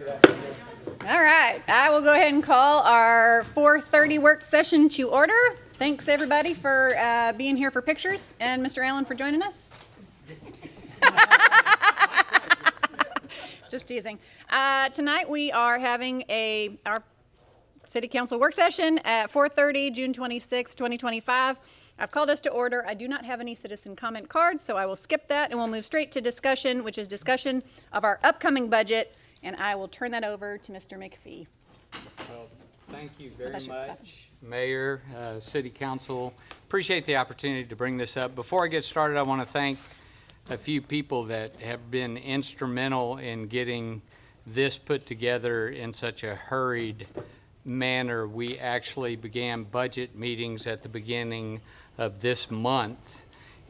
All right, I will go ahead and call our 4:30 work session to order. Thanks everybody for being here for pictures, and Mr. Allen for joining us. Just teasing. Tonight we are having our City Council work session at 4:30, June 26, 2025. I've called us to order. I do not have any citizen comment cards, so I will skip that and we'll move straight to discussion, which is discussion of our upcoming budget, and I will turn that over to Mr. McPhee. Well, thank you very much, Mayor, City Council. Appreciate the opportunity to bring this up. Before I get started, I want to thank a few people that have been instrumental in getting this put together in such a hurried manner. We actually began budget meetings at the beginning of this month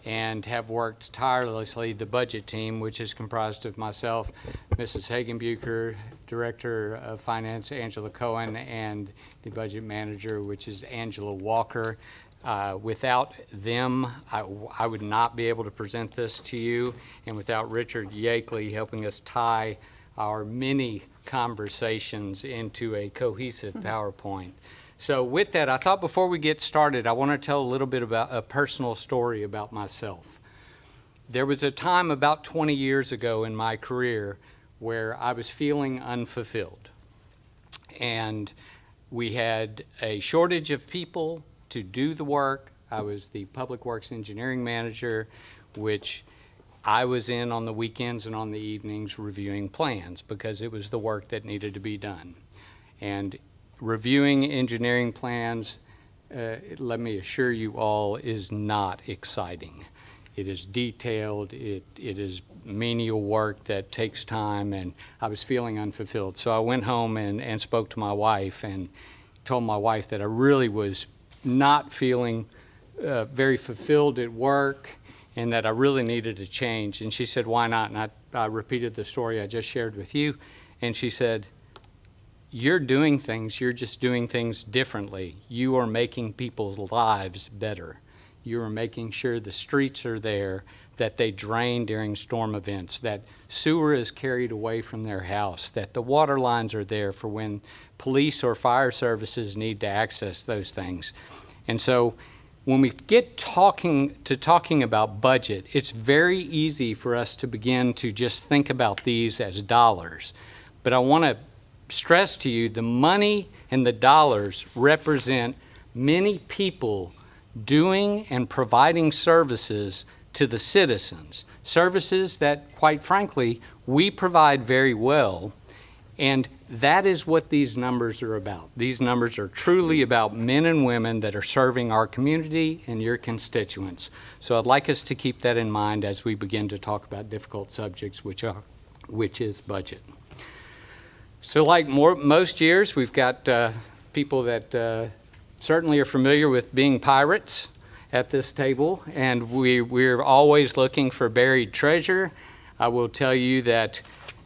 and have worked tirelessly. The budget team, which is comprised of myself, Mrs. Hagenbucher, Director of Finance, Angela Cohen, and the budget manager, which is Angela Walker. Without them, I would not be able to present this to you, and without Richard Yakeley helping us tie our many conversations into a cohesive PowerPoint. So with that, I thought before we get started, I want to tell a little bit about a personal story about myself. There was a time about 20 years ago in my career where I was feeling unfulfilled. And we had a shortage of people to do the work. I was the Public Works Engineering Manager, which I was in on the weekends and on the evenings reviewing plans because it was the work that needed to be done. And reviewing engineering plans, let me assure you all, is not exciting. It is detailed, it is menial work that takes time, and I was feeling unfulfilled. So I went home and spoke to my wife and told my wife that I really was not feeling very fulfilled at work and that I really needed a change. And she said, why not? And I repeated the story I just shared with you. And she said, you're doing things, you're just doing things differently. You are making people's lives better. You are making sure the streets are there, that they drain during storm events, that sewer is carried away from their house, that the water lines are there for when police or fire services need to access those things. And so when we get talking about budget, it's very easy for us to begin to just think about these as dollars. But I want to stress to you, the money and the dollars represent many people doing and providing services to the citizens, services that, quite frankly, we provide very well. And that is what these numbers are about. These numbers are truly about men and women that are serving our community and your constituents. So I'd like us to keep that in mind as we begin to talk about difficult subjects, which is budget. So like most years, we've got people that certainly are familiar with being pirates at this table, and we're always looking for buried treasure. I will tell you that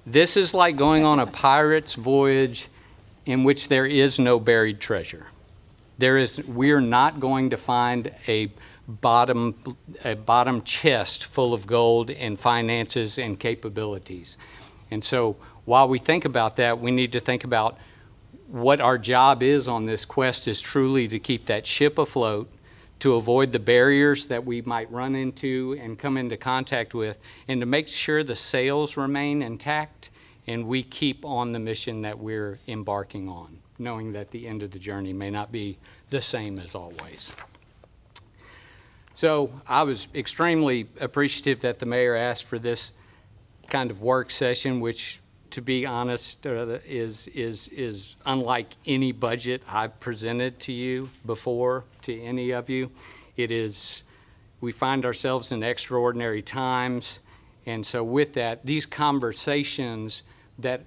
this is like going on a pirate's voyage in which there is no buried treasure. We're not going to find a bottom chest full of gold and finances and capabilities. And so while we think about that, we need to think about what our job is on this quest is truly to keep that ship afloat, to avoid the barriers that we might run into and come into contact with, and to make sure the sails remain intact and we keep on the mission that we're embarking on, knowing that the end of the journey may not be the same as always. So I was extremely appreciative that the mayor asked for this kind of work session, which, to be honest, is unlike any budget I've presented to you before, to any of you. We find ourselves in extraordinary times, and so with that, these conversations that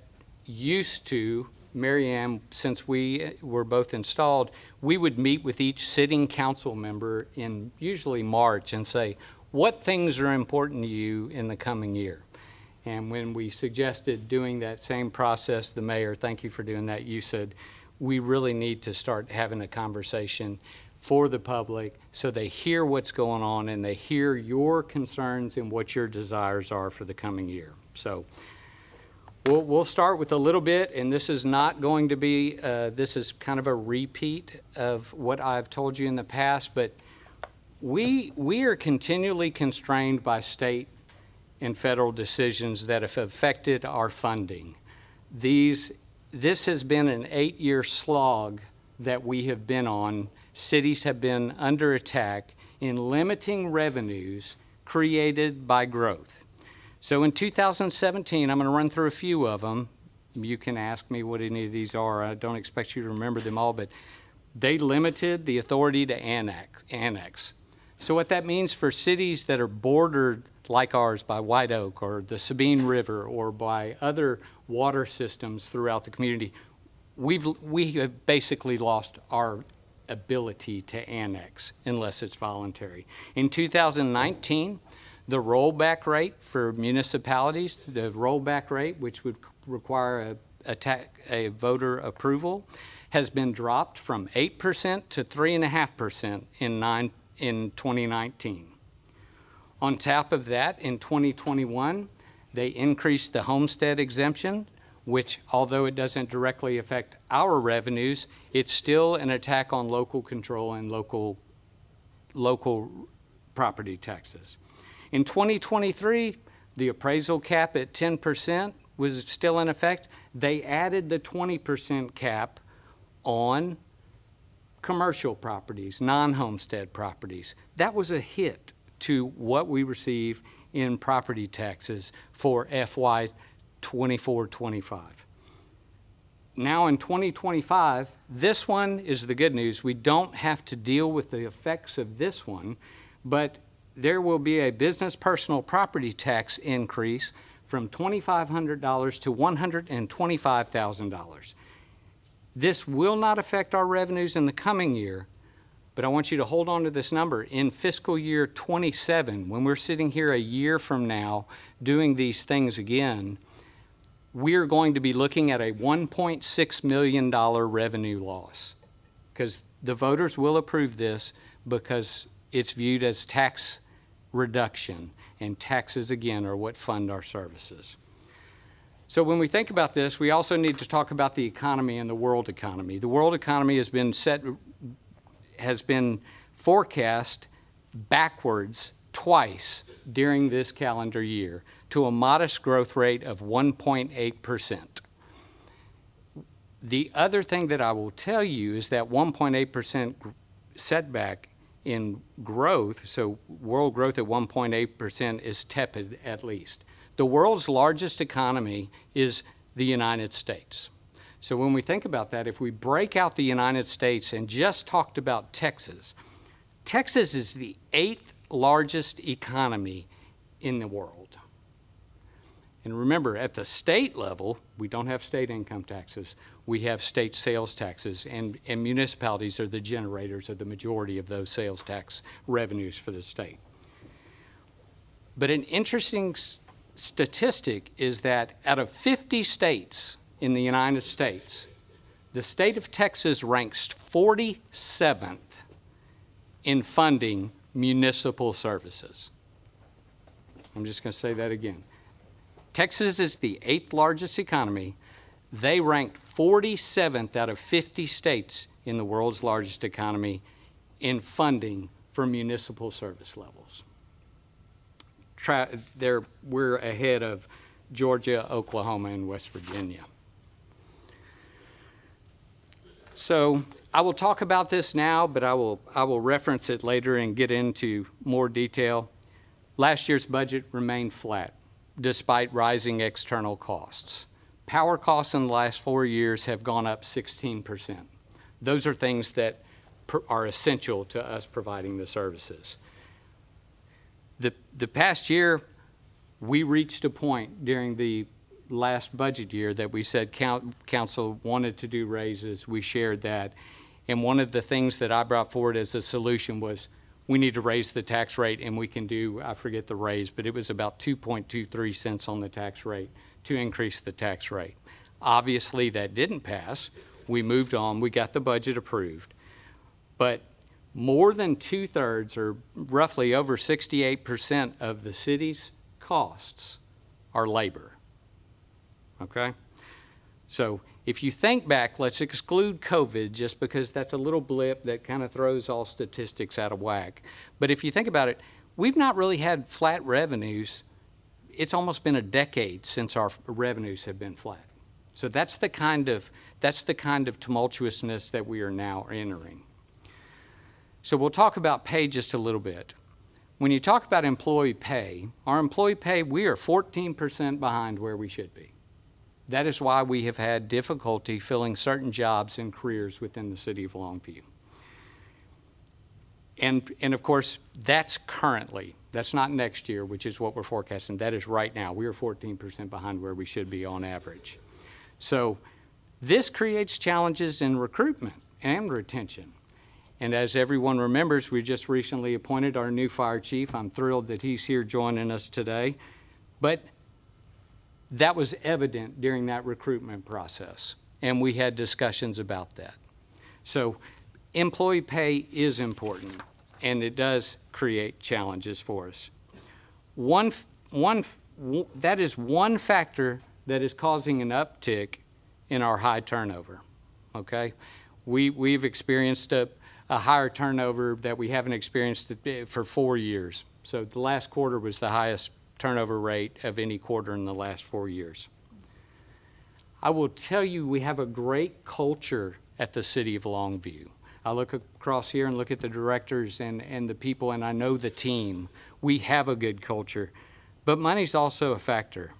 used to, Mary Ann, since we were both installed, we would meet with each sitting council member in usually March and say, what things are important to you in the coming year? And when we suggested doing that same process, the mayor, thank you for doing that, you said, we really need to start having a conversation for the public so they hear what's going on and they hear your concerns and what your desires are for the coming year. So We'll start with a little bit, and this is not going to be, this is kind of a repeat of what I've told you in the past, but we are continually constrained by state and federal decisions that have affected our funding. This has been an 8-year slog that we have been on. Cities have been under attack in limiting revenues created by growth. So in 2017, I'm going to run through a few of them. You can ask me what any of these are. I don't expect you to remember them all, but they limited the authority to annex. So what that means for cities that are bordered like ours by White Oak or the Sabine River or by other water systems throughout the community, we have basically lost our ability to annex unless it's voluntary. In 2019, the rollback rate for municipalities, the rollback rate, which would require a voter approval, has been dropped from 8% to 3.5% in 2019. On top of that, in 2021, they increased the homestead exemption, which, although it doesn't directly affect our revenues, it's still an attack on local control and local property taxes. In 2023, the appraisal cap at 10% was still in effect. They added the 20% cap on commercial properties, non-homestead properties. That was a hit to what we receive in property taxes for FY 24-25. Now in 2025, this one is the good news. We don't have to deal with the effects of this one, but there will be a business personal property tax increase from $2,500 to $125,000. This will not affect our revenues in the coming year, but I want you to hold on to this number. In fiscal year 27, when we're sitting here a year from now doing these things again, we're going to be looking at a $1.6 million revenue loss, because the voters will approve this because it's viewed as tax reduction, and taxes, again, are what fund our services. So when we think about this, we also need to talk about the economy and the world economy. The world economy has been forecast backwards twice during this calendar year to a modest growth rate of 1.8%. The other thing that I will tell you is that 1.8% setback in growth, so world growth at 1.8% is tepid at least. The world's largest economy is the United States. So when we think about that, if we break out the United States and just talked about Texas, Texas is the 8th largest economy in the world. And remember, at the state level, we don't have state income taxes. We have state sales taxes, and municipalities are the generators of the majority of those sales tax revenues for the state. But an interesting statistic is that out of 50 states in the United States, the state of Texas ranks 47th in funding municipal services. I'm just going to say that again. Texas is the 8th largest economy. They ranked 47th out of 50 states in the world's largest economy in funding for municipal service levels. We're ahead of Georgia, Oklahoma, and West Virginia. So I will talk about this now, but I will reference it later and get into more detail. Last year's budget remained flat despite rising external costs. Power costs in the last 4 years have gone up 16%. Those are things that are essential to us providing the services. The past year, we reached a point during the last budget year that we said council wanted to do raises. We shared that. And one of the things that I brought forward as a solution was we need to raise the tax rate, and we can do, I forget the raise, but it was about 2.23 cents on the tax rate to increase the tax rate. Obviously, that didn't pass. We moved on. We got the budget approved. But more than 2/3, or roughly over 68% of the city's costs are labor. okay? So if you think back, let's exclude COVID just because that's a little blip that kind of throws all statistics out of whack. But if you think about it, we've not really had flat revenues. It's almost been a decade since our revenues have been flat. So that's the kind of tumultuousness that we are now entering. So we'll talk about pay just a little bit. When you talk about employee pay, our employee pay, we are 14% behind where we should be. That is why we have had difficulty filling certain jobs and careers within the city of Longview. And of course, that's currently. That's not next year, which is what we're forecasting. That is right now. We are 14% behind where we should be on average. So this creates challenges in recruitment and retention. And as everyone remembers, we just recently appointed our new fire chief. I'm thrilled that he's here joining us today. But that was evident during that recruitment process, and we had discussions about that. So employee pay is important, and it does create challenges for us. That is one factor that is causing an uptick in our high turnover, okay? We've experienced a higher turnover that we haven't experienced for 4 years. So the last quarter was the highest turnover rate of any quarter in the last 4 years. I will tell you, we have a great culture at the city of Longview. I look across here and look at the directors and the people, and I know the team. We have a good culture, but money's also a factor.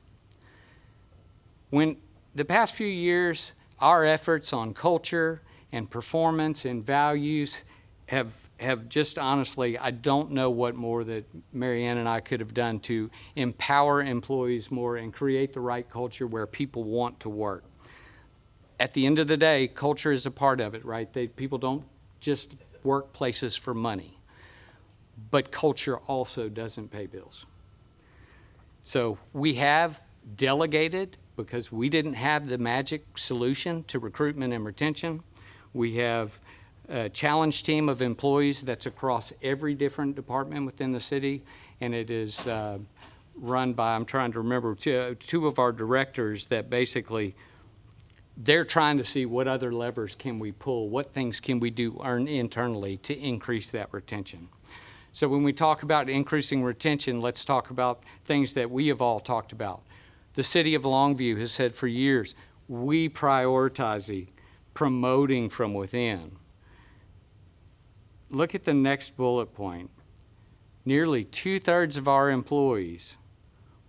When the past few years, our efforts on culture and performance and values have just honestly, I don't know what more that Mary Ann and I could have done to empower employees more and create the right culture where people want to work. At the end of the day, culture is a part of it, right? People don't just work places for money, but culture also doesn't pay bills. So we have delegated because we didn't have the magic solution to recruitment and retention. We have a challenge team of employees that's across every different department within the city, and it is run by, I'm trying to remember, two of our directors that basically, they're trying to see what other levers can we pull, what things can we do internally to increase that retention. So when we talk about increasing retention, let's talk about things that we have all talked about. The city of Longview has said for years, we prioritize promoting from within. Look at the next bullet point. Nearly 2/3 of our employees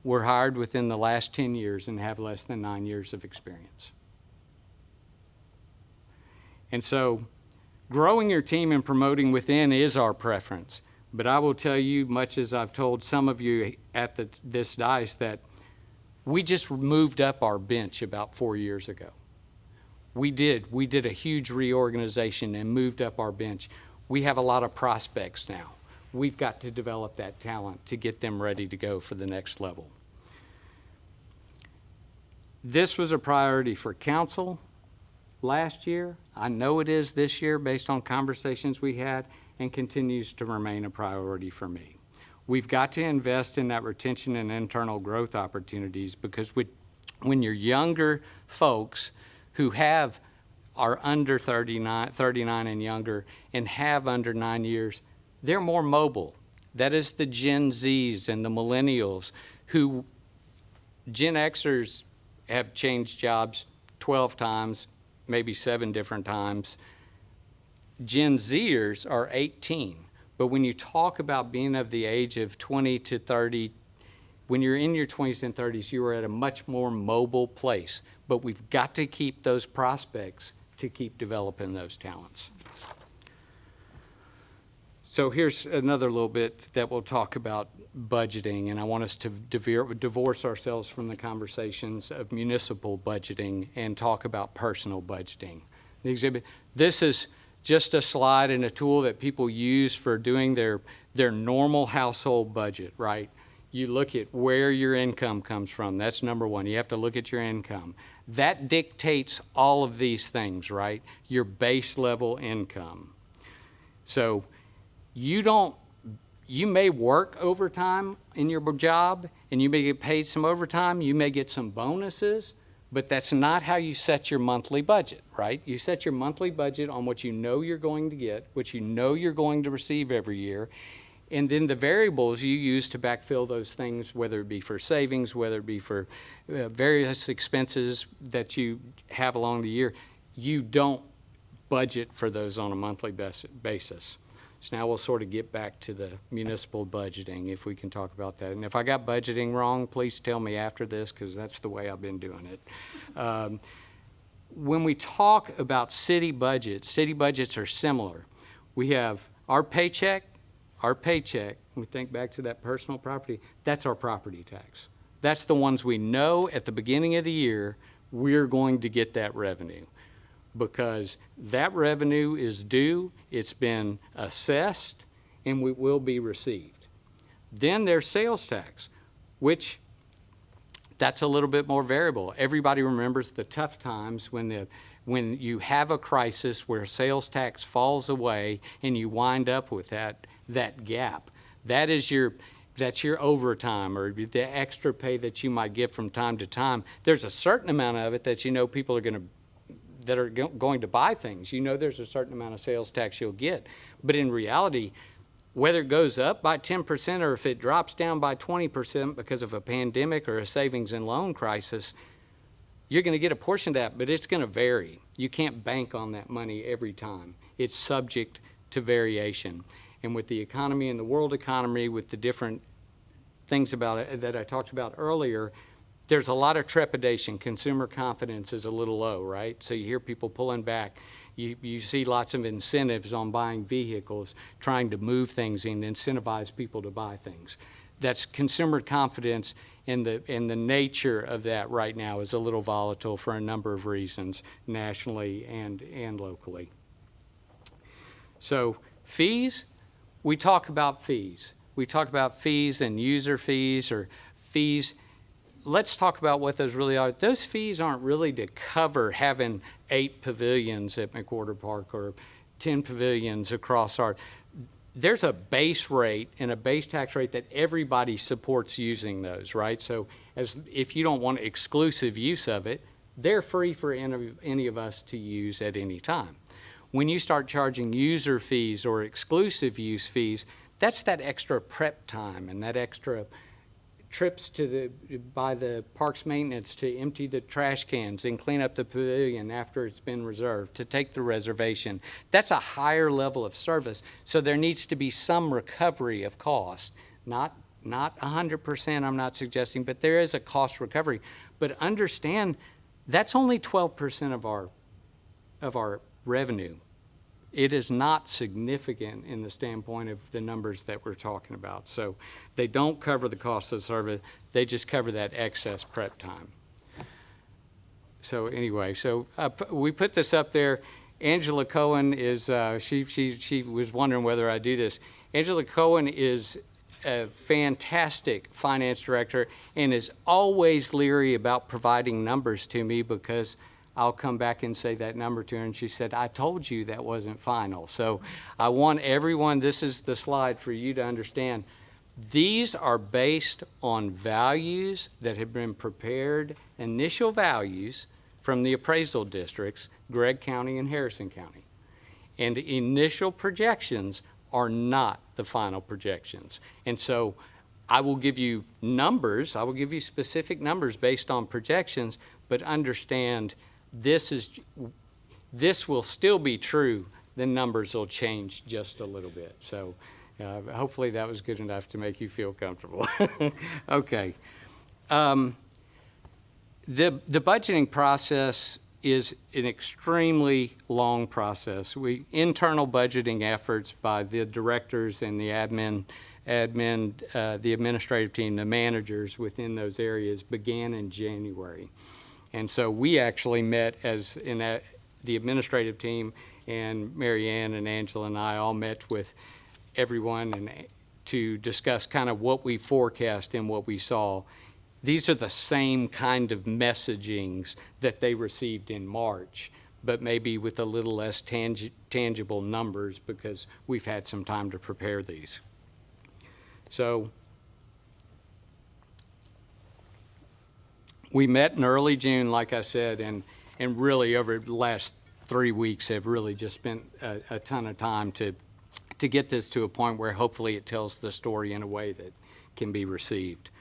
were hired within the last 10 years and have less than 9 years of experience. And so growing your team and promoting within is our preference. But I will tell you, much as I've told some of you at this dais, that we just moved up our bench about 4 years ago. We did a huge reorganization and moved up our bench. We have a lot of prospects now. We've got to develop that talent to get them ready to go for the next level. This was a priority for council last year. I know it is this year based on conversations we had, and continues to remain a priority for me. We've got to invest in that retention and internal growth opportunities, because when you're younger folks who are under 39 and younger and have under 9 years, they're more mobile. That is the Gen Zs and the millennials who, Gen Xers have changed jobs 12 times, maybe 7 different times. Gen Zers are 18. But when you talk about being of the age of 20 to 30, when you're in your 20s and 30s, you are at a much more mobile place. But we've got to keep those prospects to keep developing those talents. So here's another little bit that we'll talk about budgeting, and I want us to divorce ourselves from the conversations of municipal budgeting and talk about personal budgeting. The exhibit, this is just a slide and a tool that people use for doing their normal household budget, right? You look at where your income comes from. That's number one. You have to look at your income. That dictates all of these things, right? Your base level income. So you may work overtime in your job and you may get paid some overtime. You may get some bonuses, But that's not how you set your monthly budget, right? You set your monthly budget on what you know you're going to get, what you know you're going to receive every year, and then the variables you use to backfill those things, whether it be for savings, whether it be for various expenses that you have along the year. You don't budget for those on a monthly basis. So now we'll sort of get back to the municipal budgeting, if we can talk about that. And if I got budgeting wrong, please tell me after this, because that's the way I've been doing it. When we talk about city budgets are similar. We have our paycheck, we think back to that personal property, that's our property tax. That's the ones we know at the beginning of the year, we're going to get that revenue. Because that revenue is due, it's been assessed, and we will be received. Then there's sales tax, which that's a little bit more variable. Everybody remembers the tough times when you have a crisis where sales tax falls away and you wind up with that gap. That's your overtime or the extra pay that you might get from time to time. There's a certain amount of it that you know people are going to buy things. You know there's a certain amount of sales tax you'll get. But in reality, whether it goes up by 10% or if it drops down by 20% because of a pandemic or a savings and loan crisis, you're going to get a portion of that, but it's going to vary. You can't bank on that money every time. It's subject to variation. And with the economy and the world economy, with the different things about it that I talked about earlier, there's a lot of trepidation. Consumer confidence is a little low, right? So you hear people pulling back. You see lots of incentives on buying vehicles, trying to move things and incentivize people to buy things. That's consumer confidence, and the nature of that right now is a little volatile for a number of reasons, nationally and locally. So fees, we talk about fees. We talk about fees and user fees or fees. Let's talk about what those really are. Those fees aren't really to cover having 8 pavilions at McWhorter Park or 10 pavilions across our. There's a base rate and a base tax rate that everybody supports using those, right? So if you don't want exclusive use of it, they're free for any of us to use at any time. When you start charging user fees or exclusive use fees, that's that extra prep time and that extra trips by the park's maintenance to empty the trash cans and clean up the pavilion after it's been reserved, to take the reservation. That's a higher level of service, so there needs to be some recovery of cost. Not 100%, I'm not suggesting, but there is a cost recovery. But understand, that's only 12% of our revenue. It is not significant in the standpoint of the numbers that we're talking about. So they don't cover the cost of the service, they just cover that excess prep time. So anyway, we put this up there. Angela Cohen is, she was wondering whether I do this. Angela Cohen is a fantastic finance director and is always leery about providing numbers to me because I'll come back and say that number to her, and she said, I told you that wasn't final. So I want everyone, this is the slide for you to understand. These are based on values that have been prepared, initial values from the appraisal districts, Gregg County and Harrison County. And initial projections are not the final projections. And so I will give you numbers, I will give you specific numbers based on projections, but understand this will still be true. The numbers will change just a little bit. So hopefully that was good enough to make you feel comfortable. Okay. The budgeting process is an extremely long process. Internal budgeting efforts by the directors and the the administrative team, the managers within those areas began in January. And so we actually met the administrative team, and Mary Ann and Angela and I all met with everyone to discuss kind of what we forecast and what we saw. These are the same kind of messagings that they received in March, but maybe with a little less tangible numbers because we've had some time to prepare these. So We met in early June, like I said, and really over the last 3 weeks have really just spent a ton of time to get this to a point where hopefully it tells the story in a way that can be received.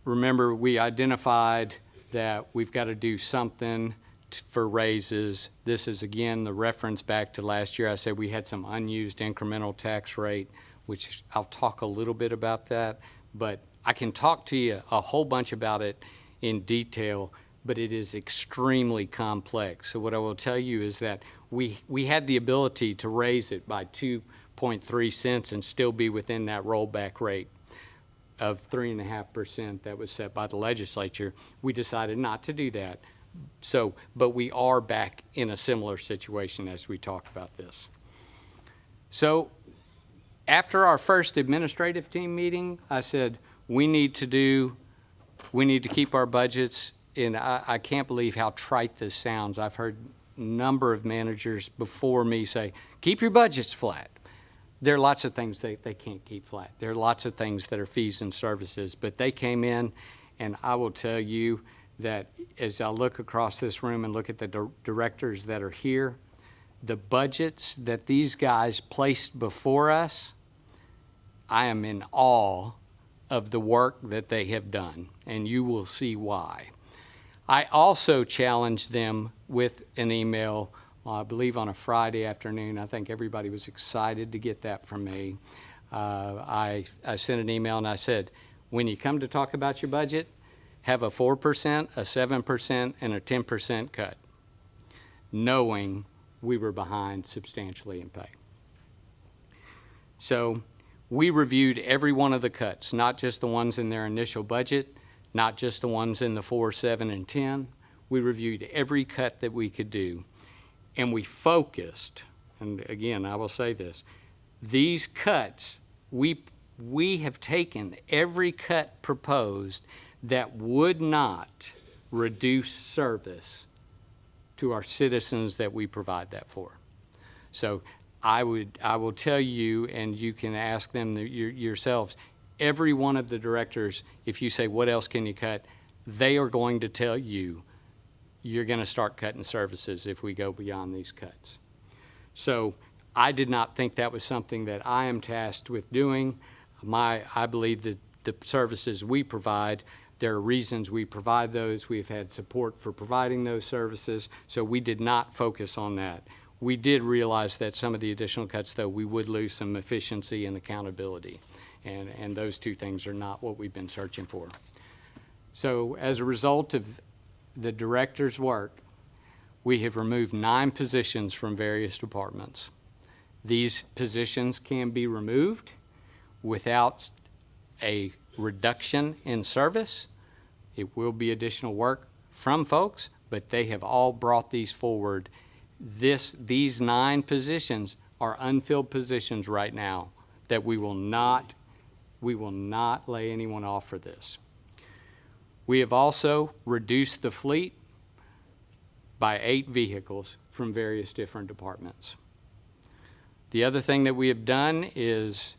Remember, we identified that we've got to do something for raises. This is, again, the reference back to last year. I said we had some unused incremental tax rate, which I'll talk a little bit about that, but I can talk to you a whole bunch about it in detail, but it is extremely complex. So what I will tell you is that we had the ability to raise it by 2.3 cents and still be within that rollback rate of 3.5% that was set by the legislature. We decided not to do that. So, but we are back in a similar situation as we talk about this. So after our first administrative team meeting, I said, we need to keep our budgets, and I can't believe how trite this sounds. I've heard a number of managers before me say, keep your budgets flat. There are lots of things they can't keep flat. There are lots of things that are fees and services, but they came in, and I will tell you that as I look across this room and look at the directors that are here, the budgets that these guys placed before us, I am in awe of the work that they have done, and you will see why. I also challenged them with an email, I believe on a Friday afternoon. I think everybody was excited to get that from me. I sent an email and I said, when you come to talk about your budget, have a 4%, a 7%, and a 10% cut, knowing we were behind substantially in pay. So we reviewed every one of the cuts, not just the ones in their initial budget, not just the ones in the 4, 7, and 10. We reviewed every cut that we could do, and we focused, and again, I will say this, these cuts, we have taken every cut proposed that would not reduce service to our citizens that we provide that for. So I will tell you, and you can ask them yourselves, every one of the directors, if you say, what else can you cut? They are going to tell you, you're going to start cutting services if we go beyond these cuts. So I did not think that was something that I am tasked with doing. I believe that the services we provide, there are reasons we provide those. We've had support for providing those services, so we did not focus on that. We did realize that some of the additional cuts, though, we would lose some efficiency and accountability, and those two things are not what we've been searching for. So as a result of the director's work, we have removed 9 positions from various departments. These positions can be removed without a reduction in service. It will be additional work from folks, but they have all brought these forward. These 9 positions are unfilled positions right now that we will not lay anyone off for this. We have also reduced the fleet by 8 vehicles from various different departments. The other thing that we have done is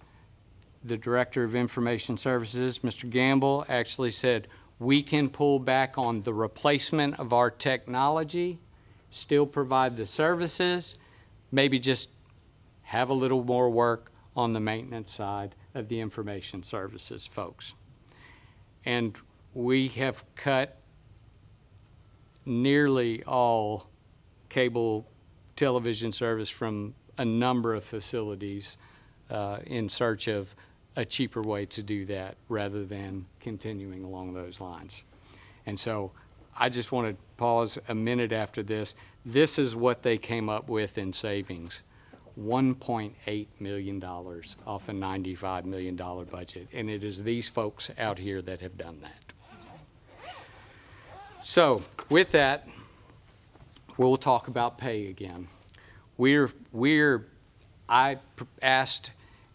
the Director of Information Services, Mr. Gamble, actually said we can pull back on the replacement of our technology, still provide the services, maybe just have a little more work on the maintenance side of the information services folks. And we have cut nearly all cable television service from a number of facilities in search of a cheaper way to do that rather than continuing along those lines. And so I just want to pause a minute after this. This is what they came up with in savings. $1.8 million off a $95 million budget. And it is these folks out here that have done that. So with that, we'll talk about pay again. I asked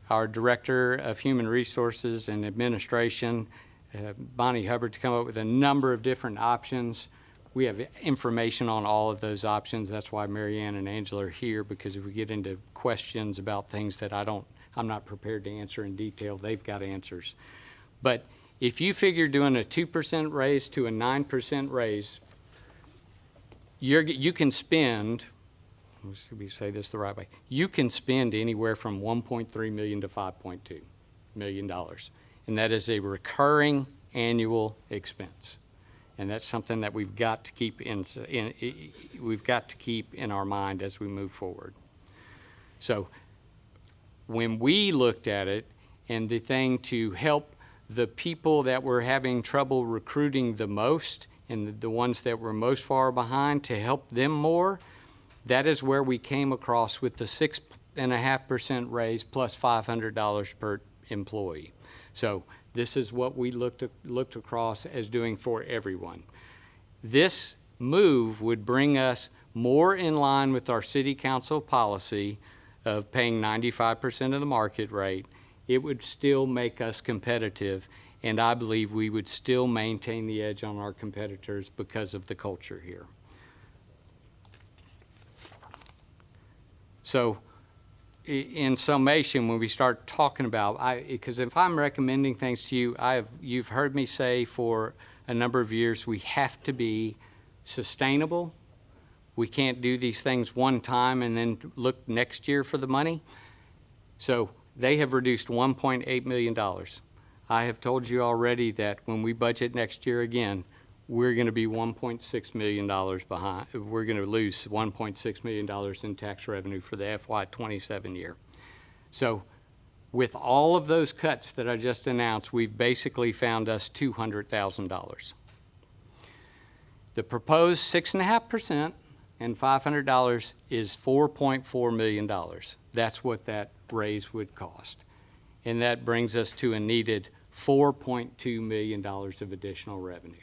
our Director of Human Resources and Administration, Bonnie Hubbard, to come up with a number of different options. We have information on all of those options. That's why Mary Ann and Angela are here, because if we get into questions about things that I'm not prepared to answer in detail, they've got answers. But if you figure doing a 2% raise to a 9% raise, you can spend, let me say this the right way, you can spend anywhere from $1.3 million to $5.2 million. And that is a recurring annual expense. And that's something that we've got to keep in our mind as we move forward. So when we looked at it, and the thing to help the people that were having trouble recruiting the most and the ones that were most far behind, to help them more, that is where we came across with the 6.5% raise plus $500 per employee. So this is what we looked across as doing for everyone. This move would bring us more in line with our city council policy of paying 95% of the market rate. It would still make us competitive, and I believe we would still maintain the edge on our competitors because of the culture here. So in summation, when we start talking about, because if I'm recommending things to you, you've heard me say for a number of years, we have to be sustainable. We can't do these things one time and then look next year for the money. So they have reduced $1.8 million. I have told you already that when we budget next year again, we're going to be $1.6 million behind. We're going to lose $1.6 million in tax revenue for the FY27 year. So with all of those cuts that I just announced, we've basically found us $200,000. The proposed 6.5% and $500 is $4.4 million. That's what that raise would cost. And that brings us to a needed $4.2 million of additional revenue.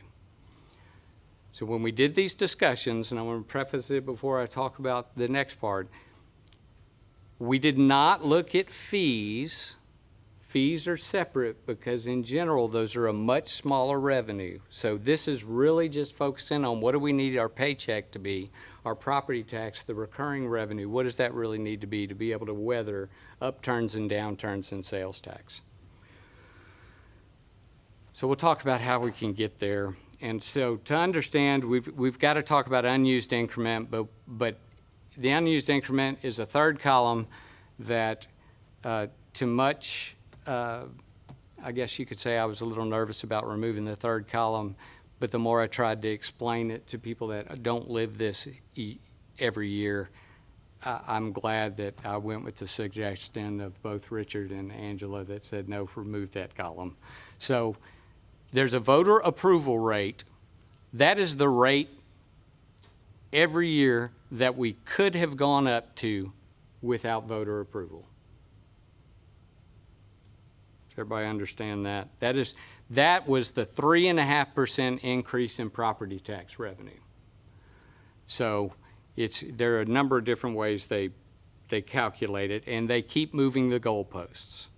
So when we did these discussions, and I want to preface it before I talk about the next part, we did not look at fees. Fees are separate because in general, those are a much smaller revenue. So this is really just focusing on what do we need our paycheck to be, our property tax, the recurring revenue, what does that really need to be able to weather upturns and downturns in sales tax. So we'll talk about how we can get there. And so to understand, we've got to talk about unused increment, but the unused increment is a third column that I guess you could say I was a little nervous about removing the third column, but the more I tried to explain it to people that don't live this every year, I'm glad that I went with the suggestion of both Richard and Angela that said, no, remove that column. So there's a voter approval rate. That is the rate every year that we could have gone up to without voter approval. Does everybody understand that? That was the 3.5% increase in property tax revenue. So there are a number of different ways they calculate it, and they keep moving the goalposts.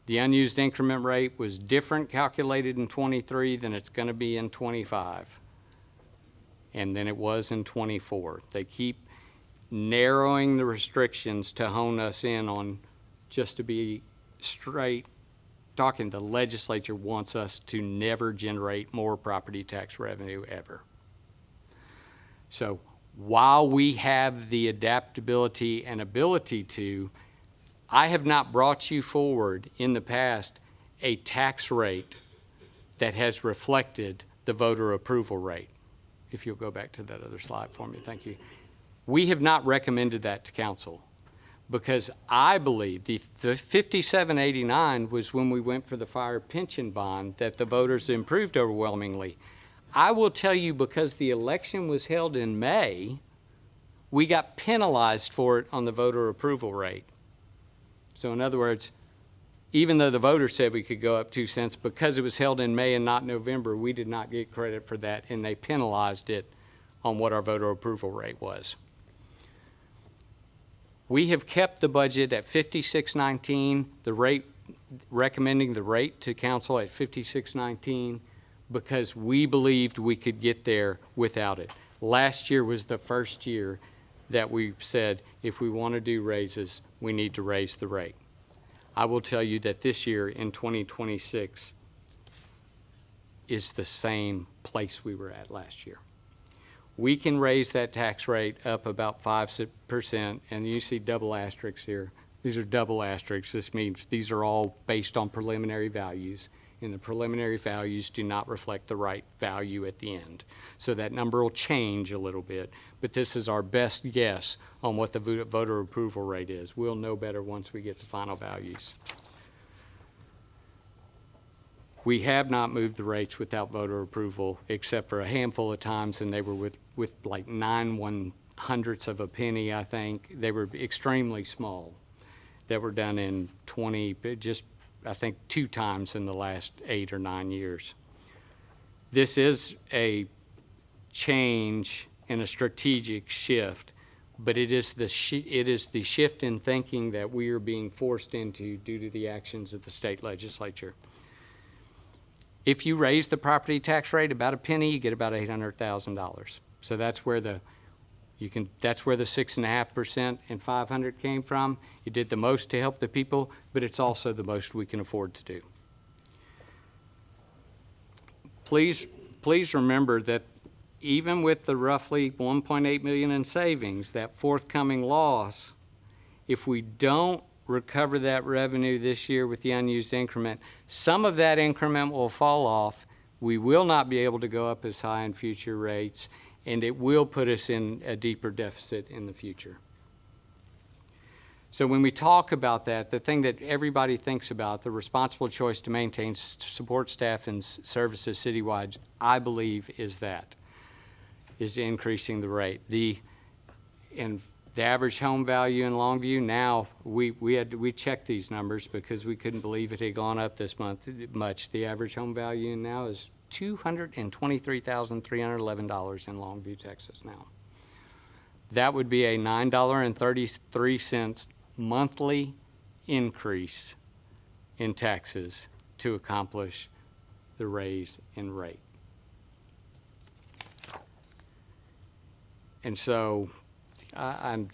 The unused increment rate was different calculated in 23 than it's going to be in 25, and then it was in 24. They keep narrowing the restrictions to hone us in on, just to be straight, talking, the legislature wants us to never generate more property tax revenue ever. So while we have the adaptability and ability to, I have not brought you forward in the past a tax rate that has reflected the voter approval rate. If you'll go back to that other slide for me, thank you. We have not recommended that to council because I believe the 5789 was when we went for the fire pension bond that the voters improved overwhelmingly. I will tell you, because the election was held in May, we got penalized for it on the voter approval rate. So in other words, even though the voters said we could go up 2 cents, because it was held in May and not November, we did not get credit for that, and they penalized it on what our voter approval rate was. We have kept the budget at 5619, the rate, recommending the rate to council at 5619, because we believed we could get there without it. Last year was the first year that we said, if we want to do raises, we need to raise the rate. I will tell you that this year in 2026, is the same place we were at last year. We can raise that tax rate up about 5%, and you see double asterisks here. These are double asterisks. This means these are all based on preliminary values, and the preliminary values do not reflect the right value at the end. So that number will change a little bit, but this is our best guess on what the voter approval rate is. We'll know better once we get the final values. We have not moved the rates without voter approval, except for a handful of times, and they were with like 9/100ths of a penny, I think. They were extremely small. That were done in I think 2 times in the last 8 or 9 years. This is a change and a strategic shift, but it is the shift in thinking that we are being forced into due to the actions of the state legislature. If you raise the property tax rate about a penny, you get about $800,000. So that's where the 6.5% and 500 came from. You did the most to help the people, but it's also the most we can afford to do. Please remember that even with the roughly 1.8 million in savings, that forthcoming loss, if we don't recover that revenue this year with the unused increment, some of that increment will fall off. We will not be able to go up as high in future rates, and it will put us in a deeper deficit in the future. So when we talk about that, the thing that everybody thinks about, the responsible choice to maintain support staff and services citywide, I believe is increasing the rate. The average home value in Longview, now we checked these numbers because we couldn't believe it had gone up this much. The average home value now is $223,311 in Longview, Texas now. That would be a $9.33 monthly increase in taxes to accomplish the raise in rate. And so I'm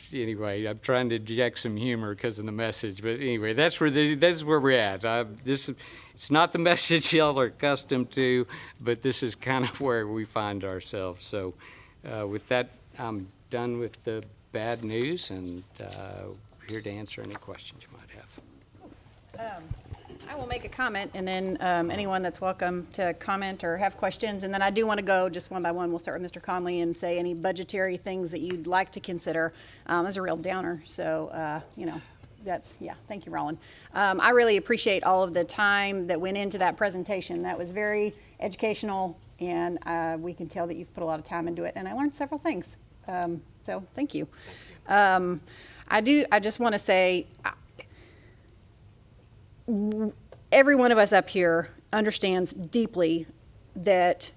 trying to inject some humor because of the message, but anyway, that's where we're at. It's not the message y'all are accustomed to, but this is kind of where we find ourselves. So with that, I'm done with the bad news and here to answer any questions you might have. I will make a comment, and then anyone that's welcome to comment or have questions. And then I do want to go just one by one. We'll start with Mr. Conley and say any budgetary things that you'd like to consider. That's a real downer, so, thank you, Roland. I really appreciate all of the time that went into that presentation. That was very educational, and we can tell that you've put a lot of time into it, and I learned several things. So thank you. I just want to say, every one of us up here understands deeply that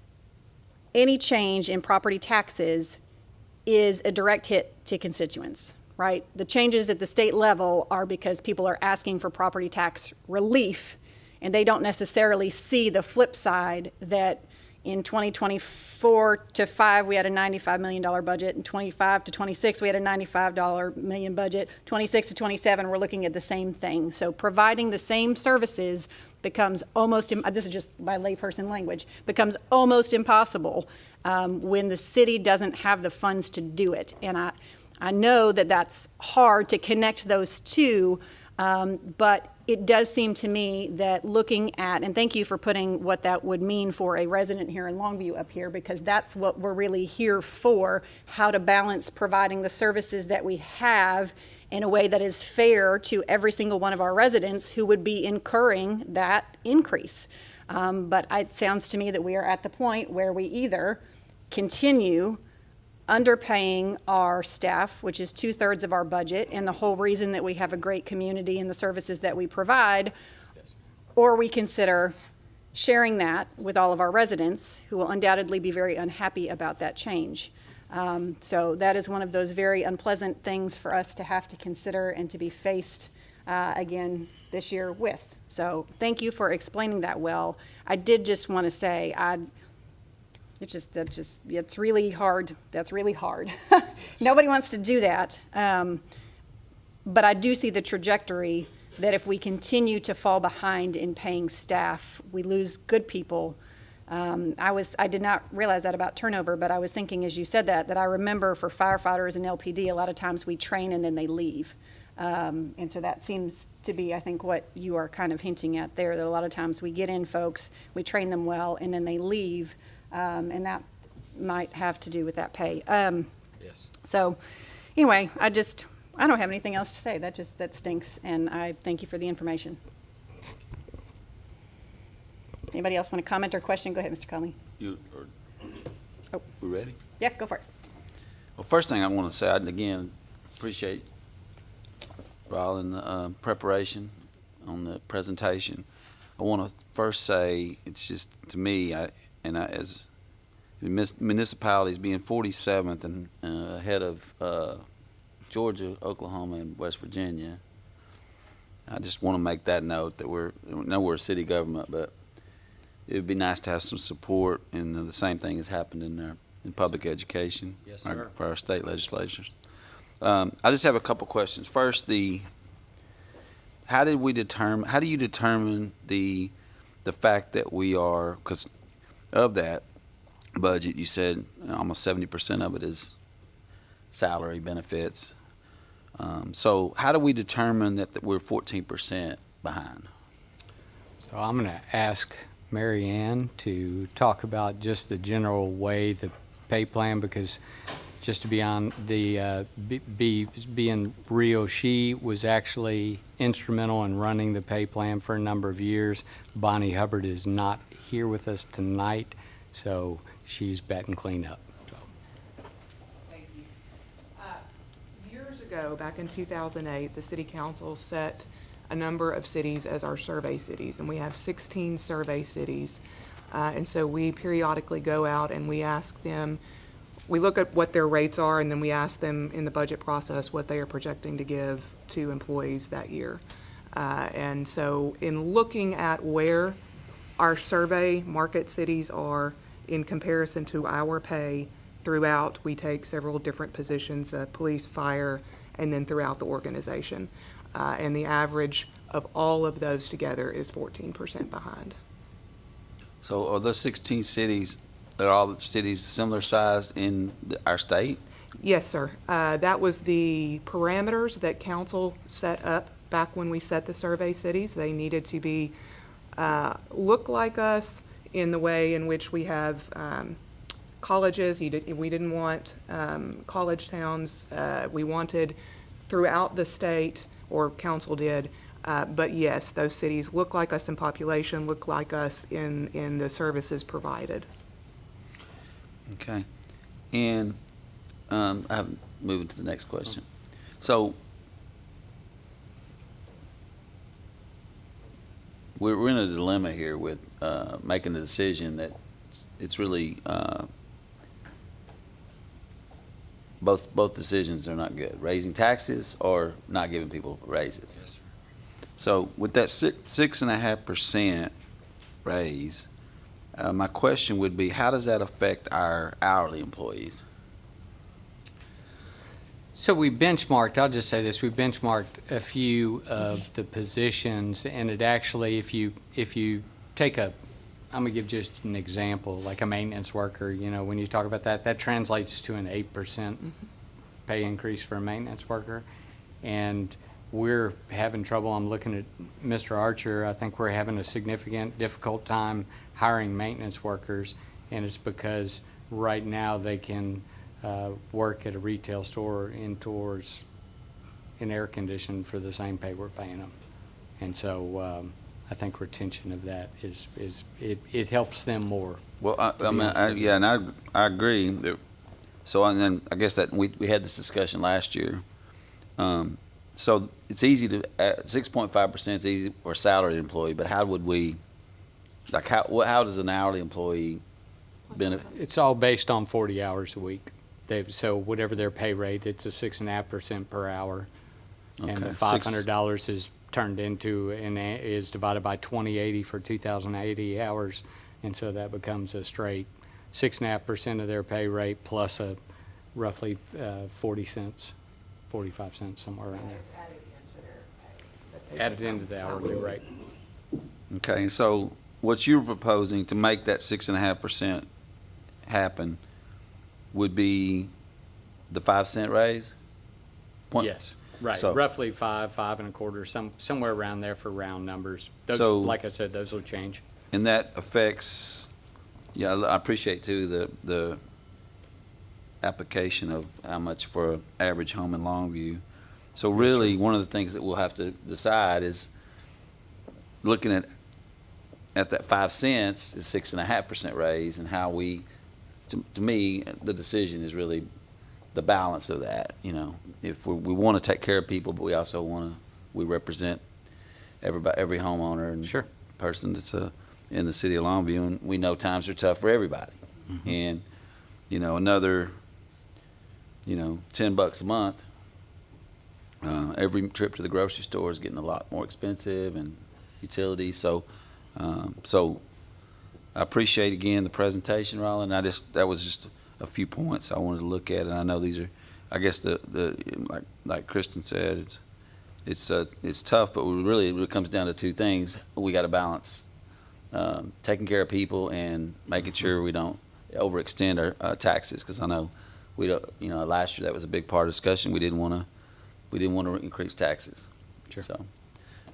any change in property taxes is a direct hit to constituents, right? The changes at the state level are because people are asking for property tax relief, and they don't necessarily see the flip side that in 2024 to 5, we had a $95 million budget. In 25 to 26, we had a $95 million budget. 26 to 27, we're looking at the same thing. So providing the same services becomes almost, this is just my layperson language, becomes almost impossible when the city doesn't have the funds to do it. And I know that that's hard to connect those two, but it does seem to me that looking at, and thank you for putting what that would mean for a resident here in Longview up here, because that's what we're really here for, how to balance providing the services that we have in a way that is fair to every single one of our residents who would be incurring that increase. But it sounds to me that we are at the point where we either continue underpaying our staff, which is 2/3 of our budget, and the whole reason that we have a great community and the services that we provide, or we consider sharing that with all of our residents who will undoubtedly be very unhappy about that change. So that is one of those very unpleasant things for us to have to consider and to be faced again this year with. So thank you for explaining that well. I did just want to say, it's really hard. That's really hard. Nobody wants to do that. But I do see the trajectory that if we continue to fall behind in paying staff, we lose good people I did not realize that about turnover, but I was thinking as you said that I remember for firefighters and LPD, a lot of times we train and then they leave. And so that seems to be, I think, what you are kind of hinting at there, that a lot of times we get in folks, we train them well, and then they leave, and that might have to do with that pay. Yes. So, anyway, I don't have anything else to say. That stinks, and I thank you for the information. Anybody else want to comment or question? Go ahead, Mr. Conley. Oh. We ready? Yeah, go for it. Well, first thing I want to say, I, again, appreciate all in the preparation on the presentation. I want to first say, it's just, to me, as the municipalities being 47th and ahead of Georgia, Oklahoma, and West Virginia, I just want to make that note that we're a city government, but it would be nice to have some support, and the same thing has happened in public education. Yes, sir. For our state legislatures. I just have a couple questions. First, how do you determine the fact that we are, because of that budget, you said almost 70% of it is salary benefits. So how do we determine that we're 14% behind? So I'm going to ask Mary Ann to talk about just the general way the pay plan, because just to be on the being real, she was actually instrumental in running the pay plan for a number of years. Bonnie Hubbard is not here with us tonight, so she's batting cleanup. Thank you. Years ago, back in 2008, the City Council set a number of cities as our survey cities, and we have 16 survey cities. And so we periodically go out and we ask them, we look at what their rates are, and then we ask them in the budget process what they are projecting to give to employees that year. And so in looking at where our survey market cities are in comparison to our pay throughout, we take several different positions, police, fire, and then throughout the organization. And the average of all of those together is 14% behind. So are those 16 cities, they're all the cities similar size in our state? Yes, sir. That was the parameters that council set up back when we set the survey cities. They needed to be, look like us in the way in which we have colleges. We didn't want college towns. We wanted throughout the state, or council did, but yes, those cities look like us in population, look like us in the services provided. Okay. And I'm moving to the next question. So we're in a dilemma here with making a decision that it's really both decisions are not good. Raising taxes or not giving people raises. Yes, sir. So with that 6.5% raise, my question would be, how does that affect our hourly employees? So we benchmarked, I'll just say this, we benchmarked a few of the positions, and it actually, if you take I'm gonna give just an example, like a maintenance worker, when you talk about that translates to an 8% pay increase for a maintenance worker. And we're having trouble, I'm looking at Mr. Archer, I think we're having a significant, difficult time hiring maintenance workers, and it's because right now they can work at a retail store indoors in air conditioning for the same pay we're paying them. And so I think retention of that it helps them more. Well, I agree. So, and then I guess that we had this discussion last year. So it's easy to 6.5% is easy for a salaried employee, but how would we, like, how does an hourly employee benefit? It's all based on 40 hours a week. So whatever their pay rate, it's a 6.5% per hour, and the $500 is turned into and is divided by 2080 for 2,080 hours, and so that becomes a straight 6.5% of their pay rate plus a roughly 40 cents, 45 cents, somewhere around there. Added into the hourly rate. Okay, so what you're proposing to make that 6.5% happen would be the 5-cent raise? Point- Yes, right, So- roughly 5.25, somewhere around there for round numbers. Those, So- like I said, those will change. And that affects, yeah, I appreciate too, the application of how much for an average home in Longview. So really, one of the things that we'll have to decide is, looking at that 5 cents is 6.5% raise, and how we, to me, the decision is really the balance of that, you know. If we want to take care of people, but we also we represent everybody, every homeowner and Sure. person that's in the city of Longview, and we know times are tough for everybody. And, you know, another, you know, $10 a month, every trip to the grocery store is getting a lot more expensive, and utilities. So I appreciate again the presentation, Roland. That was just a few points I wanted to look at, and I know these are, I guess like Kristen said, it's tough, but it comes down to two things. We got to balance taking care of people and making sure we don't overextend our taxes, because I know we don't. You know, last year that was a big part of the discussion. We didn't want to increase taxes. Sure. So,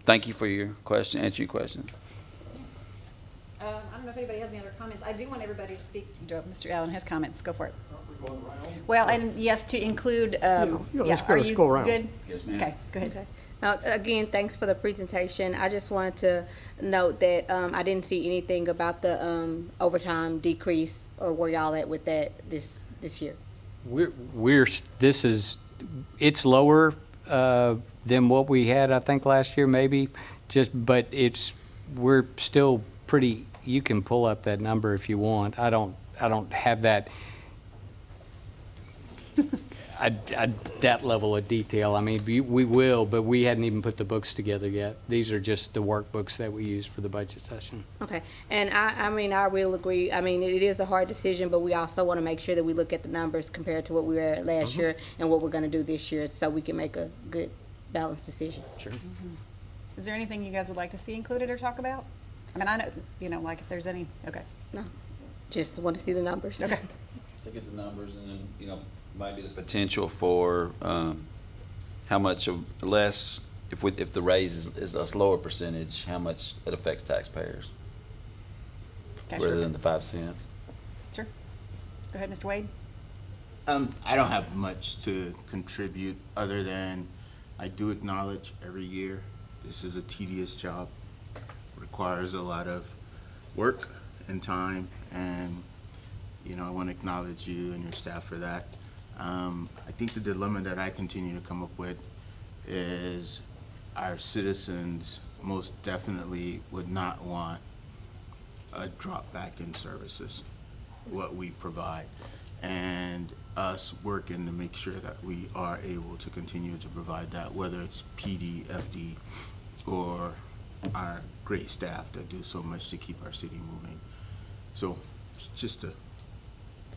thank you for your question. Answer your questions. I don't know if anybody has any other comments. I do want everybody to speak. Mr. Allen has comments. Go for it. Well, and yes, to include, let's are let's you go around. good? Yes, ma'am. Okay, go ahead. Okay. Now, again, thanks for the presentation. I just wanted to note that I didn't see anything about the overtime decrease, or where y'all at with that this year. It's lower than what we had, I think, last year, maybe, but we're still pretty, you can pull up that number if you want. I don't have that, that level of detail. I mean, we will, but we hadn't even put the books together yet. These are just the workbooks that we use for the budget session. Okay, and I mean, I will agree. I mean, it is a hard decision, but we also want to make sure that we look at the numbers compared to what we were at last year and what we're going to do this year, so we can make a good, balanced decision. Sure. Is there anything you guys would like to see included or talk about? I mean, I know, like if there's any, okay. No, just want to see the numbers. Okay. Look at the numbers, and then, maybe the potential for how much less, if the raise is a lower percentage, how much it affects taxpayers, Okay, rather sure. than the 5 cents. Sure. Go ahead, Mr. Wade. I don't have much to contribute, other than I do acknowledge every year this is a tedious job, requires a lot of work and time, and I want to acknowledge you and your staff for that. I think the dilemma that I continue to come up with is our citizens most definitely would not want a drop back in services, what we provide, and us working to make sure that we are able to continue to provide that, whether it's PD, FD, or our great staff that do so much to keep our city moving. So it's just a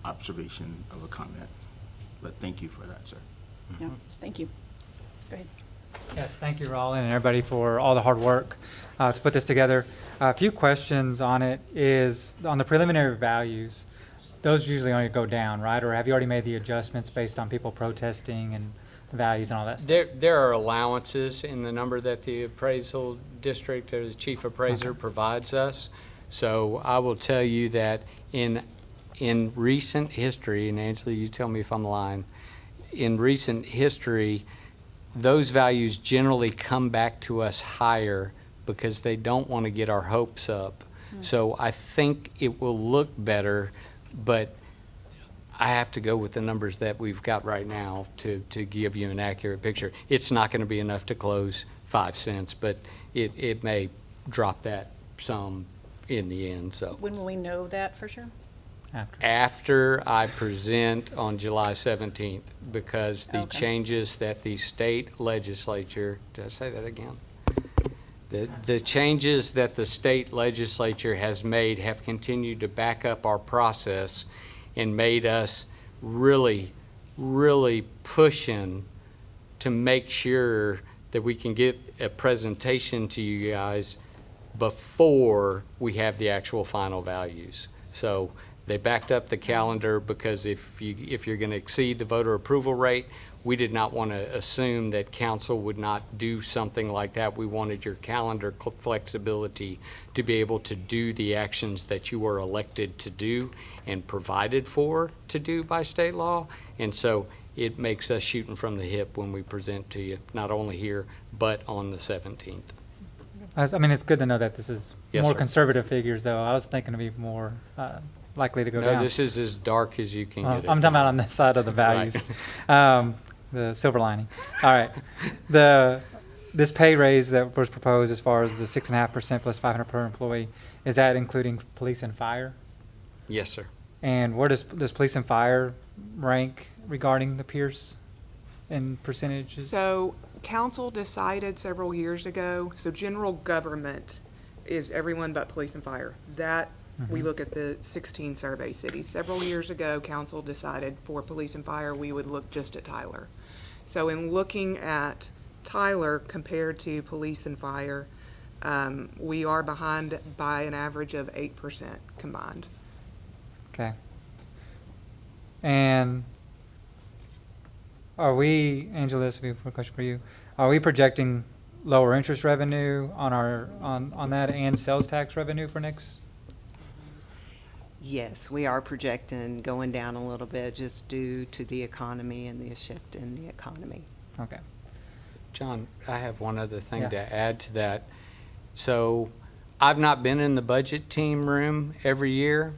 observation of a comment, but thank you for that, sir. No, thank you. Go ahead. Yes, thank you, Roland, and everybody for all the hard work to put this together. A few questions on it is, on the preliminary values, those usually only go down, right? Or have you already made the adjustments based on people protesting and the values and all that stuff? There are allowances in the number that the appraisal district or the chief appraiser provides us. So I will tell you that in recent history, and Angela, you tell me if I'm lying, in recent history, those values generally come back to us higher because they don't want to get our hopes up. So I think it will look better, but I have to go with the numbers that we've got right now to give you an accurate picture. It's not going to be enough to close 5 cents, but it may drop that some in the end, so. When will we know that for sure? After I present on July 17th, because the Okay. changes that the state legislature, did I say that again? The changes that the state legislature has made have continued to back up our process and made us really, really pushing to make sure that we can get a presentation to you guys before we have the actual final values. So they backed up the calendar because if you're going to exceed the voter approval rate, we did not want to assume that council would not do something like that. We wanted your calendar flexibility to be able to do the actions that you were elected to do and provided for to do by state law. And so it makes us shooting from the hip when we present to you, not only here, but on the 17th. I mean, it's good to know that this is Yes, more sir. conservative figures, though. I was thinking to be more likely to go down. No, this is as dark as you can get it. I'm talking about on this side of the values. The silver lining. All right. This pay raise that was proposed as far as the 6.5% plus 500 per employee, is that including police and fire? Yes, sir. And where does police and fire rank regarding the Pierce in percentages? So council decided several years ago, so general government is everyone but police and fire. That, we look at the 16 survey cities. Several years ago, council decided for police and fire, we would look just at Tyler. So in looking at Tyler compared to police and fire, we are behind by an average of 8% combined. Okay. And are we, Angela, this will be a question for you. Are we projecting lower interest revenue on that and sales tax revenue for next? Yes, we are projecting going down a little bit just due to the economy and the shift in the economy. Okay. John, I have one other thing Yeah. to add to that. So I've not been in the budget team room every year,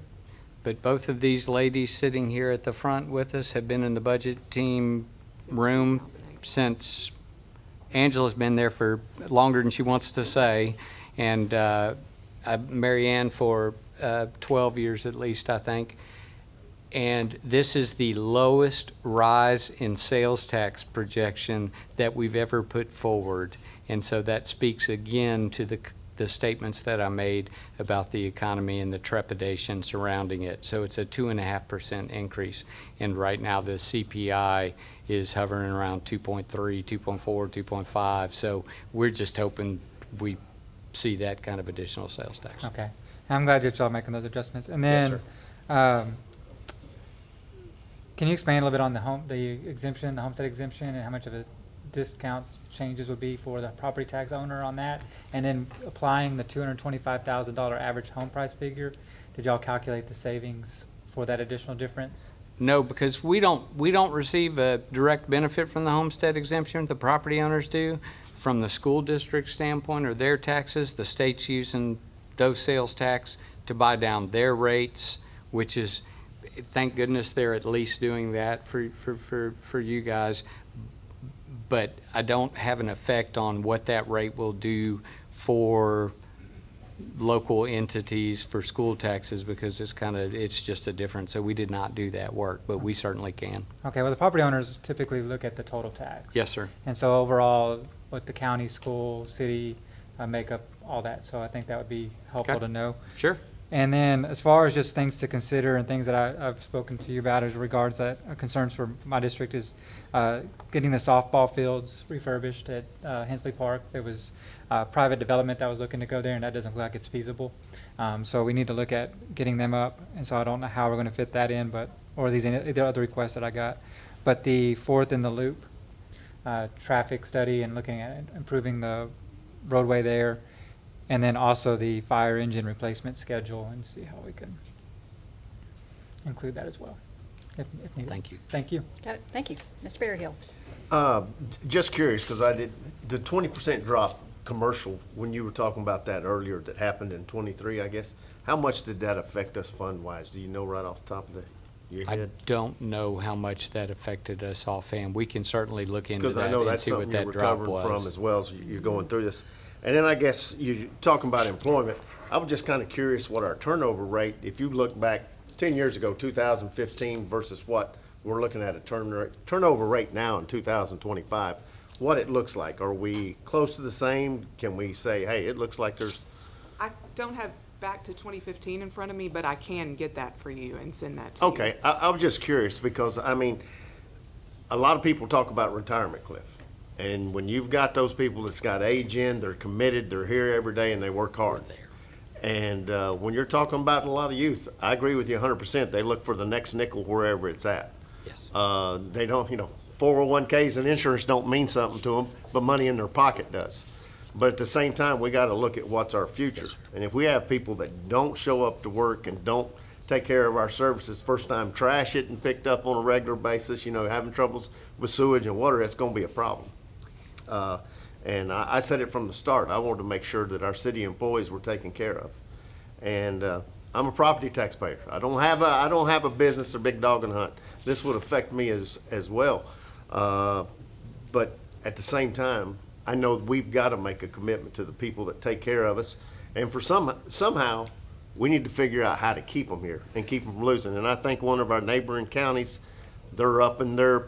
but both of these ladies sitting here at the front with us have been in the budget team room 2008. since Angela's been there for longer than she wants to say, and Mary Ann for 12 years at least, I think. And this is the lowest rise in sales tax projection that we've ever put forward. And so that speaks again to the statements that I made about the economy and the trepidation surrounding it. So it's a 2.5% increase. And right now the CPI is hovering around 2.3, 2.4, 2.5. So we're just hoping we see that kind of additional sales tax. Okay. I'm glad that y'all making those adjustments. And Yes, then, can you expand a little bit on the exemption, the homestead exemption, and how much of a discount changes would be for the property tax owner on that? And then applying the $225,000 average home price figure, did y'all calculate the savings for that additional difference? No, because we don't receive a direct benefit from the homestead exemption. The property owners do. From the school district standpoint or their taxes, the state's using those sales tax to buy down their rates, which is, thank goodness they're at least doing that for you guys. But I don't have an effect on what that rate will do for local entities for school taxes because it's just a difference. So we did not do that work, but we certainly can. Okay, well, the property owners typically look at the total tax. Yes, sir. And so overall, what the county, school, city make up all that. So I think that would be helpful Okay. to know. Sure. And then as far as just things to consider and things that I've spoken to you about as regards that concerns for my district is getting the softball fields refurbished at Hensley Park. There was private development that was looking to go there, and that doesn't look like it's feasible. So we need to look at getting them up. And so I don't know how we're going to fit that in, or the other requests that I got. But the fourth in the loop traffic study and looking at improving the roadway there. And then also the fire engine replacement schedule and see how we can include that as well, if needed. Thank you. Thank you. Got it. Thank you. Mr. Berryhill. Just curious, because I did, the 20% drop commercial, when you were talking about that earlier, that happened in '23, I guess, how much did that affect us fund-wise? Do you know right off the top of your I head? don't know how much that affected us offhand. We can certainly look into Because I that know and that's see what something you're that drop recovering from was. as well as you're going through this. And then I guess you're talking about employment. I was just kind of curious what our turnover rate, if you look back 10 years ago, 2015 versus what we're looking at a turnover rate now in 2025, what it looks like. Are we close to the same? Can we say, hey, it looks like there's, I don't have back to 2015 in front of me, but I can get that for you and send that to you. okay, I was just curious because, I mean, a lot of people talk about retirement cliff. And when you've got those people that's got age in, they're committed, they're here every day, and they work hard. And when you're talking about a lot of youth, I agree with you 100%. They look for the next nickel wherever it's at. Yes. They don't, 401ks and insurance don't mean something to them, but money in their pocket does. But at the same time, we got to look at what's our future. And if we have people that don't show up to work and don't take care of our services, first time trash it and picked up on a regular basis, having troubles with sewage and water, it's going to be a problem. And I said it from the start. I wanted to make sure that our city employees were taken care of. And I'm a property taxpayer. I don't have a business or big dog and hunt. This would affect me as well. But at the same time, I know we've got to make a commitment to the people that take care of us. And for somehow, we need to figure out how to keep them here and keep them from losing. And I think one of our neighboring counties, they're upping their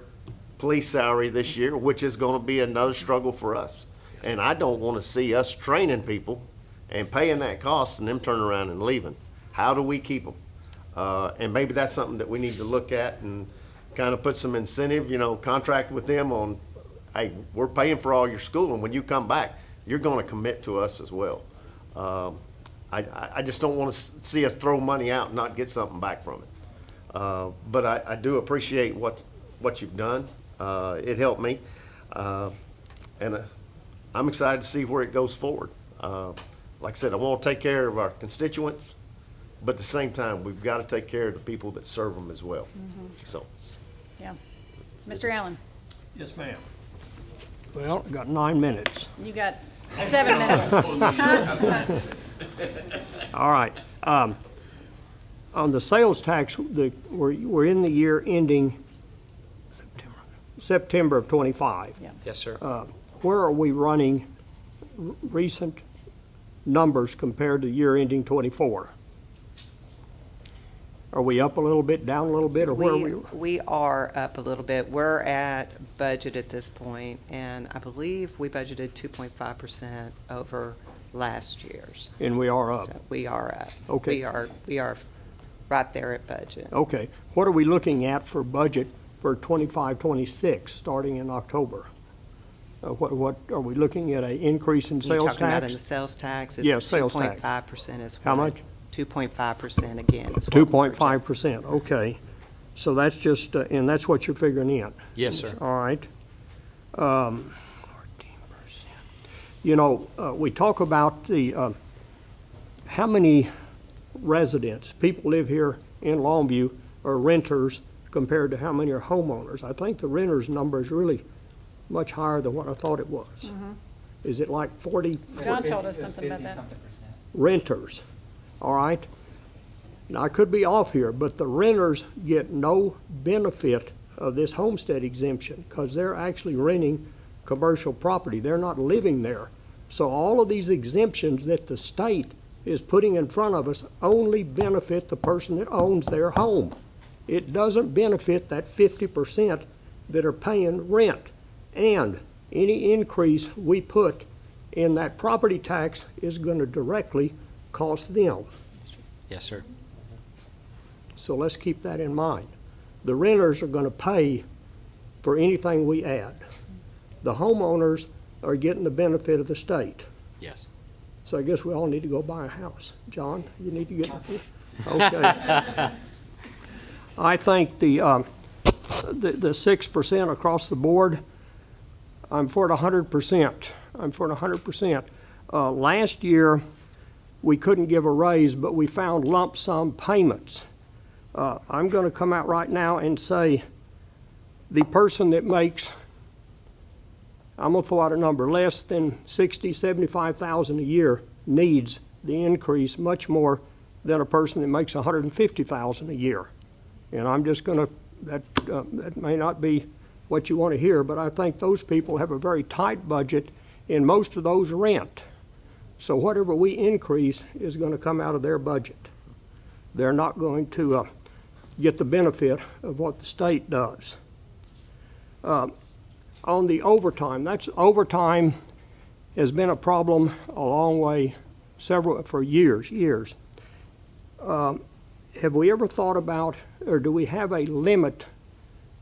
police salary this year, which is going to be another struggle for us. And I don't want to see us training people and paying that cost and them turning around and leaving. How do we keep them? And maybe that's something that we need to look at and kind of put some incentive, contract with them on, hey, we're paying for all your school, and when you come back, you're going to commit to us as well. I just don't want to see us throw money out and not get something back from it. But I do appreciate what you've done. It helped me. And I'm excited to see where it goes forward. Like I said, I want to take care of our constituents, but at the same time, we've got to take care of the people that serve them as well. So, Yeah. Mr. Allen, Yes, ma'am. Well, I got 9 minutes. you got 7 minutes. All right. On the sales tax, we're in the year ending September of '25. Yeah. Yes, sir. Where are we running recent numbers compared to year ending '24? Are we up a little bit, down a little bit, or where are we? We are up a little bit. We're at budget at this point, and I believe we budgeted 2.5% over last year's. And we are up. So we are up. Okay. We are right there at budget. Okay. What are we looking at for budget for 25, 26, starting in October? What, are we looking at an increase in You sales talking about in the tax? sales tax? Yeah, sales tax. 2.5% is. How what- much? 2.5% again. is what we're projecting. 2.5%, okay. So that's just, and that's what you're figuring in? Yes, sir. All right. 14%. We talk about the, how many residents, people live here in Longview, are renters compared to how many are homeowners. I think the renters number is really much higher than what I thought it was. Is it like 40 John told us something about that. renters? All right? Now, I could be off here, but the renters get no benefit of this homestead exemption because they're actually renting commercial property. They're not living there. So all of these exemptions that the state is putting in front of us only benefit the person that owns their home. It doesn't benefit that 50% that are paying rent. And any increase we put in that property tax is going to directly cost them. Yes, sir. So let's keep that in mind. The renters are going to pay for anything we add. The homeowners are getting the benefit of the state. Yes. So I guess we all need to go buy a house. John, you need to get, okay. I think the 6% across the board, I'm for it 100%. I'm for it 100%. Last year, we couldn't give a raise, but we found lump sum payments. I'm going to come out right now and say the person that makes, I'm going to throw out a number, less than 60, 75,000 a year needs the increase much more than a person that makes 150,000 a year. And I'm just going to, that may not be what you want to hear, but I think those people have a very tight budget, and most of those rent. So whatever we increase is going to come out of their budget. They're not going to get the benefit of what the state does. On the overtime, overtime has been a problem a long way, for years. Have we ever thought about, or do we have a limit,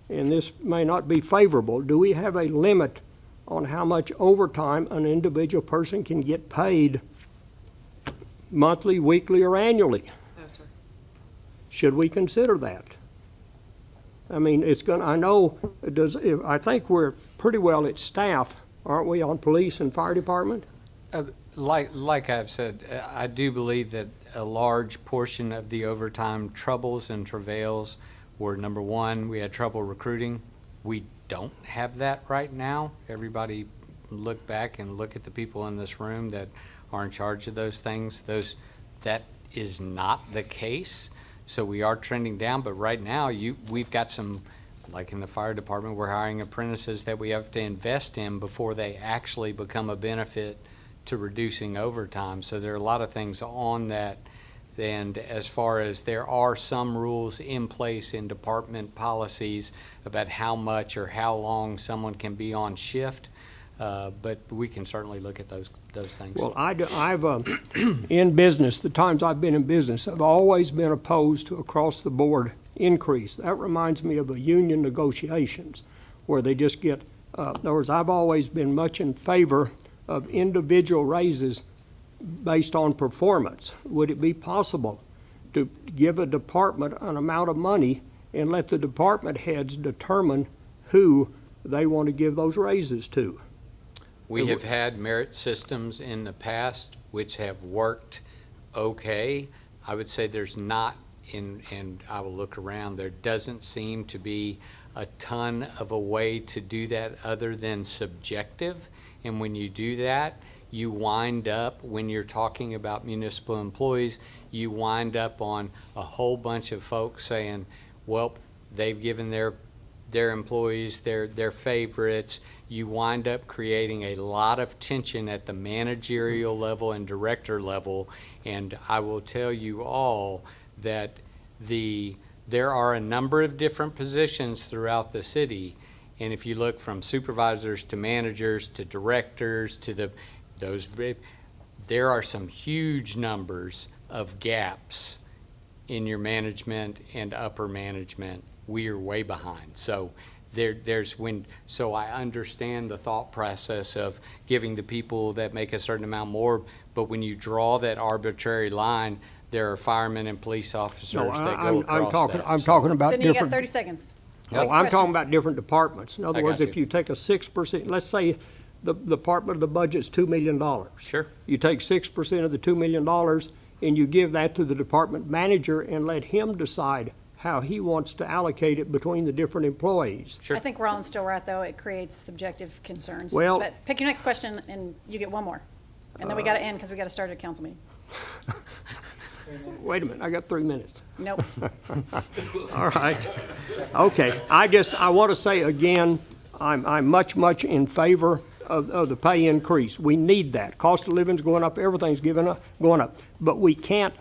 and this may not be favorable, do we have a limit on how much overtime an individual person can get paid monthly, weekly, or annually. No, sir. Should we consider that? I mean, it's gonna, I know, I think we're pretty well at staff, aren't we, on police and fire department? Like I've said, I do believe that a large portion of the overtime troubles and travails were, number one, we had trouble recruiting. We don't have that right now. Everybody look back and look at the people in this room that are in charge of those things. That is not the case. So we are trending down, but right now we've got some, like in the fire department, we're hiring apprentices that we have to invest in before they actually become a benefit to reducing overtime. So there are a lot of things on that. And as far as there are some rules in place in department policies about how much or how long someone can be on shift, but we can certainly look at those things. Well, I've, in business, the times I've been in business, I've always been opposed to across-the-board increase. That reminds me of a union negotiations, where they just get, in other words, I've always been much in favor of individual raises based on performance. Would it be possible to give a department an amount of money and let the department heads determine who they want to give those raises to? We have had merit systems in the past which have worked okay. I would say there's not, and I will look around, there doesn't seem to be a ton of a way to do that other than subjective. And when you do that, you wind up, when you're talking about municipal employees, you wind up on a whole bunch of folks saying, well, they've given their employees their favorites. You wind up creating a lot of tension at the managerial level and director level. And I will tell you all that there are a number of different positions throughout the city. And if you look from supervisors to managers to directors to there are some huge numbers of gaps in your management and upper management. We are way behind. So so I understand the thought process of giving the people that make a certain amount more, but when you draw that arbitrary line, there are firemen and police officers No, that go across that. I'm talking about Sydney, you got different. 30 seconds. No, I'm Question. talking about different departments. In other I words, got if you. you take a 6%, let's say the department of the budget's $2 million. Sure. You take 6% of the $2 million and you give that to the department manager and let him decide how he wants to allocate it between the different employees. Sure. I think Rollins still right, though. It creates subjective concerns. Well- But pick your next question, and you get one more. And then we got to end because we got to start a council meeting. Wait a minute, I got 3 minutes. Nope. All right. Okay, I want to say again, I'm much in favor of the pay increase. We need that. Cost of living's going up, everything's going up. But we can't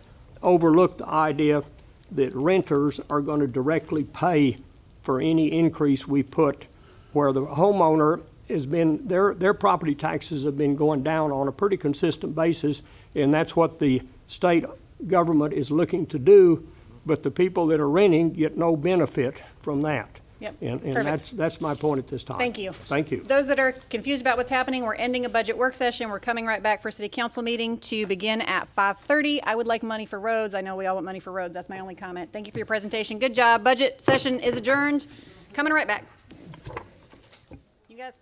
overlook the idea that renters are going to directly pay for any increase we put, where the homeowner has been, their property taxes have been going down on a pretty consistent basis, and that's what the state government is looking to do, but the people that are renting get no benefit from that. Yep, And perfect. that's my point at this time. Thank you. Thank you. Those that are confused about what's happening, we're ending a budget work session. We're coming right back for city council meeting to begin at 5:30. I would like money for roads. I know we all want money for roads. That's my only comment. Thank you for your presentation. Good job. Budget session is adjourned. Coming right back. You guys.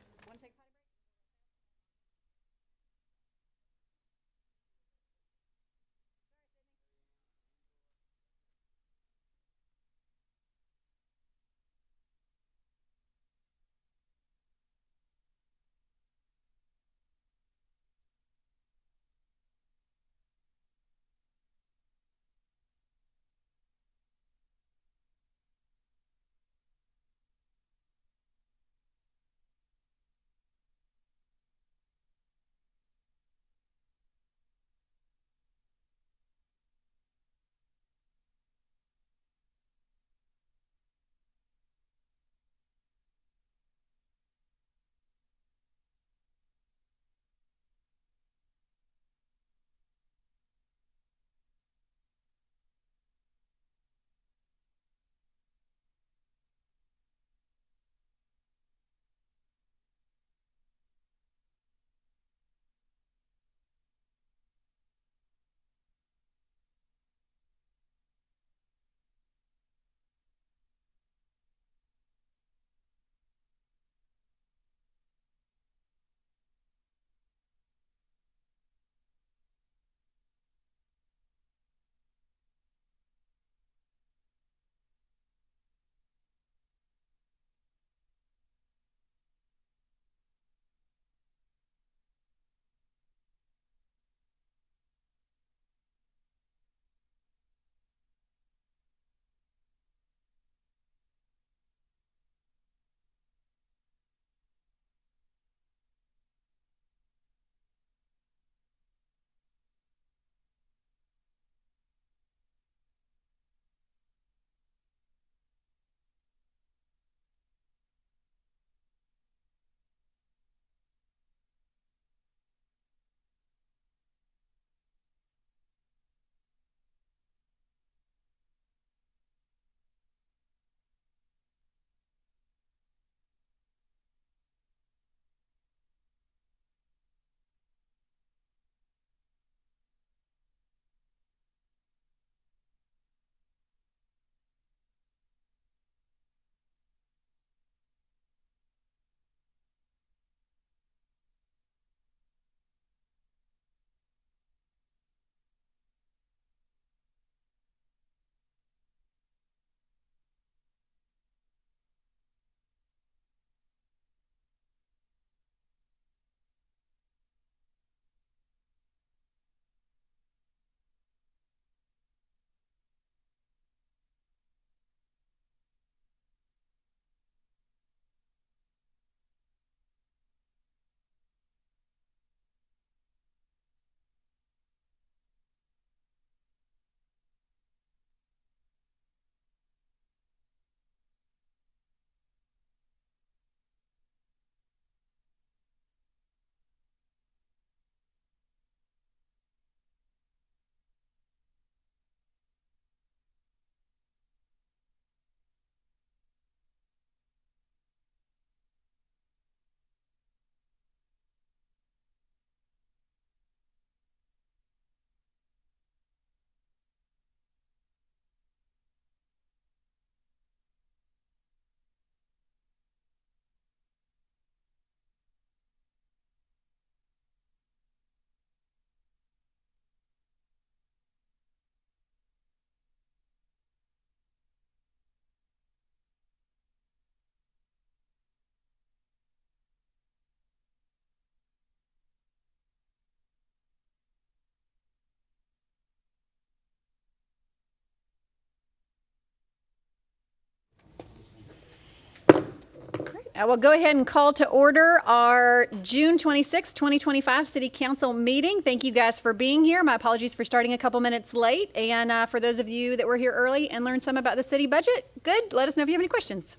I will go ahead and call to order our June 26, 2025 City Council meeting. Thank you guys for being here. My apologies for starting a couple minutes late. And for those of you that were here early and learned some about the city budget, good. Let us know if you have any questions.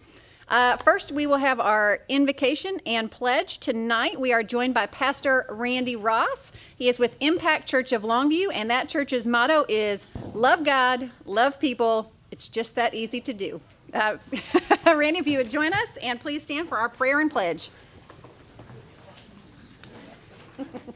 First, we will have our invocation and pledge. Tonight, we are joined by Pastor Randy Ross. He is with Impact Church of Longview, and that church's motto is love God, love people. It's just that easy to do. Randy, if you would join us, and please stand for our prayer and pledge.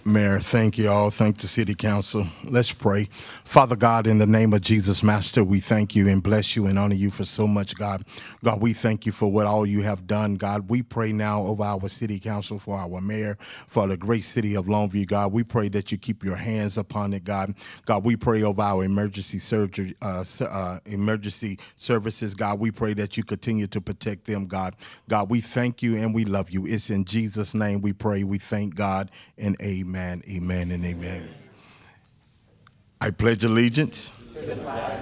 Mayor, thank you all. Thank the City Council. Let's pray. Father God, in the name of Jesus, Master, we thank you and bless you and honor you for so much, God. God, we thank you for what all you have done, God. We pray now over our City Council, for our mayor, for the great city of Longview, God. We pray that you keep your hands upon it, God. God, we pray over our emergency surgery, emergency services, God. We pray that you continue to protect them, God. God, we thank you and we love you. It's in Jesus' name we pray. We thank God, and amen, amen, and amen. I pledge allegiance to the flag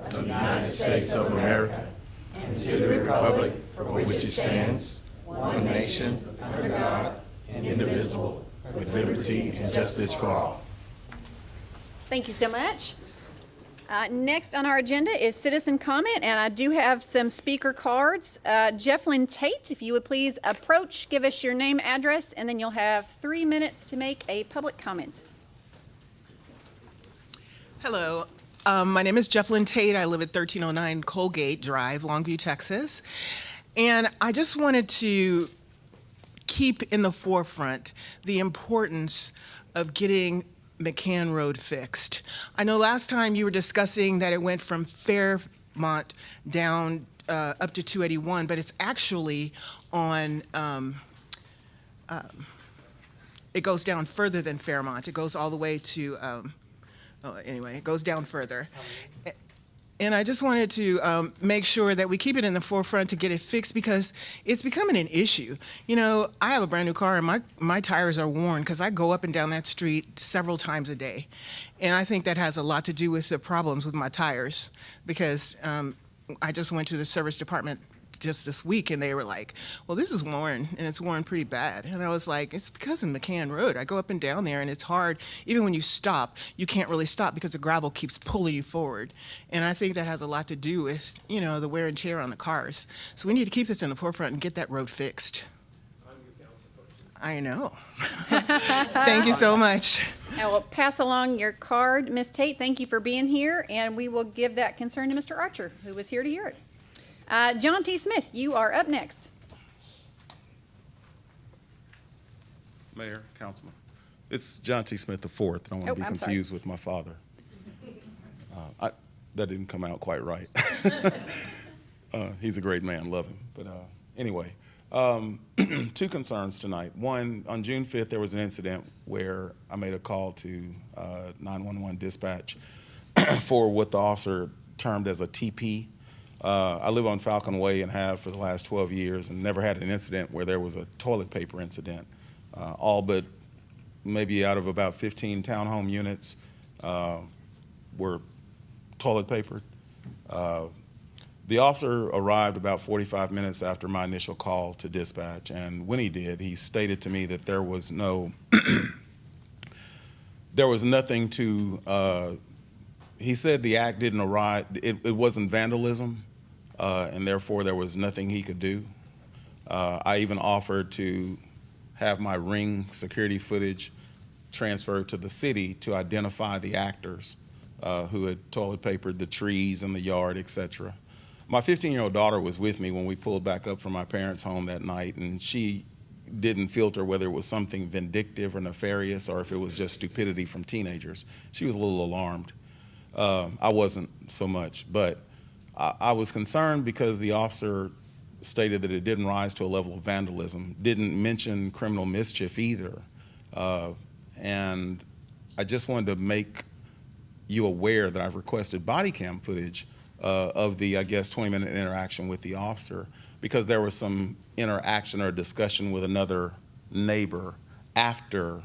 of the United States of America and to the republic for which it stands, one nation, under God, indivisible, with liberty and justice for all. Thank you so much. Next on our agenda is citizen comment, and I do have some speaker cards. Jefflyn Tate, if you would please approach, give us your name, address, and then you'll have 3 minutes to make a public comment. Hello, my name is Jefflyn Tate. I live at 1309 Colgate Drive, Longview, Texas. And I just wanted to keep in the forefront the importance of getting McCann Road fixed. I know last time you were discussing that it went from Fairmont down up to 281, but it's actually on, it goes down further than Fairmont. It goes all the way to, anyway, it goes down further. And I just wanted to make sure that we keep it in the forefront to get it fixed, because it's becoming an issue. You know, I have a brand new car and my tires are worn because I go up and down that street several times a day. And I think that has a lot to do with the problems with my tires, because I just went to the service department just this week and they were like, well, this is worn and it's worn pretty bad. And I was like, it's because of McCann Road. I go up and down there and it's hard. Even when you stop, you can't really stop because the gravel keeps pulling you forward. And I think that has a lot to do with, you know, the wear and tear on the cars. So we need to keep this in the forefront and get that road fixed. I know. Thank you so much. I will pass along your card, Ms. Tate. Thank you for being here, and we will give that concern to Mr. Archer, who was here to hear it. John T. Smith, you are up next. Mayor, Councilman. It's John T. Smith IV. I don't want to be confused with my father. That didn't come out quite right. He's a great man, love him. But anyway, two concerns tonight. One, on June 5th, there was an incident where I made a call to 911 dispatch for what the officer termed as a TP. I live on Falcon Way and have for the last 12 years and never had an incident where there was a toilet paper incident. All but maybe out of about 15 townhome units were toilet papered. The officer arrived about 45 minutes after my initial call to dispatch, and when he did, he stated to me that there was no, there was nothing to, he said the act didn't arise, it wasn't vandalism, and therefore there was nothing he could do. I even offered to have my Ring security footage transferred to the city to identify the actors who had toilet papered the trees in the yard, etc. My 15-year-old daughter was with me when we pulled back up from my parents' home that night, and she didn't filter whether it was something vindictive or nefarious or if it was just stupidity from teenagers. She was a little alarmed. I wasn't so much, but I was concerned because the officer stated that it didn't rise to a level of vandalism, didn't mention criminal mischief either. And I just wanted to make you aware that I've requested body cam footage of the, I guess, 20-minute interaction with the officer, because there was some interaction or discussion with another neighbor after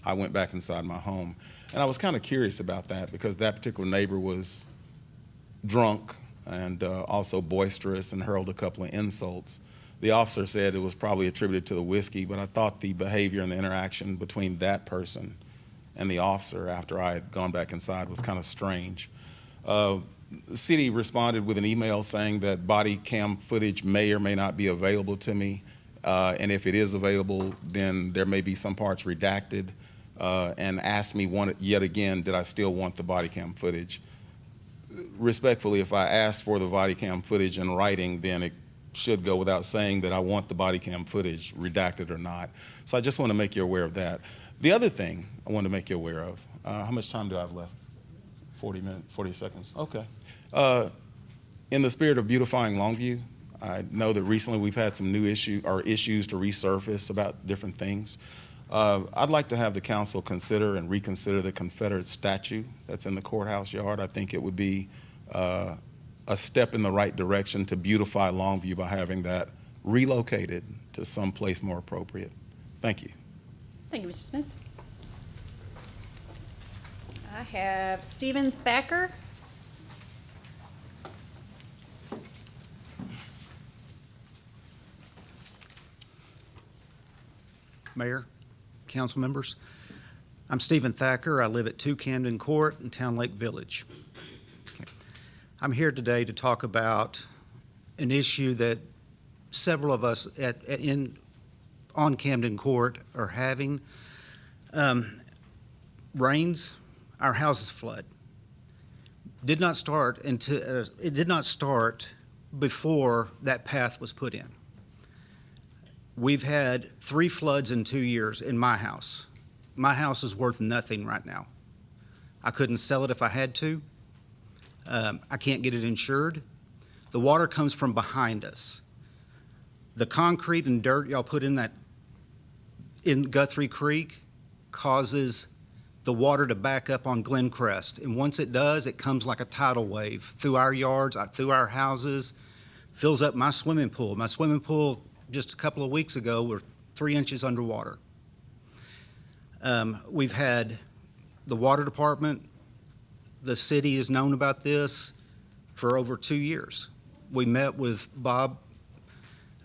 I went back inside my home. And I was kind of curious about that because that particular neighbor was drunk and also boisterous and hurled a couple of insults. The officer said it was probably attributed to the whiskey, but I thought the behavior and the interaction between that person and the officer after I had gone back inside was kind of strange. The city responded with an email saying that body cam footage may or may not be available to me. And if it is available, then there may be some parts redacted, and asked me yet again, did I still want the body cam footage? Respectfully, if I asked for the body cam footage in writing, then it should go without saying that I want the body cam footage, redacted or not. So I just want to make you aware of that. The other thing I want to make you aware of, how much time do I have left? 40 minutes, 40 seconds, okay. In the spirit of beautifying Longview, I know that recently we've had some new issues to resurface about different things. I'd like to have the council consider and reconsider the Confederate statue that's in the courthouse yard. I think it would be a step in the right direction to beautify Longview by having that relocated to some place more appropriate. Thank you. Thank you, Mr. Smith. I have Stephen Thacker. Mayor, council members, I'm Stephen Thacker. I live at 2 Camden Court in Town Lake Village. Okay. I'm here today to talk about an issue that several of us on Camden Court are having. Rains, our houses flood. It did not start before that path was put in. We've had 3 floods in 2 years in my house. My house is worth nothing right now. I couldn't sell it if I had to. I can't get it insured. The water comes from behind us. The concrete and dirt y'all put in Guthrie Creek causes the water to back up on Glencrest. And once it does, it comes like a tidal wave through our yards, through our houses, fills up my swimming pool. My swimming pool just a couple of weeks ago were 3 inches underwater. We've had the water department, the city has known about this for over 2 years. We met with Bob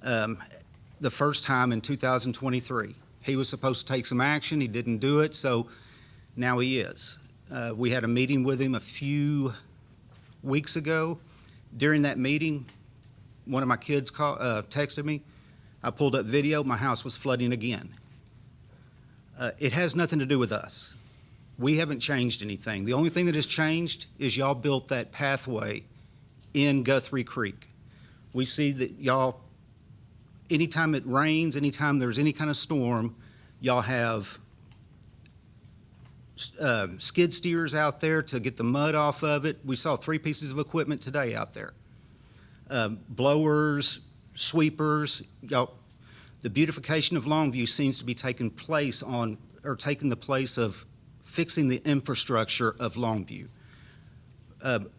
the first time in 2023. He was supposed to take some action, he didn't do it, so now he is. We had a meeting with him a few weeks ago. During that meeting, one of my kids texted me. I pulled up video, my house was flooding again. It has nothing to do with us. We haven't changed anything. The only thing that has changed is y'all built that pathway in Guthrie Creek. We see that y'all, anytime it rains, anytime there's any kind of storm, y'all have skid steers out there to get the mud off of it. We saw 3 pieces of equipment today out there. Blowers, sweepers, the beautification of Longview seems to be taking the place of fixing the infrastructure of Longview.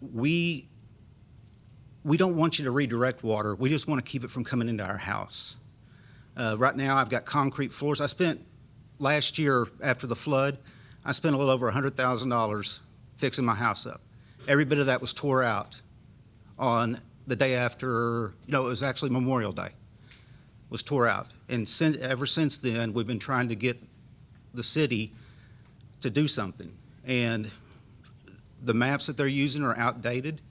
We don't want you to redirect water. We just want to keep it from coming into our house. Right now, I've got concrete floors. Last year after the flood, I spent a little over $100,000 fixing my house up. Every bit of that was tore out on the day after, it was actually Memorial Day, was tore out. And ever since then, we've been trying to get the city to do something. And the maps that they're using are outdated.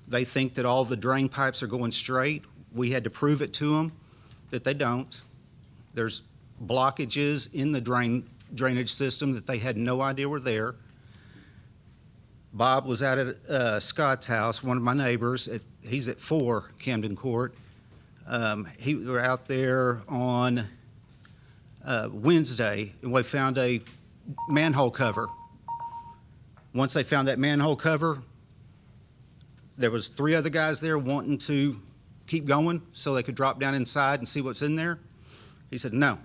They think that all the drain pipes are going straight. We had to prove it to them that they don't. There's blockages in the drainage system that they had no idea were there. Bob was out at Scott's house, one of my neighbors. He's at 4 Camden Court. We were out there on Wednesday, and we found a manhole cover. Once they found that manhole cover, there was 3 other guys there wanting to keep going so they could drop down inside and see what's in there. He said, no,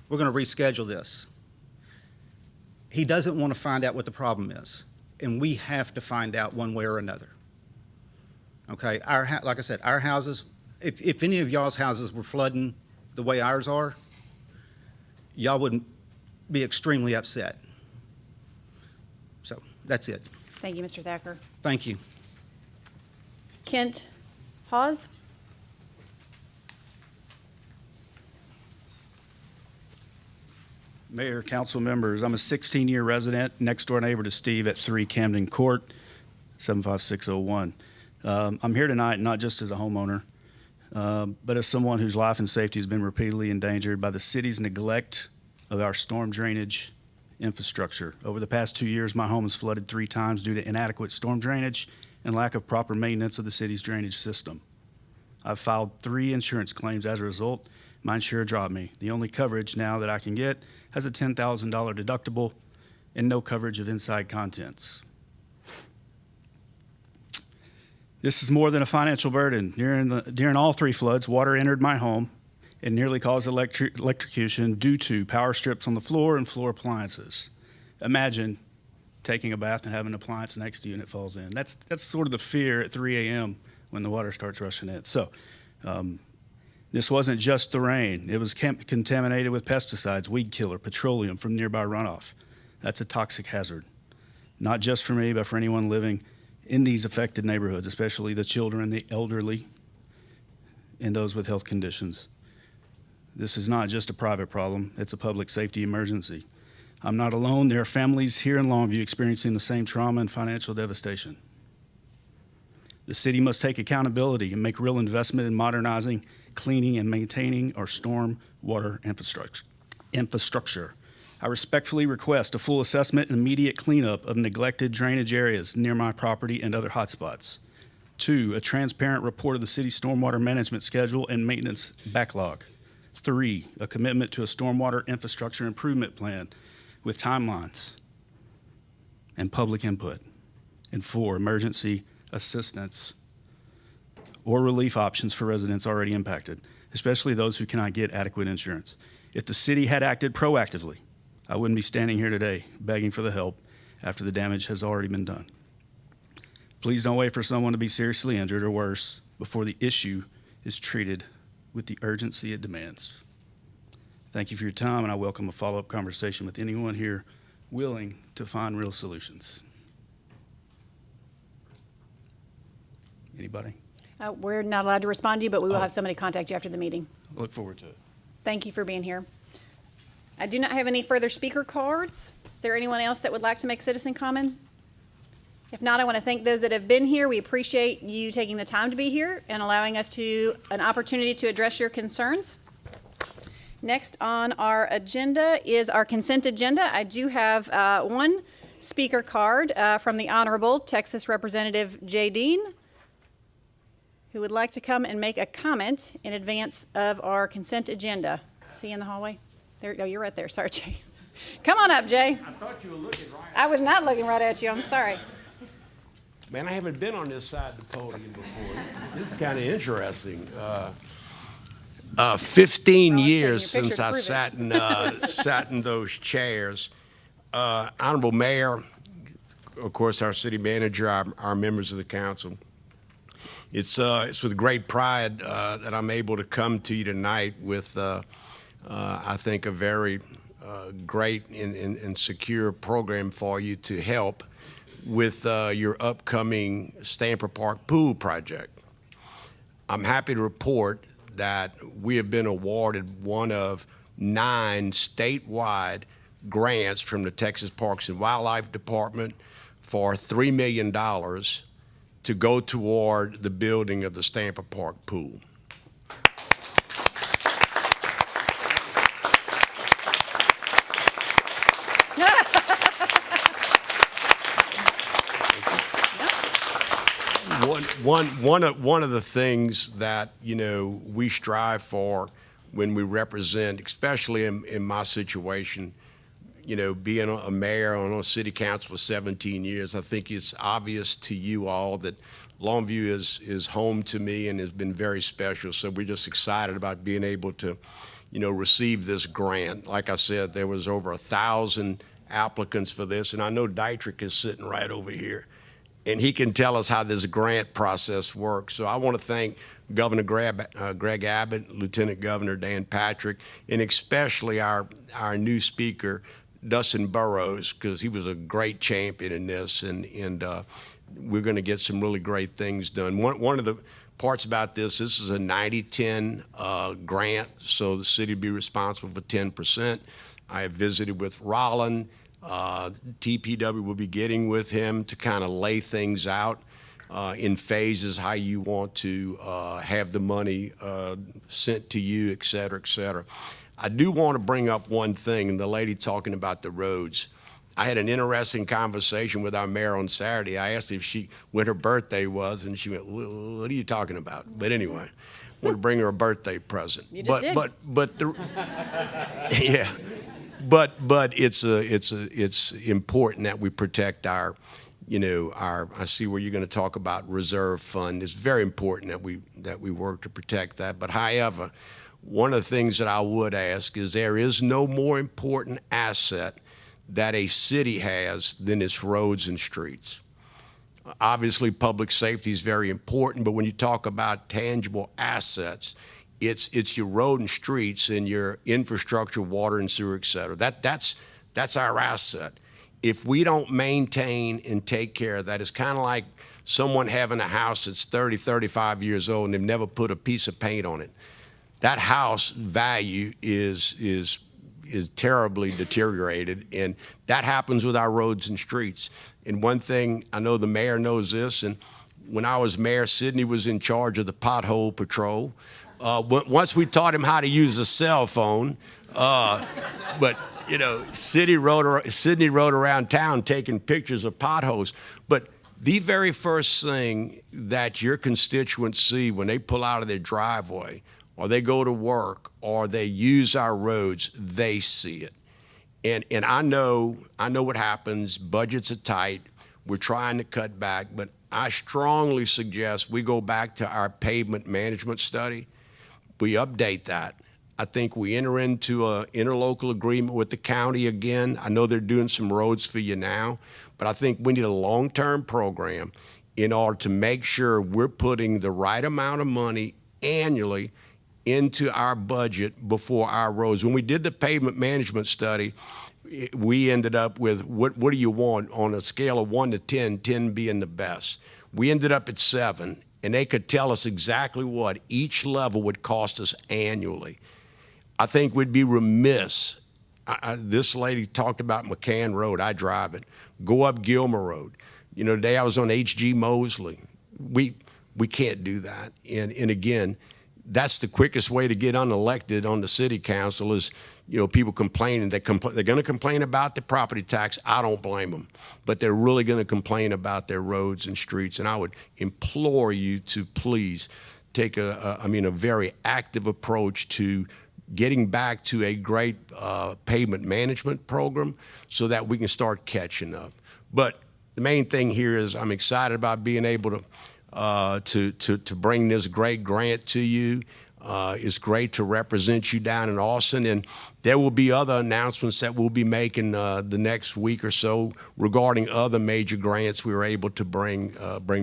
we're going to reschedule this. He doesn't want to find out what the problem is, and we have to find out one way or another. Okay, like I said, our houses, if any of y'all's houses were flooding the way ours are, y'all would be extremely upset. So that's it. Thank you, Mr. Thacker. Thank you. Kent Hawes. Mayor, council members, I'm a 16-year resident, next door neighbor to Steve at 3 Camden Court, 75601. I'm here tonight not just as a homeowner, but as someone whose life and safety has been repeatedly endangered by the city's neglect of our storm drainage infrastructure. Over the past 2 years, my home has flooded 3 times due to inadequate storm drainage and lack of proper maintenance of the city's drainage system. I've filed 3 insurance claims as a result. My insurer dropped me. The only coverage now that I can get has a $10,000 deductible and no coverage of inside contents. This is more than a financial burden. During all 3 floods, water entered my home and nearly caused electrocution due to power strips on the floor and floor appliances. Imagine taking a bath and having an appliance next to you and it falls in. That's sort of the fear at 3 a.m. when the water starts rushing in. So this wasn't just the rain. It was contaminated with pesticides, weed killer, petroleum from nearby runoff. That's a toxic hazard, not just for me, but for anyone living in these affected neighborhoods, especially the children, the elderly, and those with health conditions. This is not just a private problem, it's a public safety emergency. I'm not alone. There are families here in Longview experiencing the same trauma and financial devastation. The city must take accountability and make real investment in modernizing, cleaning, and maintaining our storm water infrastructure. I respectfully request a full assessment and immediate cleanup of neglected drainage areas near my property and other hotspots. 2, a transparent report of the city's stormwater management schedule and maintenance backlog. 3, a commitment to a stormwater infrastructure improvement plan with timelines and public input. And 4, emergency assistance or relief options for residents already impacted, especially those who cannot get adequate insurance. If the city had acted proactively, I wouldn't be standing here today begging for the help after the damage has already been done. Please don't wait for someone to be seriously injured or worse before the issue is treated with the urgency it demands. Thank you for your time, and I welcome a follow-up conversation with anyone here willing to find real solutions. Anybody? We're not allowed to respond to you, but we will have somebody contact you after the meeting. Look forward to it. Thank you for being here. I do not have any further speaker cards. Is there anyone else that would like to make citizen comment? If not, I want to thank those that have been here. We appreciate you taking the time to be here and allowing us an opportunity to address your concerns. Next on our agenda is our consent agenda. I do have one speaker card from the Honorable Texas Representative Jay Dean, who would like to come and make a comment in advance of our consent agenda. See you in the hallway? There, no, you're right there. Sorry, Jay. Come on up, Jay. I thought you were looking right. I was not looking right at you. I'm sorry. Man, I haven't been on this side of the podium before. This is kind of interesting. 15 years since I sat in those chairs. Honorable Mayor, of course, our city manager, our members of the council. It's with great pride that I'm able to come to you tonight with, I think, a very great and secure program for you to help with your upcoming Stamper Park Pool project. I'm happy to report that we have been awarded one of 9 statewide grants from the Texas Parks and Wildlife Department for $3 million to go toward the building of the Stamper Park Pool. One of the things that, you know, we strive for when we represent, especially in my situation, you know, being a mayor on a city council for 17 years, I think it's obvious to you all that Longview is home to me and has been very special. So we're just excited about being able to, you know, receive this grant. Like I said, there was over 1,000 applicants for this, and I know Dietrich is sitting right over here, and he can tell us how this grant process works. So I want to thank Governor Greg Abbott, Lieutenant Governor Dan Patrick, and especially our new speaker, Dustin Burrows, because he was a great champion in this, and we're going to get some really great things done. One of the parts about this is a 90-10 grant, so the city will be responsible for 10%. I have visited with Rollin. TPW will be getting with him to kind of lay things out in phases, how you want to have the money sent to you, et cetera, et cetera. I do want to bring up one thing, and the lady talking about the roads. I had an interesting conversation with our mayor on Saturday. I asked her when her birthday was, and she went, "What are you talking about?" But anyway, I want to bring her a birthday present. You just did. Yeah, but it's important that we protect our, I see where you're going to talk about reserve fund. It's very important that we work to protect that. But however, one of the things that I would ask is there is no more important asset that a city has than its roads and streets. Obviously, public safety is very important, but when you talk about tangible assets, it's your road and streets and your infrastructure, water and sewer, et cetera. That's our asset. If we don't maintain and take care of that, it's kind of like someone having a house that's 30, 35 years old and they've never put a piece of paint on it. That house value is terribly deteriorated, and that happens with our roads and streets. And one thing, I know the mayor knows this, and when I was mayor, Sidney was in charge of the pothole patrol. Once we taught him how to use a cell phone, but Sidney rode around town taking pictures of potholes. But the very first thing that your constituents see when they pull out of their driveway, or they go to work, or they use our roads, they see it. And I know what happens. Budgets are tight. We're trying to cut back, but I strongly suggest we go back to our pavement management study. We update that. I think we enter into an interlocal agreement with the county again. I know they're doing some roads for you now, but I think we need a long-term program in order to make sure we're putting the right amount of money annually into our budget before our roads. When we did the pavement management study, we ended up with what do you want on a scale of 1 to 10, 10 being the best. We ended up at 7, and they could tell us exactly what each level would cost us annually. I think we'd be remiss. This lady talked about McCann Road. I drive it. Go up Gilmer Road. Today I was on H.G. Mosley. We can't do that. And again, that's the quickest way to get unelected on the city council is, people complaining. They're going to complain about the property tax. I don't blame them. But they're really going to complain about their roads and streets. And I would implore you to please take a very active approach to getting back to a great pavement management program so that we can start catching up. But the main thing here is I'm excited about being able to bring this great grant to you. It's great to represent you down in Austin, and there will be other announcements that we'll be making the next week or so regarding other major grants we were able to bring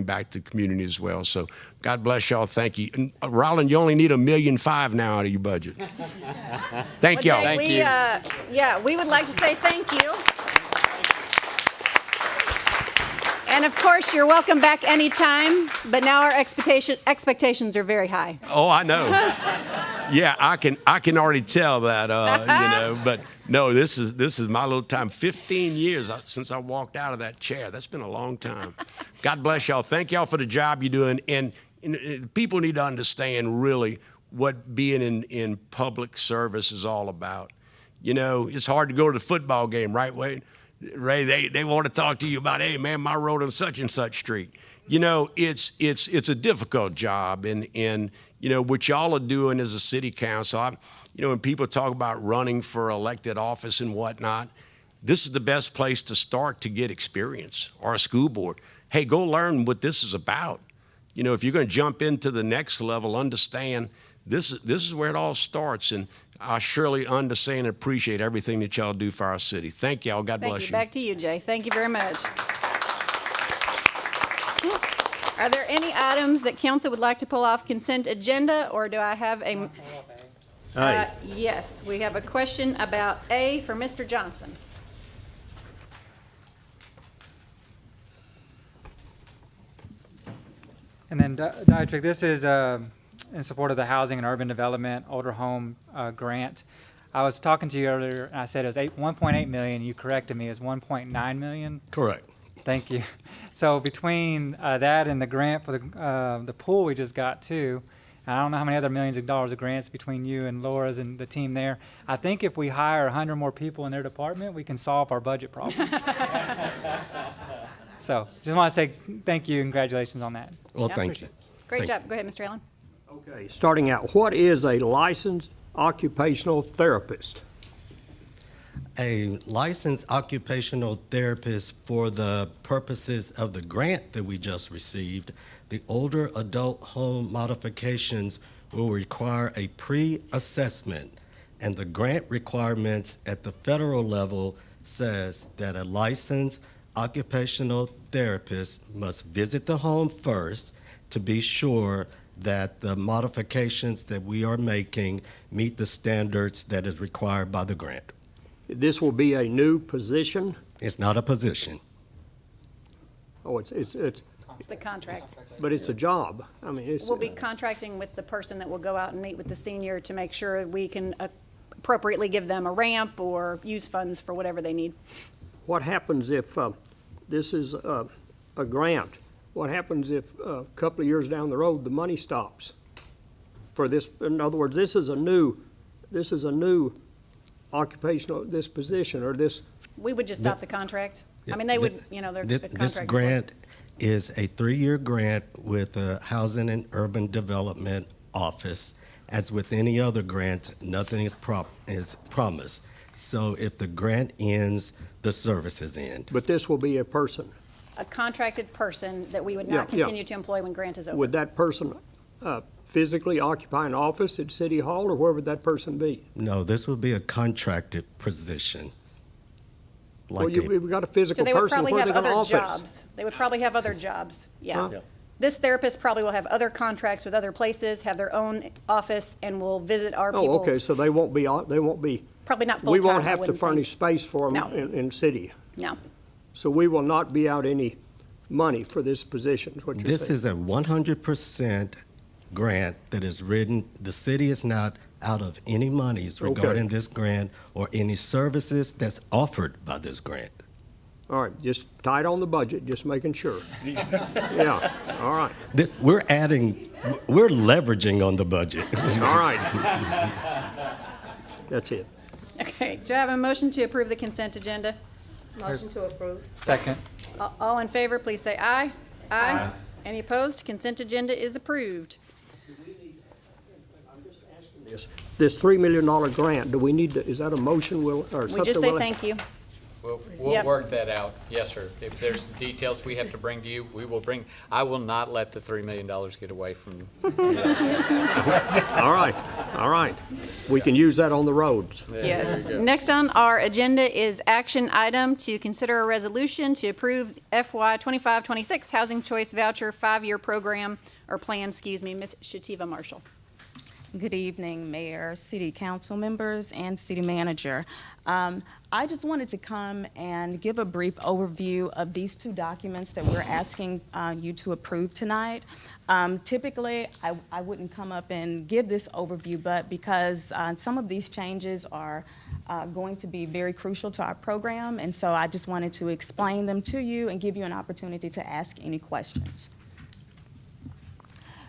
back to the community as well. So God bless y'all. Thank you. And, Rollin, you only need $1.5 million now out of your budget. Thank y'all. Jay, we would like to say thank you. And of course, you're welcome back anytime, but now our expectations are very high. Oh, I know. Yeah, I can already tell that, but no, this is my little time. 15 years since I walked out of that chair. That's been a long time. God bless y'all. Thank y'all for the job you're doing. And people need to understand really what being in public service is all about. It's hard to go to the football game, right, Wade? Ray, they want to talk to you about, hey, man, my road on such and such street. It's a difficult job, and what y'all are doing as a city council. When people talk about running for elected office and whatnot, this is the best place to start to get experience. Or a school board. Hey, go learn what this is about. If you're going to jump into the next level, understand this is where it all starts. And I surely understand and appreciate everything that y'all do for our city. Thank y'all. God bless you. Back to you, Jay. Thank you very much. Are there any items that council would like to pull off consent agenda, or do I have a? Yes, we have a question about A for Mr. Johnson. And then, Dietrich, this is in support of the Housing and Urban Development Older Home Grant. I was talking to you earlier, and I said it was 1.8 million. You corrected me as 1.9 million. Correct. Thank you. So between that and the grant for the pool we just got too, and I don't know how many other millions of dollars of grants between you and Laura's and the team there. I think if we hire 100 more people in their department, we can solve our budget problems. So just want to say thank you and congratulations on that. Well, Yeah. thank you. Great job. Go ahead, Mr. Allen. Okay, starting out, what is a licensed occupational therapist? A licensed occupational therapist, for the purposes of the grant that we just received, the older adult home modifications will require a pre-assessment, and the grant requirements at the federal level says that a licensed occupational therapist must visit the home first to be sure that the modifications that we are making meet the standards that is required by the grant. This will be a new position? It's not a position. Oh, it's, It's a contract. but it's a job. I mean, it's. We'll be contracting with the person that will go out and meet with the senior to make sure we can appropriately give them a ramp or use funds for whatever they need. What happens if this is a grant? What happens if a couple of years down the road, the money stops for this? In other words, this is a new occupational, this position or this. We would just stop the contract. I mean, they would, you know, the contract. This grant is a 3-year grant with the Housing and Urban Development Office. As with any other grant, nothing is promised. So if the grant ends, the services end. But this will be a person. A contracted person that we would not Yeah, yeah. continue to employ when grant is over. Would that person physically occupy an office at City Hall, or where would that person be? No, this will be a contracted position. Well, Like a- we've got a physical So they would person, probably where have they gonna other office? jobs. They would probably have other jobs, yeah. Huh? This therapist probably will have other contracts with other places, have their own office, and will visit our people. Oh, okay, so they won't be, Probably not full-time, we won't I have to wouldn't furnish think. space for No. them in city. No. So we will not be out any money for this position, is what you're saying? This is a 100% grant that is written. The city is not out of any monies Okay. regarding this grant or any services that's offered by this grant. All right, just tight on the budget, just making sure. Yeah, all right, We're leveraging on the budget. all right. That's it. Okay, do I have a motion to approve the consent agenda? Motion to approve. Second. All in favor, please say aye. Aye. Any opposed? Consent agenda is approved. This $3 million grant, do we need to, is that a motion, or something? We just say we'll- thank you. We'll Yep. work that out. Yes, sir. If there's details we have to bring to you, we will bring. I will not let the $3 million get away from you. All right, all right. We can use that on the roads. Yes. Next on our agenda is action item to consider a resolution to approve FY 25-26 Housing Choice Voucher 5-year program or plan, Ms. Shativa Marshall. Good evening, Mayor, City Council members, and City Manager. I just wanted to come and give a brief overview of these two documents that we're asking you to approve tonight. Typically, I wouldn't come up and give this overview, but because some of these changes are going to be very crucial to our program, and so I just wanted to explain them to you and give you an opportunity to ask any questions.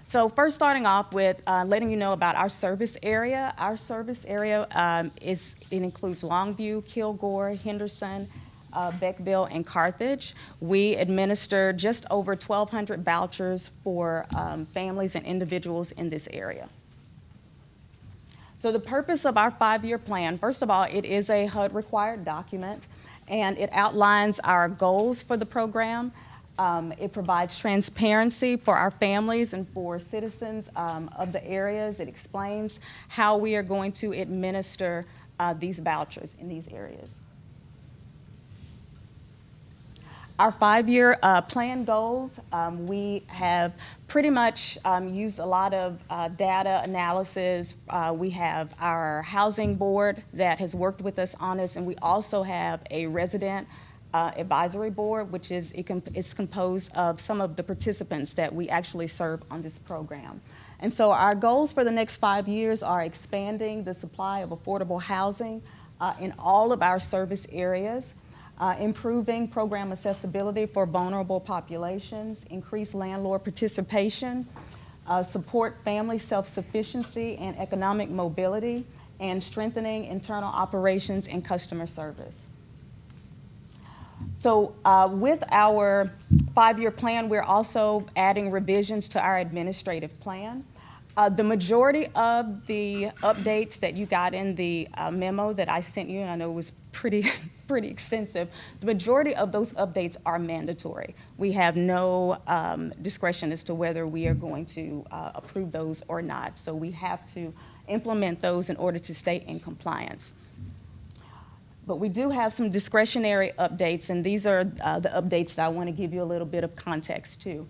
So first, starting off with letting you know about our service area. Our service area it includes Longview, Kilgore, Henderson, Beckville, and Carthage. We administer just over 1,200 vouchers for families and individuals in this area. So the purpose of our 5-year plan, first of all, it is a HUD-required document, and it outlines our goals for the program. It provides transparency for our families and for citizens of the areas. It explains how we are going to administer these vouchers in these areas. Our 5-year plan goals, we have pretty much used a lot of data analysis. We have our housing board that has worked with us on this, and we also have a resident Advisory Board, which is it's composed of some of the participants that we actually serve on this program. And so our goals for the next 5 years are expanding the supply of affordable housing in all of our service areas, improving program accessibility for vulnerable populations, increase landlord participation, support family self-sufficiency and economic mobility, and strengthening internal operations and customer service. So with our 5-year plan, we're also adding revisions to our administrative plan. The majority of the updates that you got in the memo that I sent you, and I know it was pretty extensive, the majority of those updates are mandatory. We have no discretion as to whether we are going to approve those or not. So we have to implement those in order to stay in compliance. But we do have some discretionary updates, and these are the updates that I want to give you a little bit of context to.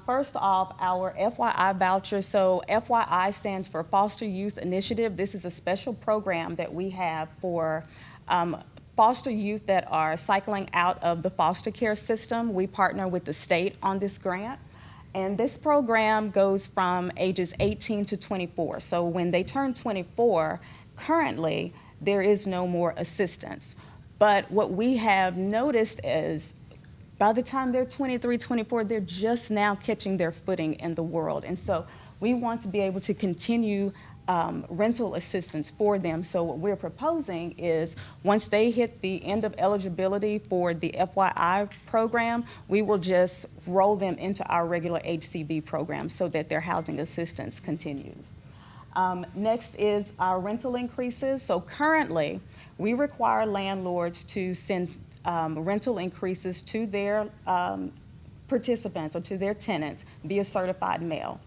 First off, our FYI voucher. So FYI stands for Foster Youth Initiative. This is a special program that we have for foster youth that are cycling out of the foster care system. We partner with the state on this grant. And this program goes from ages 18 to 24. So when they turn 24, currently, there is no more assistance. But what we have noticed is by the time they're 23, 24, they're just now catching their footing in the world. And so we want to be able to continue rental assistance for them. So what we're proposing is once they hit the end of eligibility for the FYI program, we will just roll them into our regular HCB program so that their housing assistance continues. Next is our rental increases. So currently, we require landlords to send rental increases to their participants or to their tenants via certified mail.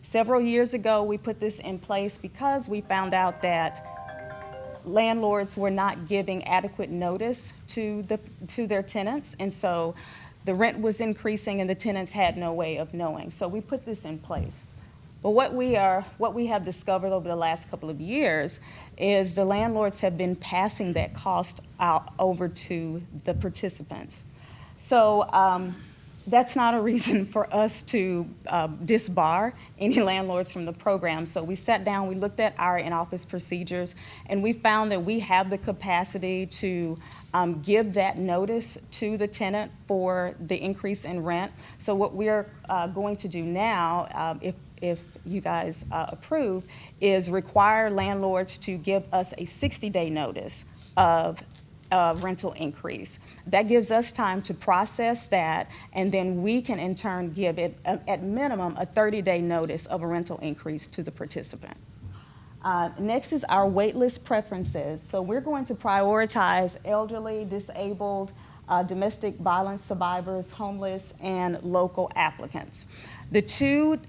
Several years ago, we put this in place because we found out that landlords were not giving adequate notice to their tenants, and so the rent was increasing and the tenants had no way of knowing. So we put this in place. But what we have discovered over the last couple of years is the landlords have been passing that cost out over to the participants. So that's not a reason for us to disbar any landlords from the program. So we sat down, we looked at our in-office procedures, and we found that we have the capacity to give that notice to the tenant for the increase in rent. So what we're going to do now, if you guys approve, is require landlords to give us a 60-day notice of rental increase. That gives us time to process that, and then we can in turn give it, at minimum, a 30-day notice of a rental increase to the participant. Next is our waitlist preferences. So we're going to prioritize elderly, disabled, domestic violence survivors, homeless, and local applicants. The two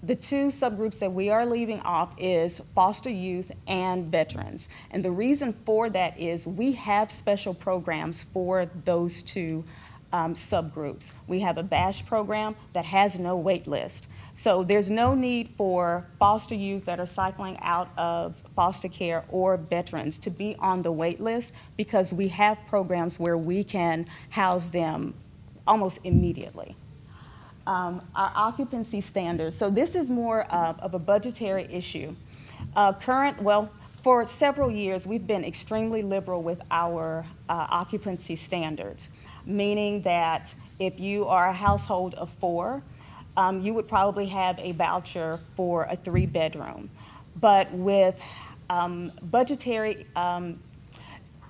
subgroups that we are leaving off is foster youth and veterans. And the reason for that is we have special programs for those two subgroups. We have a BASH program that has no wait list. So there's no need for foster youth that are cycling out of foster care or veterans to be on the wait list because we have programs where we can house them almost immediately. Our occupancy standards. So this is more of a budgetary issue. For several years, we've been extremely liberal with our occupancy standards, meaning that if you are a household of 4, you would probably have a voucher for a 3-bedroom. But with budgetary,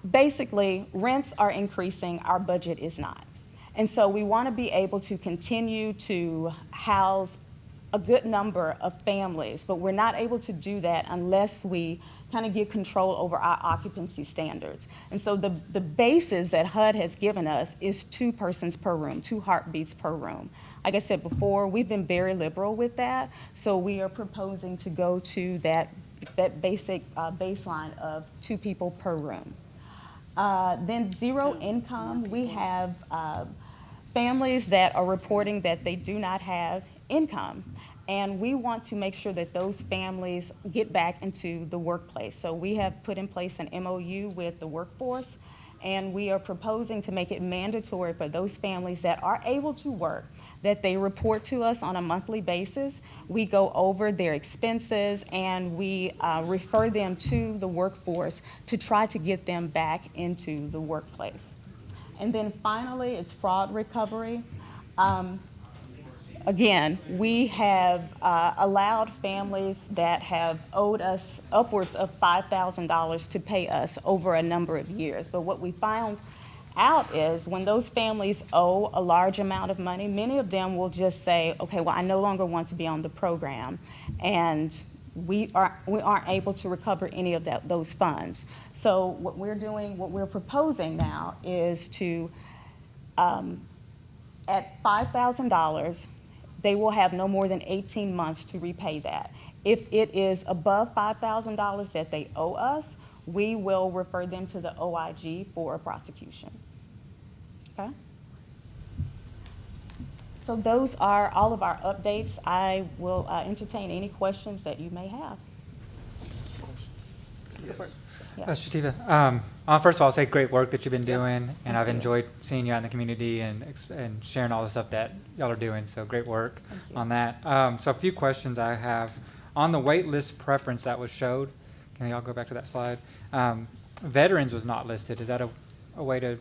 basically, rents are increasing, our budget is not. And so we want to be able to continue to house a good number of families, but we're not able to do that unless we kind of get control over our occupancy standards. And so the basis that HUD has given us is 2 persons per room, 2 heartbeats per room. Like I said before, we've been very liberal with that, so we are proposing to go to that basic baseline of 2 people per room. Then 0 income, we have families that are reporting that they do not have income. And we want to make sure that those families get back into the workplace. So we have put in place an MOU with the workforce, And we are proposing to make it mandatory for those families that are able to work, that they report to us on a monthly basis. We go over their expenses and we refer them to the workforce to try to get them back into the workplace. And then finally, it's fraud recovery. Again, we have allowed families that have owed us upwards of $5,000 to pay us over a number of years. But what we found out is when those families owe a large amount of money, many of them will just say, okay, well, I no longer want to be on the program. And we aren't able to recover any of those funds. So what we're proposing now is to, at $5,000, they will have no more than 18 months to repay that. If it is above $5,000 that they owe us, we will refer them to the OIG for a prosecution. Okay? So those are all of our updates. I will entertain any questions that you may have. Mr. Tiva, first of all, I'll say great work that you've been doing, and I've enjoyed seeing you out in the community and sharing all the stuff that y'all are doing, so great work on that. So a few questions I have. On the wait list preference that was showed, can y'all go back to that slide? Veterans was not listed. Is that a way to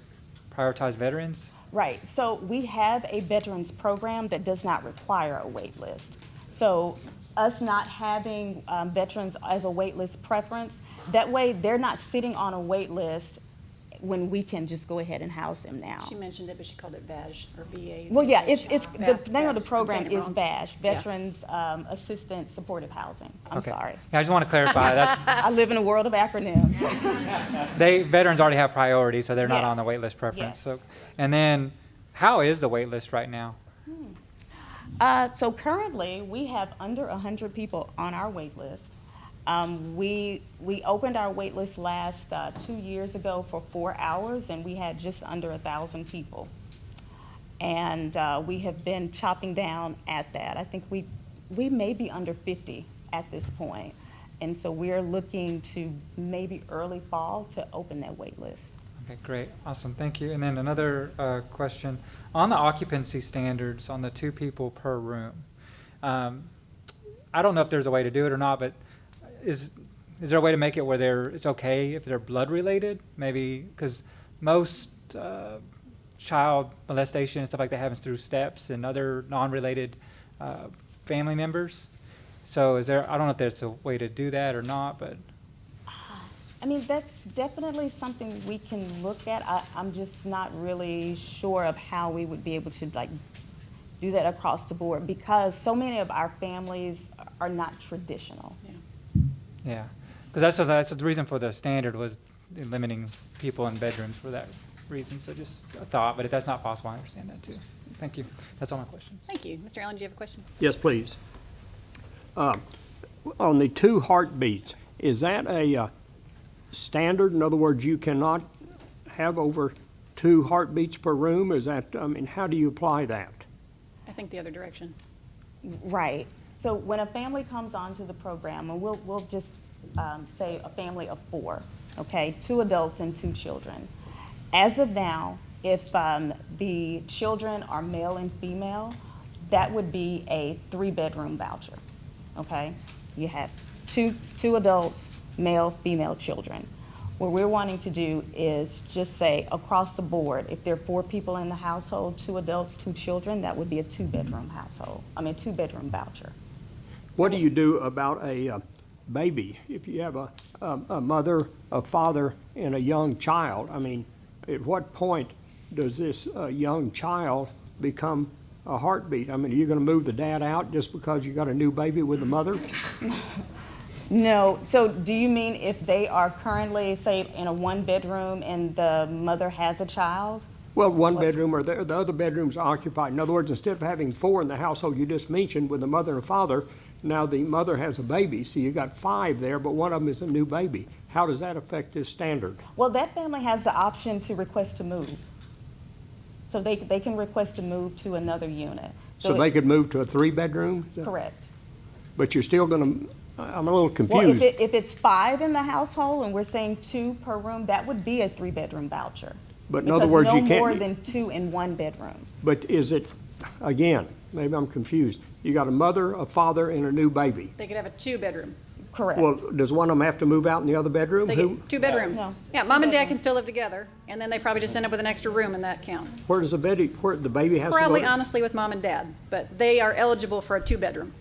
prioritize veterans? Right, so we have a veterans program that does not require a wait list. So us not having veterans as a wait list preference, that way they're not sitting on a wait list when we can just go ahead and house them now. She mentioned it, but she called it VAJ or VA. Well, yeah, it's the name of the I'm program saying it is wrong. VASH, Veterans Assistant Supportive Housing. I'm Okay. sorry. Yeah, I just want to clarify. That's, I live in a world of acronyms. veterans already have priority, so they're not on the Yes. wait list preference. Yes. So, and then, how is the wait list right now? So currently, we have under 100 people on our wait list. We opened our wait list last 2 years ago for 4 hours, and we had just under 1,000 people. And we have been chopping down at that. I think we may be under 50 at this point. And so we're looking to maybe early fall to open that wait list. Okay, great, awesome, thank you. And then another question, on the occupancy standards on the 2 people per room, I don't know if there's a way to do it or not, but is there a way to make it where it's okay if they're blood related? Maybe, because most child molestation and stuff like that happens through steps and other non-related family members. So I don't know if there's a way to do that or not, but. I mean, that's definitely something we can look at. I'm just not really sure of how we would be able to do that across the board because so many of our families are not traditional. Yeah, because that's the reason for the standard was limiting people in bedrooms for that reason. So just a thought, but if that's not possible, I understand that too. Thank you. That's all my questions. Thank you. Mr. Allen, do you have a question? Yes, please. On the 2 heartbeats, is that a standard? In other words, you cannot have over 2 heartbeats per room? Is that, I mean, how do you apply that? I think the other direction. Right. So when a family comes onto the program, and we'll just say a family of 4, okay, 2 adults and 2 children. As of now, if the children are male and female, that would be a 3-bedroom voucher, okay? You have two adults, male, female children. What we're wanting to do is just say across the board, if there are 4 people in the household, 2 adults, 2 children, that would be a 2-bedroom household. 2-bedroom voucher. What do you do about a baby? If you have a mother, a father, and a young child, I mean, at what point does this young child become a heartbeat? I mean, are you going to move the dad out just because you got a new baby with the mother? No. So do you mean if they are currently, say, in a 1-bedroom and the mother has a child? Well, 1 bedroom or the other bedrooms are occupied. In other words, instead of having 4 in the household you just mentioned with a mother and a father, now the mother has a baby, so you got 5 there, but one of them is a new baby. How does that affect this standard? Well, that family has the option to request to move. So they can request to move to another unit. So they could move to a 3-bedroom? Correct. But you're still going to I'm a little Well, confused. if it's 5 in the household and we're saying 2 per room, that would be a 3-bedroom voucher. But in other words, you Because no more can't, than 2 in 1 bedroom. but is it, again, maybe I'm confused. You got a mother, a father, and a new baby. They could have a 2-bedroom. Correct. Well, does one of them have to move out in the other bedroom? They Who, get 2 bedrooms. No. Yeah, 2 mom and dad bedrooms. can still live together, and then they probably just end up with an extra room in that count. where does the baby, where the baby has to go? Probably to? honestly with mom and dad, but they are eligible for a 2-bedroom.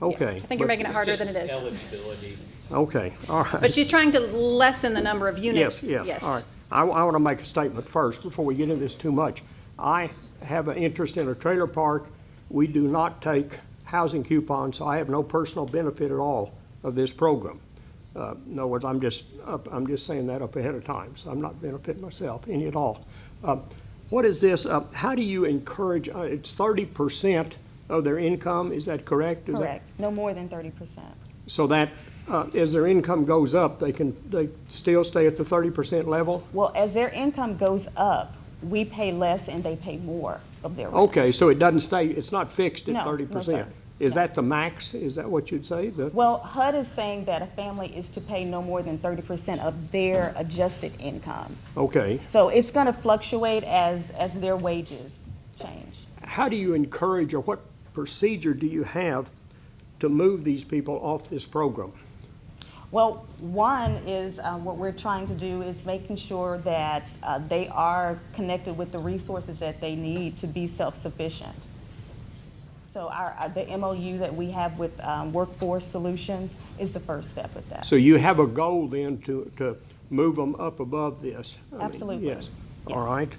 Okay. I think you're making it harder than it is. Eligibility. Okay, all right. But she's trying to lessen the number of units. Yes, all right. I want to make a statement first before we get into this too much. I have an interest in a trailer park. We do not take housing coupons, so I have no personal benefit at all of this program. In other words, I'm just saying that up ahead of time, so I'm not benefiting myself any at all. What is this? How do you encourage? It's 30% of their income. Is that correct? Is that- Correct. No more than 30%. so that as their income goes up, they still stay at the 30% level. Well, as their income goes up, we pay less and they pay more of their rent. Okay, so it doesn't stay. It's not fixed at No, 30%. no, sir. Is No. that the max? Is that what you'd say? Well, HUD is saying that a family is to pay no more than 30% of their adjusted income. Okay. So it's going to fluctuate as their wages change. How do you encourage, or what procedure do you have to move these people off this program? Well, one is what we're trying to do is making sure that they are connected with the resources that they need to be self-sufficient. So the MOU that we have with Workforce Solutions is the first step with that. So you have a goal then to move them up above this? I mean, Absolutely. Yes. Yes. All right.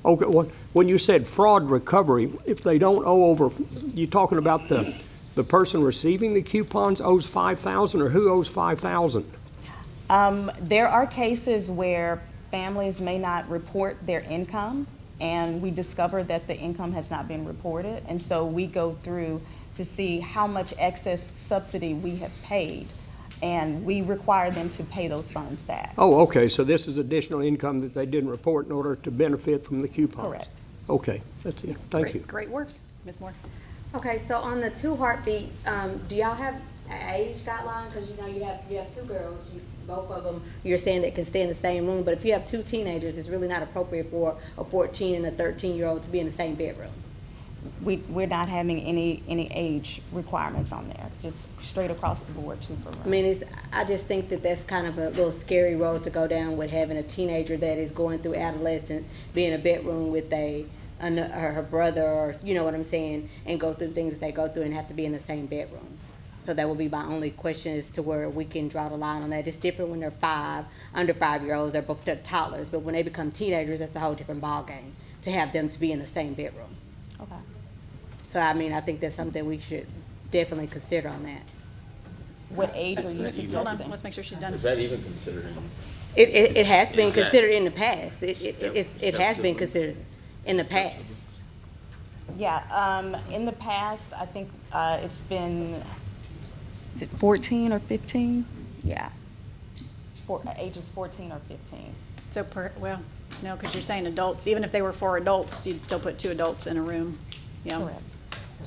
Okay, when you said fraud recovery, if they don't owe over, you talking about the person receiving the coupons owes $5,000, or who owes $5,000? There are cases where families may not report their income, and we discover that the income has not been reported, and so we go through to see how much excess subsidy we have paid, and we require them to pay those funds back. Oh, okay, so this is additional income that they didn't report in order to benefit from the coupons? Correct. Okay, that's it. Thank you. Great work, Ms. Moore. Okay, so on the 2 heartbeats, do y'all have an age guideline? Because you have 2 girls, both of them, you're saying they can stay in the same room, but if you have 2 teenagers, it's really not appropriate for a 14 and a 13-year-old to be in the same bedroom. We're not having any age requirements on there, just straight across the board, 2 per room. I mean, I just think that that's kind of a little scary road to go down with having a teenager that is going through adolescence, be in a bedroom with her brother, or, you know what I'm saying, and go through things they go through and have to be in the same bedroom. So that will be my only question as to where we can draw the line on that. It's different when they're under 5-year-olds, they're both toddlers, but when they become teenagers, that's a whole different ballgame to have them to be in the same bedroom. Okay. So, I mean, I think that's something we should definitely consider on that. What age are you Hold on, suggesting? let's make sure she's done. Is that even considered? It has been Is that- considered in the past. It Step has been two. considered in the past. Yeah, in the past, I think it's been, is it 14 or 15? Yeah. Ages 14 or 15. So, well, no, because you're saying adults, even if they were 4 adults, you'd still put 2 adults in a room. Yeah. Correct.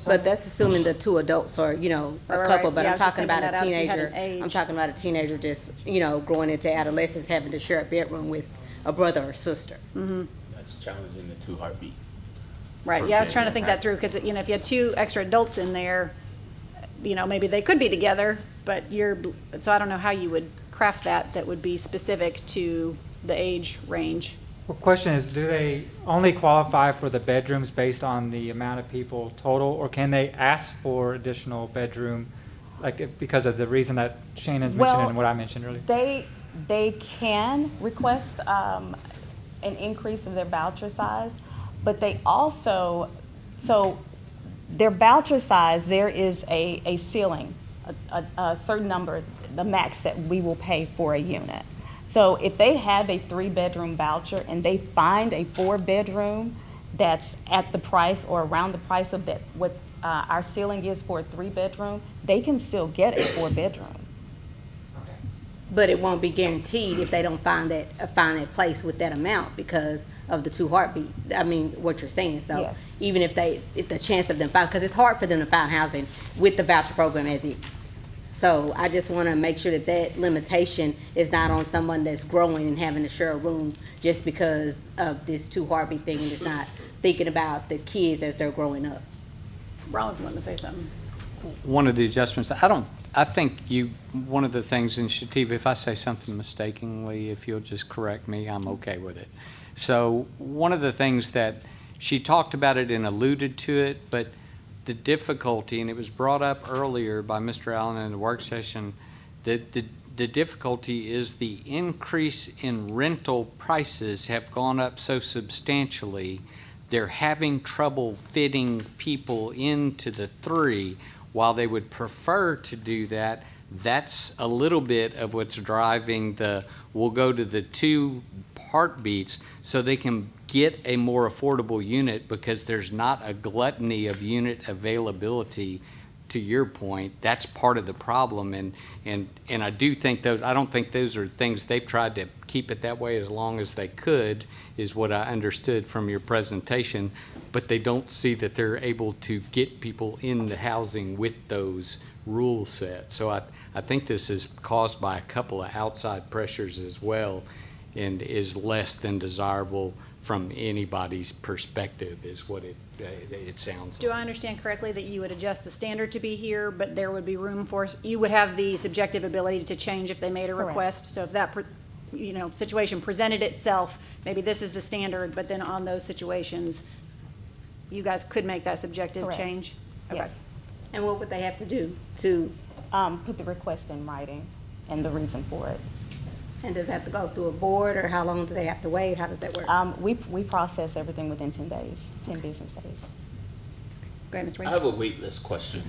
But that's assuming the 2 adults are, a Right, couple, but yeah, I I'm was just talking about thinking a that out if you had teenager. an age. I'm talking about a teenager just, growing into adolescence, having to share a bedroom with a brother or sister. That's challenging the 2 heartbeat. Right, yeah, I was trying to think that through, because, if you had 2 extra adults in there, maybe they could be together, but so I don't know how you would craft that would be specific to the age range. Well, question is, do they only qualify for the bedrooms based on the amount of people total, or can they ask for additional bedroom, because of the reason that Shannon's mentioned and what I mentioned earlier? They can request an increase of their voucher size, but they also, so their voucher size, there is a ceiling, a certain number, the max that we will pay for a unit. So if they have a 3-bedroom voucher and they find a 4-bedroom that's at the price or around the price of that, what our ceiling is for a 3-bedroom, they can still get a 4-bedroom. But it won't be guaranteed if they don't find that place with that amount, because of the two heartbeat, I mean, what you're saying, so. Yes. Even if the chance of them find, because it's hard for them to find housing with the voucher program as is. So I just want to make sure that that limitation is not on someone that's growing and having to share a room just because of this two heartbeat thing and just not thinking about the kids as they're growing up. Rollins wanted to say something. One of the adjustments, I think one of the things, and Shativa, if I say something mistakenly, if you'll just correct me, I'm okay with it. So one of the things that she talked about it and alluded to it, but the difficulty, and it was brought up earlier by Mr. Allen in the work session, that the difficulty is the increase in rental prices have gone up so substantially, they're having trouble fitting people into the 3. While they would prefer to do that, that's a little bit of what's driving we'll go to the 2 heartbeats so they can get a more affordable unit because there's not a gluttony of unit availability. To your point, that's part of the problem, and I do think I don't think those are things they've tried to keep it that way as long as they could, is what I understood from your presentation, but they don't see that they're able to get people in the housing with those rule sets. So I think this is caused by a couple of outside pressures as well, and is less than desirable from anybody's perspective, is what it sounds like. Do I understand correctly that you would adjust the standard to be here, but there would be room for, you would have the subjective ability to change if they made a Correct. request? So if that, situation presented itself, maybe this is the standard, but then on those situations, you guys could make that subjective Correct. change? Okay. Yes. And what would they have to do to, Put the request in writing and the reason for it. and does it have to go through a board, or how long do they have to wait? How does that work? We process everything within 10 days, 10 business days. Go ahead, Mr. I Reed. have a wait list question.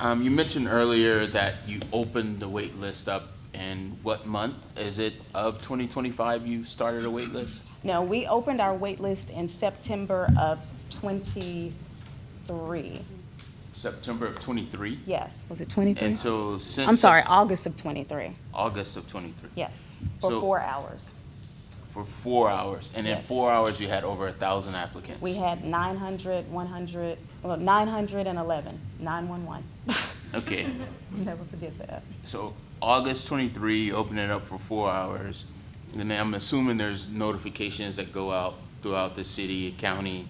You mentioned earlier that you opened the wait list up in what month? Is it of 2025 you started a wait list? No, we opened our wait list in September of 23. September of 23? Yes, was it 23? And so since. I'm sorry, August of 23. August of 23. Yes, for So- 4 hours. For 4 hours. And in Yes. 4 hours, you had over 1,000 applicants. We had 911, 911. Okay. Never forget that. So August 23, you open it up for 4 hours. And then I'm assuming there's notifications that go out throughout the city, county,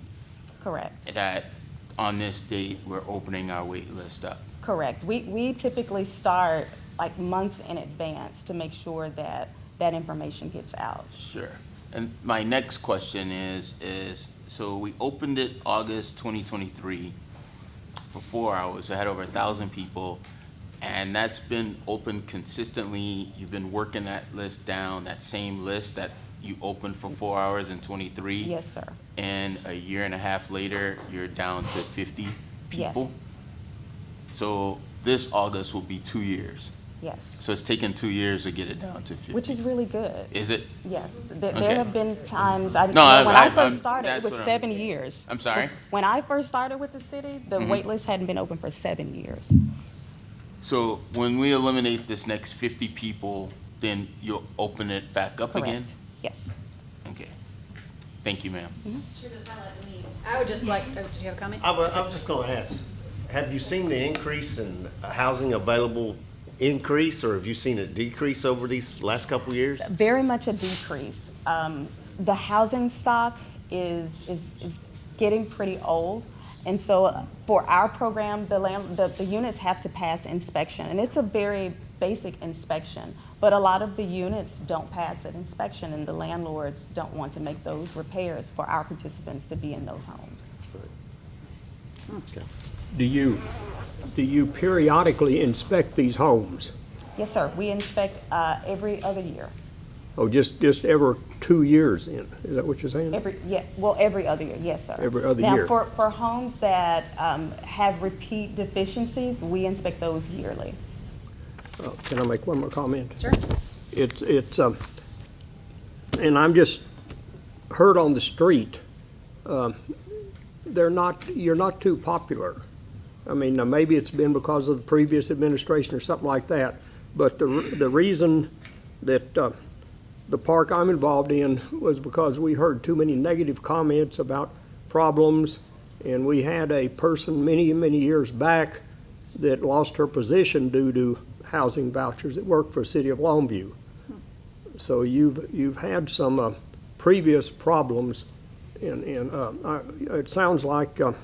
Correct, that on this date, we're opening our wait list up. correct. We typically start like months in advance to make sure that that information gets out. Sure. And my next question is, so we opened it August 2023 for 4 hours. It had over 1,000 people, and that's been open consistently. You've been working that list down, that same list that you opened for 4 hours in 23. Yes, sir. And a year and a half later, you're down to 50 people. Yes, So this August will be 2 years. yes, So it's taken 2 years to get it down to 50. which is really good. Is it? Yes, there Okay. have been times, No, when I- I first started, it that's was what I'm- 7 years. I'm sorry? When I first started with the city, the Mhm. wait list hadn't been open for 7 years. So when we eliminate this next 50 people, then you'll open it back up again? Correct. Yes. Okay. Thank you, ma'am. Sure does highlight the need. I would just like, did you have a comment? I was just gonna ask, have you seen the increase in housing available increase, or have you seen it decrease over these last couple of years? Very much a decrease. The housing stock is getting pretty old. And so for our program, the units have to pass inspection, and it's a very basic inspection. But a lot of the units don't pass that inspection, and the landlords don't want to make those repairs for our participants to be in those homes. Do you periodically inspect these homes? Yes, sir. We inspect every other year. Oh, just every 2 years in? Is that what you're saying? Every other year, yes, sir. Every other now, year. for homes that have repeat deficiencies, we inspect those yearly. Can I make one more comment? Sure. It's and I'm just heard on the street, you're not too popular. I mean, now maybe it's been because of the previous administration or something like that, but the reason that the park I'm involved in was because we heard too many negative comments about problems, and we had a person many, many years back that lost her position due to housing vouchers that worked for the city of Longview. So you've had some previous problems, and it sounds like And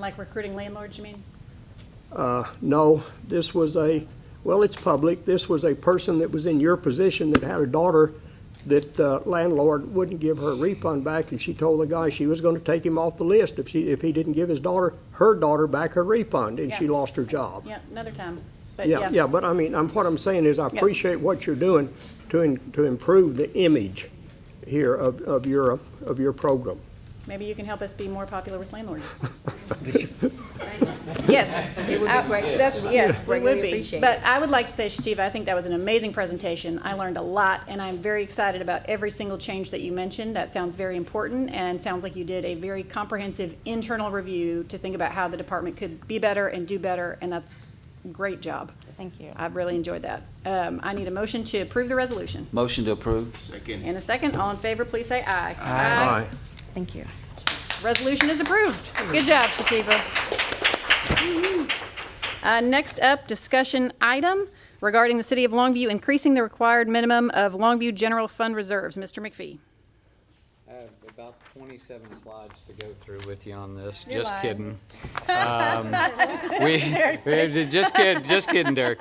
like recruiting landlords, you mean? no, this was well, it's public. This was a person that was in your position that had a daughter that landlord wouldn't give her a refund back, and she told the guy she was going to take him off the list if he didn't give her daughter back her refund, and she lost her job. Yeah, another time. But Yeah, but I mean, what I'm saying is I appreciate what you're doing to improve the image here of your program. Maybe you can help us be more popular with landlords. Yes. It would be great. Yes, we Greatly would be. appreciate But it. I would like to say, Shativa, I think that was an amazing presentation. I learned a lot, and I'm very excited about every single change that you mentioned. That sounds very important, and sounds like you did a very comprehensive internal review to think about how the department could be better and do better, and that's a great job. Thank you. I really enjoyed that. I need a motion to approve the resolution. Motion to approve. Second. In a second, all in favor, please say aye. Aye. Thank you. Resolution is approved. Good job, Shativa. Next up, discussion item regarding the City of Longview increasing the required minimum of Longview General Fund Reserves. Mr. McPhee. I have about 27 slides to go through with you on this. You're Just lying. kidding. Just kidding, Derek.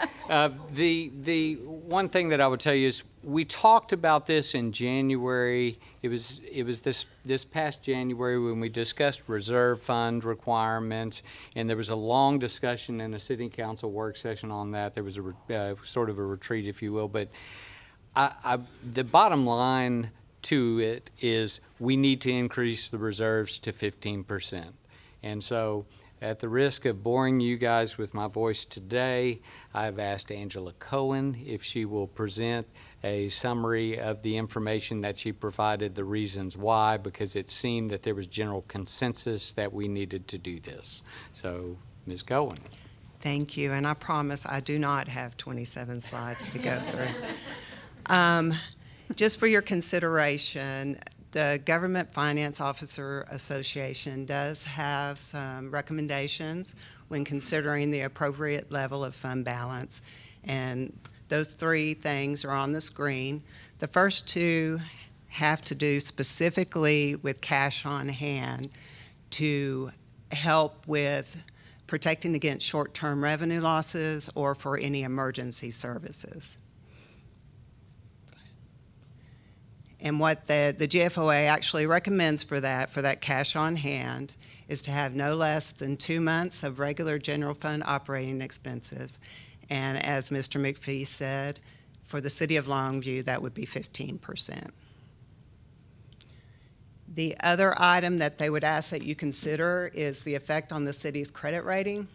The one thing that I would tell you is we talked about this in January. It was this past January when we discussed reserve fund requirements, and there was a long discussion in a city council work session on that. There was a sort of a retreat, if you will. But the bottom line to it is we need to increase the reserves to 15%. And so at the risk of boring you guys with my voice today, I've asked Angela Cohen if she will present a summary of the information that she provided, the reasons why, because it seemed that there was general consensus that we needed to do this. So, Ms. Cohen. Thank you, and I promise I do not have 27 slides to go through. Just for your consideration, the Government Finance Officer Association does have some recommendations when considering the appropriate level of fund balance, and those three things are on the screen. The first two have to do specifically with cash on hand to help with protecting against short-term revenue losses or for any emergency services. And what the GFOA actually recommends for that cash on hand is to have no less than 2 months of regular general fund operating expenses. And as Mr. McPhee said, for the City of Longview, that would be 15%. The other item that they would ask that you consider is the effect on the city's credit rating.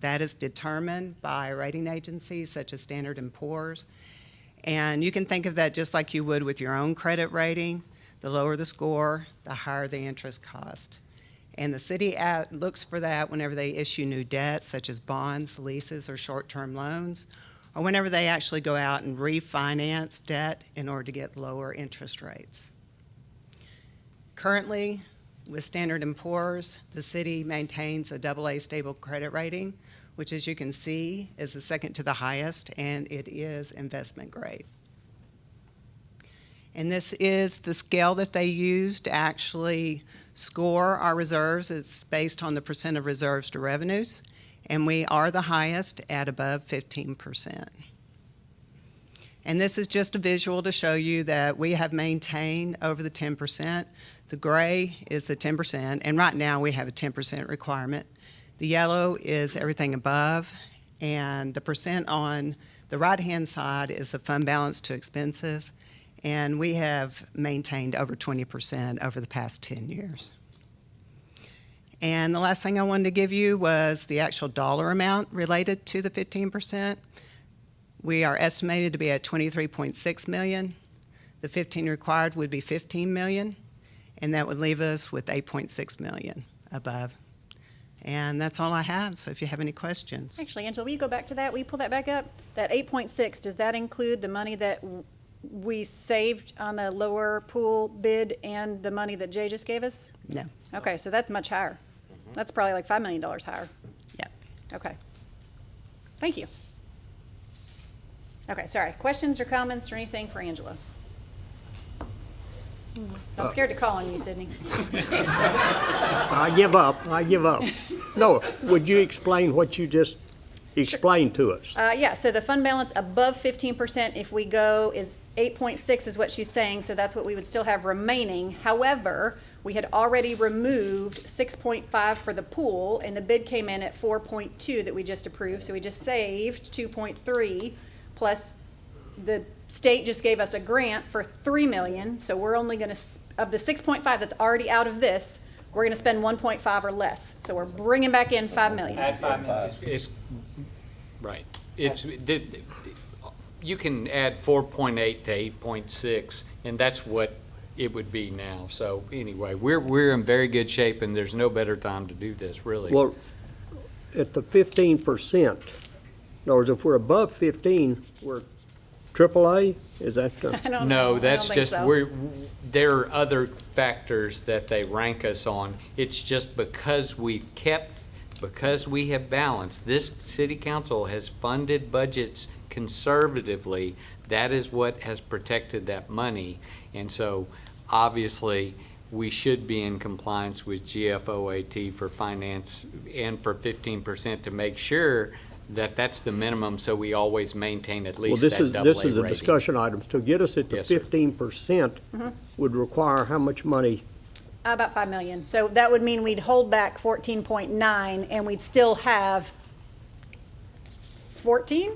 That is determined by rating agencies such as Standard & Poor's. And you can think of that just like you would with your own credit rating. The lower the score, the higher the interest cost. And the city looks for that whenever they issue new debt, such as bonds, leases, or short-term loans, or whenever they actually go out and refinance debt in order to get lower interest rates. Currently, with Standard & Poor's, the city maintains a AA stable credit rating, which, as you can see, is the second to the highest, and it is investment grade. And this is the scale that they use to actually score our reserves. It's based on the percent of reserves to revenues, and we are the highest at above 15%. And this is just a visual to show you that we have maintained over the 10%. The gray is the 10%, and right now we have a 10% requirement. The yellow is everything above, and the percent on the right-hand side is the fund balance to expenses, and we have maintained over 20% over the past 10 years. And the last thing I wanted to give you was the actual dollar amount related to the 15%. We are estimated to be at $23.6 million. The 15 required would be $15 million, and that would leave us with $8.6 million above. And that's all I have, so if you have any questions. Actually, Angela, will you go back to that? Will you pull that back up? That 8.6, does that include the money that we saved on the lower pool bid and the money that Jay just gave us? No. Okay, so that's much higher. That's probably like $5 million higher. Yep. Okay. Thank you. Okay, sorry. Questions or comments or anything for Angela? I'm scared to call on you, Sydney. I give up. No, would you explain what you just explained to us? Yeah, so the fund balance above 15% if we go is 8.6 is what she's saying, so that's what we would still have remaining. However, we had already removed 6.5 for the pool, and the bid came in at 4.2 that we just approved, so we just saved 2.3, plus the state just gave us a grant for 3 million, so we're only gonna, of the 6.5 that's already out of this, we're gonna spend 1.5 or less. So we're bringing back in 5 million. Add 5 million. It's, right. You can add 4.8 to 8.6, and that's what it would be now. So anyway, we're in very good shape, and there's no better time to do this, really. Well, at the 15%, in other words, if we're above 15, we're AAA? Is that the? I don't know. No, I that's don't think just, so. there are other factors that they rank us on. It's just because we have balanced, this city council has funded budgets conservatively. That is what has protected that money. And so, obviously, we should be in compliance with GFOAT for finance and for 15% to make sure that that's the minimum, so we always maintain at least that AA This is a rating. discussion item. To get us at the Yes, sir. 15% would require how much money? About 5 million. So that would mean we'd hold back 14.9 and we'd still have 14?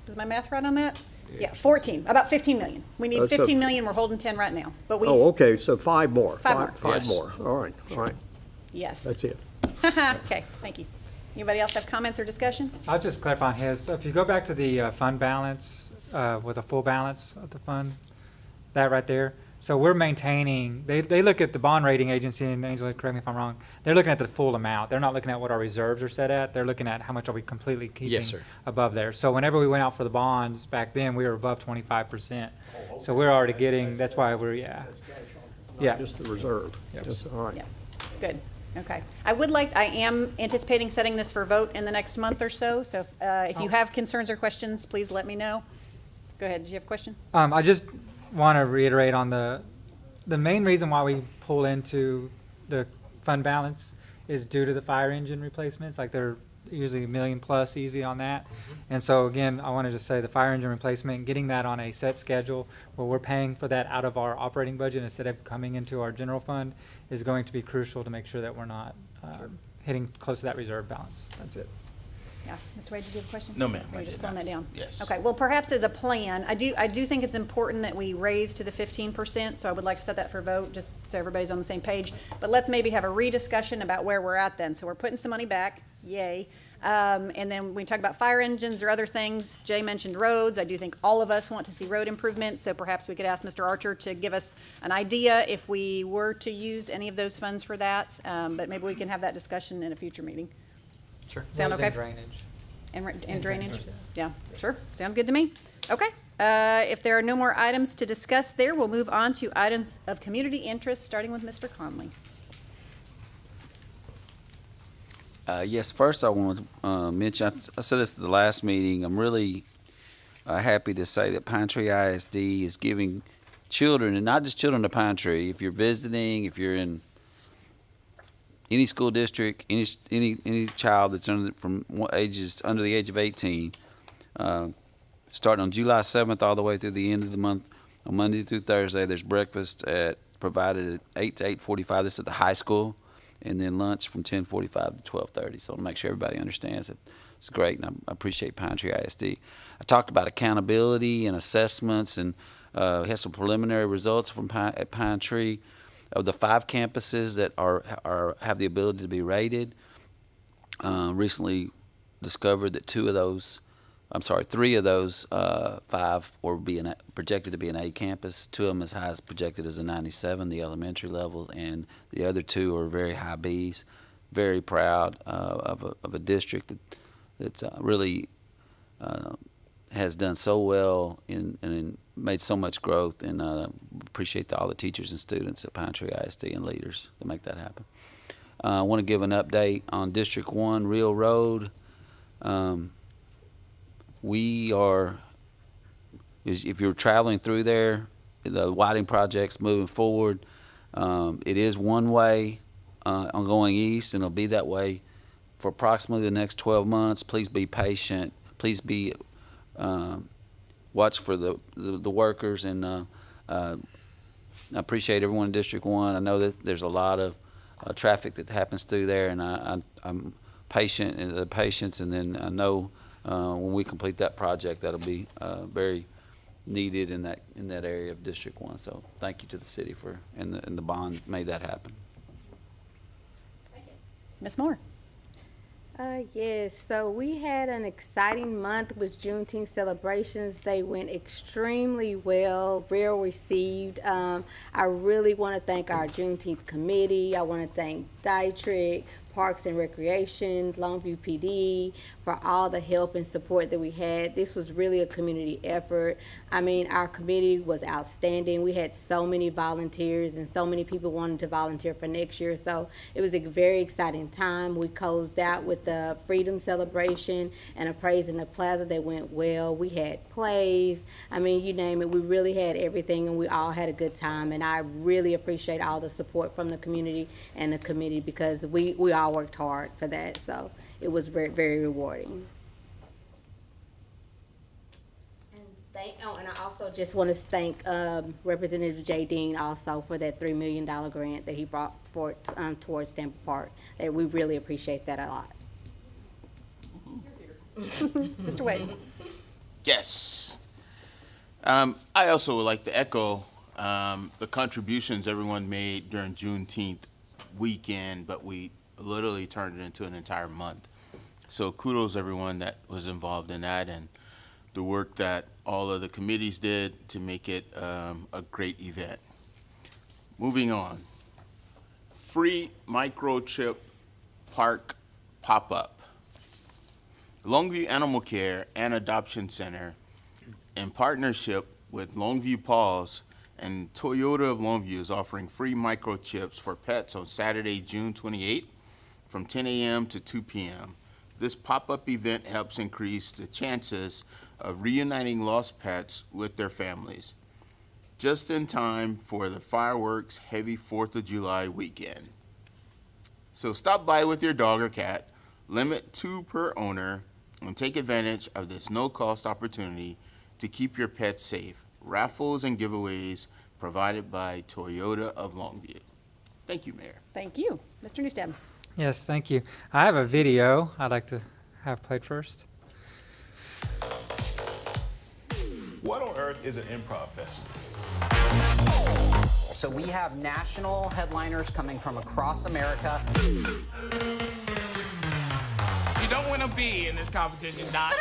Is my math right on that? Yeah, 14, about 15 million. We need So- 15 million, we're holding 10 right now. But we, Oh, okay, so 5 more. Five more. Five Yes. more. All right, all right. yes. That's it. Okay, thank you. Anybody else have comments or discussion? I'll just clarify on his. If you go back to the fund balance, with a full balance of the fund, that right there. So we're maintaining, they look at the bond rating agency, and Angela, correct me if I'm wrong, they're looking at the full amount. They're not looking at what our reserves are set at. They're looking at how much are we completely keeping sir. above there. So whenever we went out for the bonds back then, we were above 25%. So we're already getting, that's why we're, yeah. Yeah. Just the reserve. Yes, all right. Yeah, good. Okay. I am anticipating setting this for vote in the next month or so. So if you have concerns or questions, please let me know. Go ahead. Did you have a question? I just want to reiterate on the main reason why we pull into the fund balance is due to the fire engine replacements. Like they're usually $1 million plus easy on that. And so again, I wanted to say the fire engine replacement, getting that on a set schedule where we're paying for that out of our operating budget instead of coming into our general fund is going to be crucial to make sure that we're not hitting close to that reserve balance. That's it. Yeah, Mr. Wade, did you have a question? No, ma'am, Or I you just did pulling not. that down? Yes. Okay, well, perhaps as a plan, I do think it's important that we raise to the 15%, so I would like to set that for vote, just so everybody's on the same page. But let's maybe have a rediscussion about where we're at then. So we're putting some money back, yay. And then we talk about fire engines or other things. Jay mentioned roads. I do think all of us want to see road improvements, so perhaps we could ask Mr. Archer to give us an idea if we were to use any of those funds for that. But maybe we can have that discussion in a future meeting. Sure. Sound Roads okay? and drainage. And drainage? Yeah, sure. Sounds good to me. Okay. If there are no more items to discuss there, we'll move on to items of community interest, starting with Mr. Conley. Yes, first I want to mention, I said this at the last meeting, I'm really happy to say that Pine Tree ISD is giving children, and not just children of Pine Tree, if you're visiting, if you're in any school district, any child that's under the age of 18, starting on July 7th all the way through the end of the month, on Monday through Thursday, there's breakfast provided at 8 to 8:45. This is at the high school, and then lunch from 10:45 to 12:30. So to make sure everybody understands it, it's great, and I appreciate Pine Tree ISD. I talked about accountability and assessments, and we had some preliminary results from at Pine Tree. Of the 5 campuses that have the ability to be rated, recently discovered that 3 of those 5 were projected to be an A campus. 2 of them as high as projected as a 97, the elementary level, and the other 2 are very high Bs. Very proud of a district that's really has done so well in made so much growth, and appreciate all the teachers and students at Pine Tree ISD and leaders to make that happen. I want to give an update on District 1 Real Road. We are, if you're traveling through there, the widening project's moving forward. It is one way on going east, and it'll be that way for approximately the next 12 months. Please be patient. Please be watch for the workers, and I appreciate everyone in District 1. I know that there's a lot of traffic that happens through there, and I'm patient and the patience, and then I know when we complete that project, that'll be very needed in that area of District 1. So thank you to the city for and the bonds made that happen. Ms. Moore. Yes, so we had an exciting month with Juneteenth celebrations. They went extremely well, well received. I really want to thank our Juneteenth committee. I want to thank Dietrich, Parks and Recreation, Longview PD, for all the help and support that we had. This was really a community effort. I mean, our committee was outstanding. We had so many volunteers and so many people wanting to volunteer for next year. So it was a very exciting time. We closed out with the Freedom Celebration and a Praise in the Plaza that went well. We had plays. I mean, you name it. We really had everything, and we all had a good time. And I really appreciate all the support from the community and the committee, because we all worked hard for that. So it was very, very rewarding. And I also just want to thank Representative J. Dean also for that $3 million grant that he brought for towards Stamford Park. That we really appreciate that a lot. Mr. Wade. Yes. I also would like to echo the contributions everyone made during Juneteenth weekend, but we literally turned it into an entire month. So kudos everyone that was involved in that, and the work that all of the committees did to make it a great event. Moving on. Free microchip park pop-up. Longview Animal Care and Adoption Center, in partnership with Longview Paws and Toyota of Longview, is offering free microchips for pets on Saturday, June 28th from 10 a.m. to 2 p.m. This pop-up event helps increase the chances of reuniting lost pets with their families, just in time for the fireworks heavy 4th of July weekend. So stop by with your dog or cat, limit 2 per owner, and take advantage of this no-cost opportunity to keep your pets safe. Raffles and giveaways provided by Toyota of Longview. Thank you, Mayor. Thank you. Mr. Newsted. Yes, thank you. I have a video I'd like to have played first. What on earth is an improv festival? So we have national headliners coming from across America. You don't win a B in this competition, Doc. But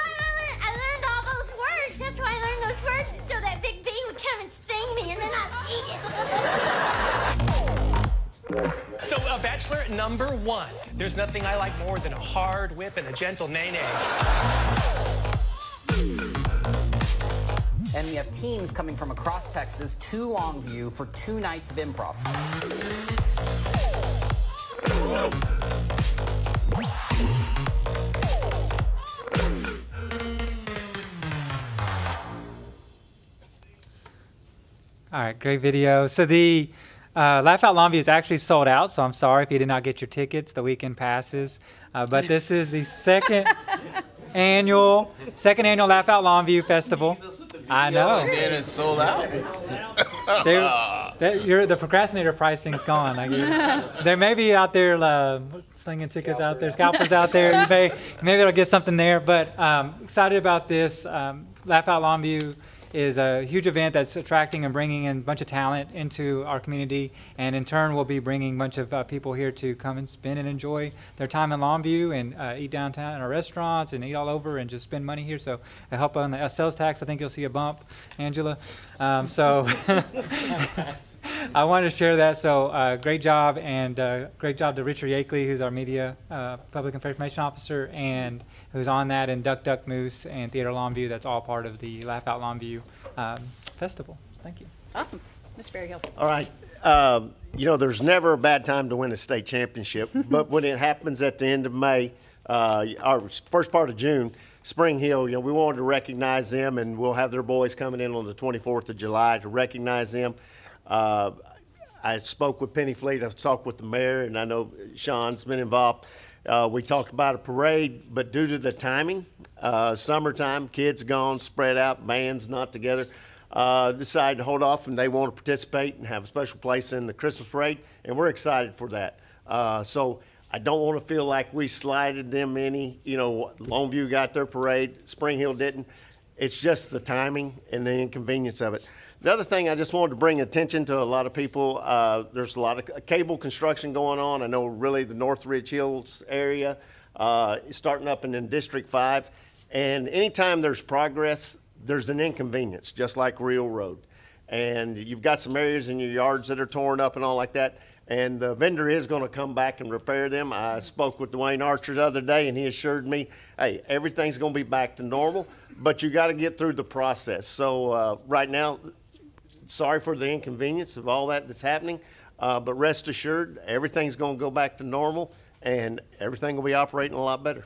I learned all those words. That's why I learned those words, so that big B would come and sting me, and then I'd eat it. So, Bachelor number 1. There's nothing I like more than a hard whip and a gentle nay-nay. And we have teams coming from across Texas to Longview for 2 nights of improv. All right, great video. So the Laugh Out Longview is actually sold out, so I'm sorry if you did not get your tickets, the weekend passes. But this is the second annual Laugh Out Longview Festival. I know. And then it's sold out. The procrastinator pricing's gone. There may be out there slinging tickets out there, scalpers out there. Maybe it'll get something there. But excited about this. Laugh Out Longview is a huge event that's attracting and bringing in a bunch of talent into our community, and in turn we'll be bringing a bunch of people here to come and spend and enjoy their time in Longview and eat downtown in our restaurants and eat all over and just spend money here. So I help on the sales tax. I think you'll see a bump, Angela. I wanted to share that. So great job, and great job to Richard Yakeley, who's our media public information officer, and who's on that, and Duck Moose and Theater Longview. That's all part of the Laugh Out Longview festival. Thank you. Awesome. Mr. Berryhill. All right. There's never a bad time to win a state championship, but when it happens at the end of May, our first part of June, Spring Hill, we wanted to recognize them, and we'll have their boys coming in on the 24th of July to recognize them. I spoke with Penny Fleet, I've talked with the mayor, and I know Sean's been involved. We talked about a parade, but due to the timing, summertime, kids gone, spread out, bands not together, decided to hold off, and they want to participate and have a special place in the Christmas parade, and we're excited for that. So I don't want to feel like we slighted them any. Longview got their parade, Spring Hill didn't. It's just the timing and the inconvenience of it. The other thing I just wanted to bring attention to a lot of people, there's a lot of cable construction going on. I know really the Northridge Hills area is starting up in District 5. And anytime there's progress, there's an inconvenience, just like Real Road. And you've got some areas in your yards that are torn up and all like that. And the vendor is going to come back and repair them. I spoke with Dwayne Archer the other day, and he assured me, hey, everything's going to be back to normal, but you got to get through the process. So right now, sorry for the inconvenience of all that's happening, but rest assured, everything's going to go back to normal, and everything will be operating a lot better.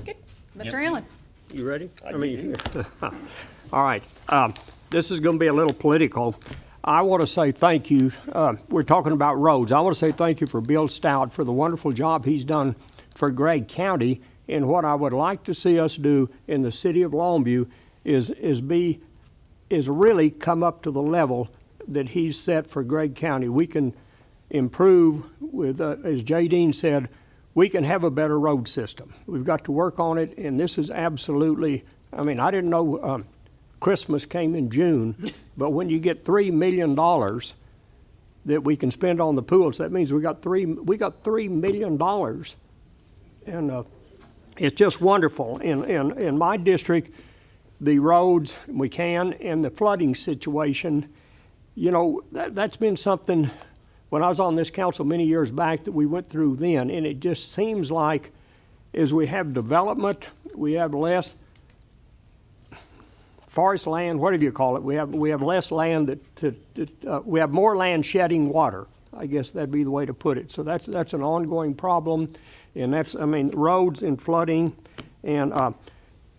Good. Mr. Allen. You ready? All right. This is going to be a little political. I want to say thank you. We're talking about roads. I want to say thank you for Bill Stout for the wonderful job he's done for Gregg County. And what I would like to see us do in the city of Longview is really come up to the level that he's set for Gregg County. We can improve with, as Jay Dean said, we can have a better road system. We've got to work on it, and this is absolutely, I didn't know Christmas came in June, but when you get $3 million that we can spend on the pools, that means we got $3 million, and it's just wonderful. In my district, the roads we can, and the flooding situation, that's been something when I was on this council many years back that we went through then, and it just seems like as we have development, we have less forest land, whatever you call it. We have less land we have more land shedding water. I guess that'd be the way to put it. So that's an ongoing problem, and that's roads and flooding, and I'm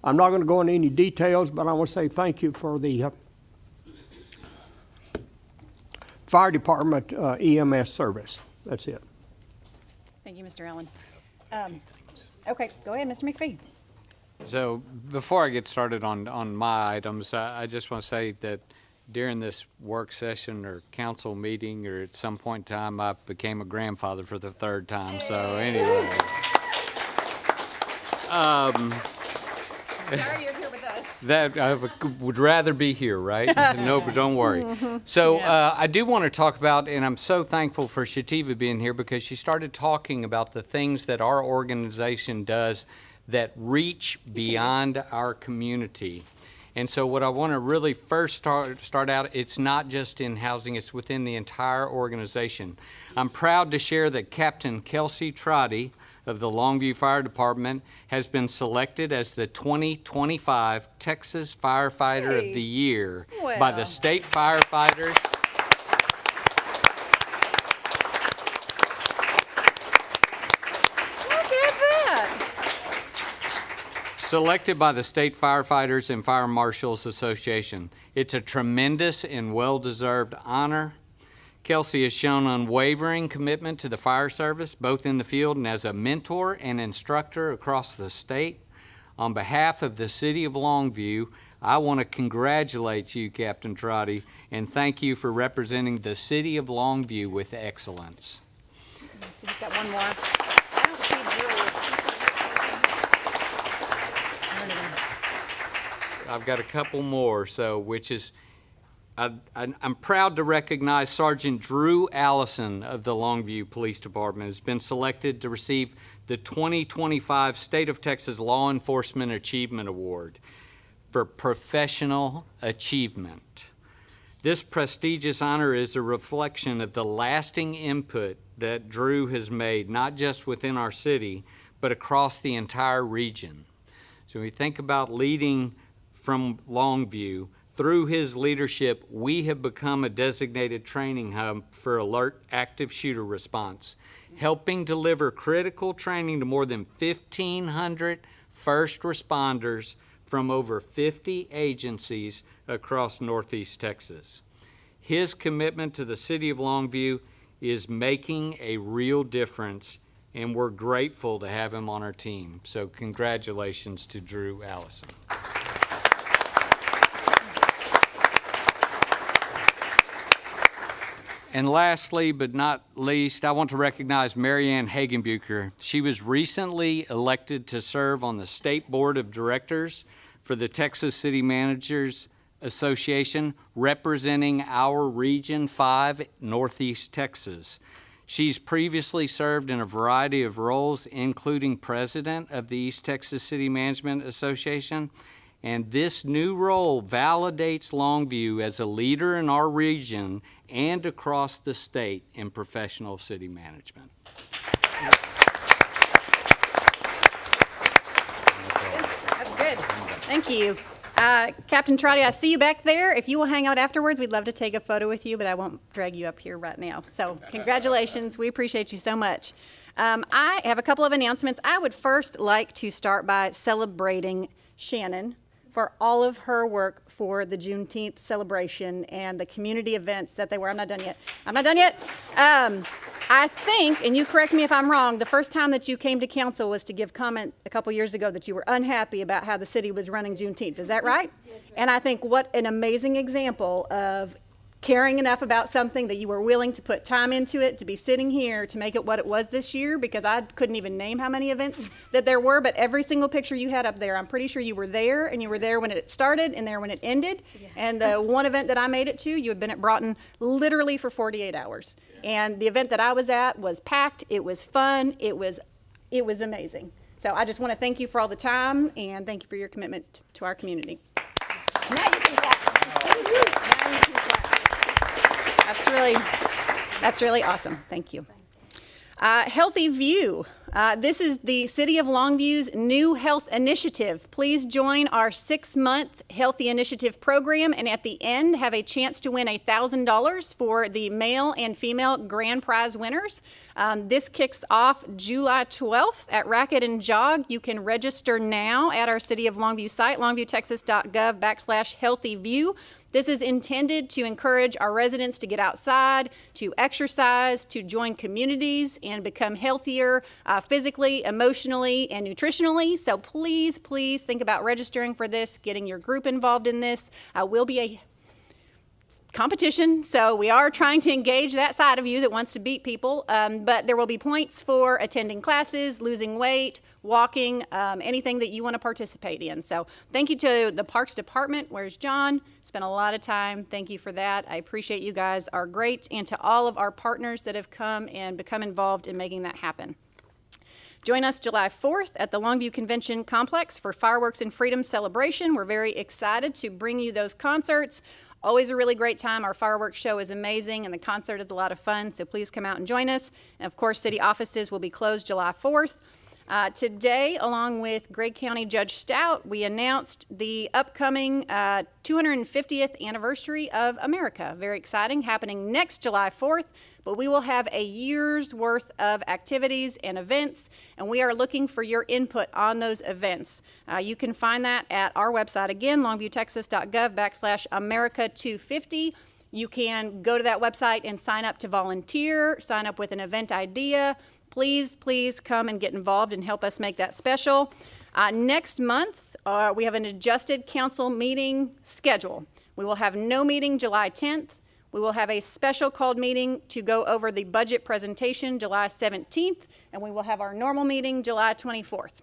not going to go into any details, but I want to say thank you for the fire department EMS service. That's it. Thank you, Mr. Allen. Okay, go ahead, Mr. McPhee. So before I get started on my items, I just want to say that during this work session or council meeting or at some point in time, I became a grandfather for the third time. So anyway. Sorry you're here with us. That I would rather be here, right? No, but don't worry. So I do want to talk about, and I'm so thankful for Shativa being here because she started talking about the things that our organization does that reach beyond our community. And so what I want to really first start out, it's not just in housing, it's within the entire organization. I'm proud to share that Captain Kelsey Trotty of the Longview Fire Department has been selected as the 2025 Texas Firefighter of the Year by the state firefighters. Selected by the State Firefighters and Fire Marshals Association. It's a tremendous and well-deserved honor. Kelsey has shown unwavering commitment to the fire service, both in the field and as a mentor and instructor across the state. On behalf of the City of Longview, I want to congratulate you, Captain Trotty, and thank you for representing the City of Longview with excellence. We just got one more. I don't see I've got a couple more, which is, I'm proud to recognize Sergeant Drew Allison of the Longview Police Department has been selected to receive the 2025 State of Texas Law Enforcement Achievement Award for professional achievement. This prestigious honor is a reflection of the lasting input that Drew has made, not just within our city, but across the entire region. So when we think about leading from Longview, through his leadership, we have become a designated training hub for alert active shooter response, helping deliver critical training to more than 1,500 first responders from over 50 agencies across Northeast Texas. His commitment to the city of Longview is making a real difference, and we're grateful to have him on our team. So congratulations to Drew Allison. And lastly, but not least, I want to recognize Marianne Hagenbucher. She was recently elected to serve on the State Board of Directors for the Texas City Managers Association, representing our Region 5, Northeast Texas. She's previously served in a variety of roles, including president of the East Texas City Management Association. And this new role validates Longview as a leader in our region and across the state in professional city management. That's good. Thank you. Captain Trotty, I see you back there. If you will hang out afterwards, we'd love to take a photo with you, but I won't drag you up here right now. So congratulations. We appreciate you so much. I have a couple of announcements. I would first like to start by celebrating Shannon for all of her work for the Juneteenth celebration and the community events that they were. I'm not done yet. I think, and you correct me if I'm wrong, the first time that you came to council was to give comment a couple years ago that you were unhappy about how the city was running Juneteenth. Is that right? Yes, ma'am. And I think what an amazing example of caring enough about something that you were willing to put time into it, to be sitting here to make it what it was this year, because I couldn't even name how many events that there were, but every single picture you had up there, I'm pretty sure you were there, and you were there when it started and there when it ended. Yeah. And the one event that I made it to, you had been at Broughton literally for 48 hours. Yeah. And the event that I was at was packed, it was fun, it was amazing. So I just want to thank you for all the time, and thank you for your commitment to our community. Now you can clap. Now you can clap. That's really awesome. Thank you. Healthy View. This is the City of Longview's new health initiative. Please join our 6-month Healthy Initiative program, and at the end have a chance to win $1,000 for the male and female grand prize winners. This kicks off July 12th at Racket and Jog. You can register now at our City of Longview site, longviewtexas.gov/healthyview. This is intended to encourage our residents to get outside, to exercise, to join communities, and become healthier physically, emotionally, and nutritionally. So please, please think about registering for this, getting your group involved in this. Will be a competition, so we are trying to engage that side of you that wants to beat people, but there will be points for attending classes, losing weight, walking, anything that you want to participate in. So thank you to the Parks Department. Where's John? Spent a lot of time. Thank you for that. I appreciate you guys are great, and to all of our partners that have come and become involved in making that happen. Join us July 4th at the Longview Convention Complex for Fireworks and Freedom Celebration. We're very excited to bring you those concerts. Always a really great time. Our fireworks show is amazing, and the concert is a lot of fun, so please come out and join us. And of course, city offices will be closed July 4th. Today, along with Gregg County Judge Stout, we announced the upcoming 250th anniversary of America. Very exciting, happening next July 4th, but we will have a year's worth of activities and events, and we are looking for your input on those events. You can find that at our website, again, longviewtexas.gov/America250. You can go to that website and sign up to volunteer, sign up with an event idea. Please, please come and get involved and help us make that special. Next month, we have an adjusted council meeting schedule. We will have no meeting July 10th. We will have a special called meeting to go over the budget presentation July 17th, and we will have our normal meeting July 24th.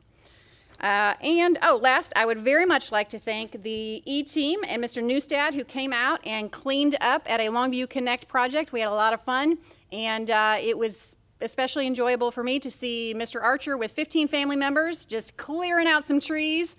Last, I would very much like to thank the E-Team and Mr. Newstad, who came out and cleaned up at a Longview Connect project. We had a lot of fun, and it was especially enjoyable for me to see Mr. Archer with 15 family members just clearing out some trees.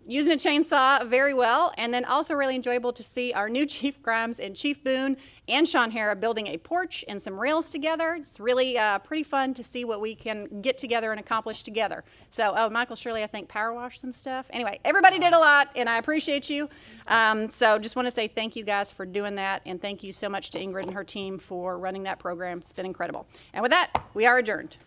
using a chainsaw very well, and then also really enjoyable to see our new Chief Grimes and Chief Boone and Sean Hara building a porch and some rails together. It's really pretty fun to see what we can get together and accomplish together. So, Michael Shirley, I think, power washed some stuff. Anyway, everybody did a lot, and I appreciate you. So just want to say thank you guys for doing that, and thank you so much to Ingrid and her team for running that program. It's been incredible. And with that, we are adjourned.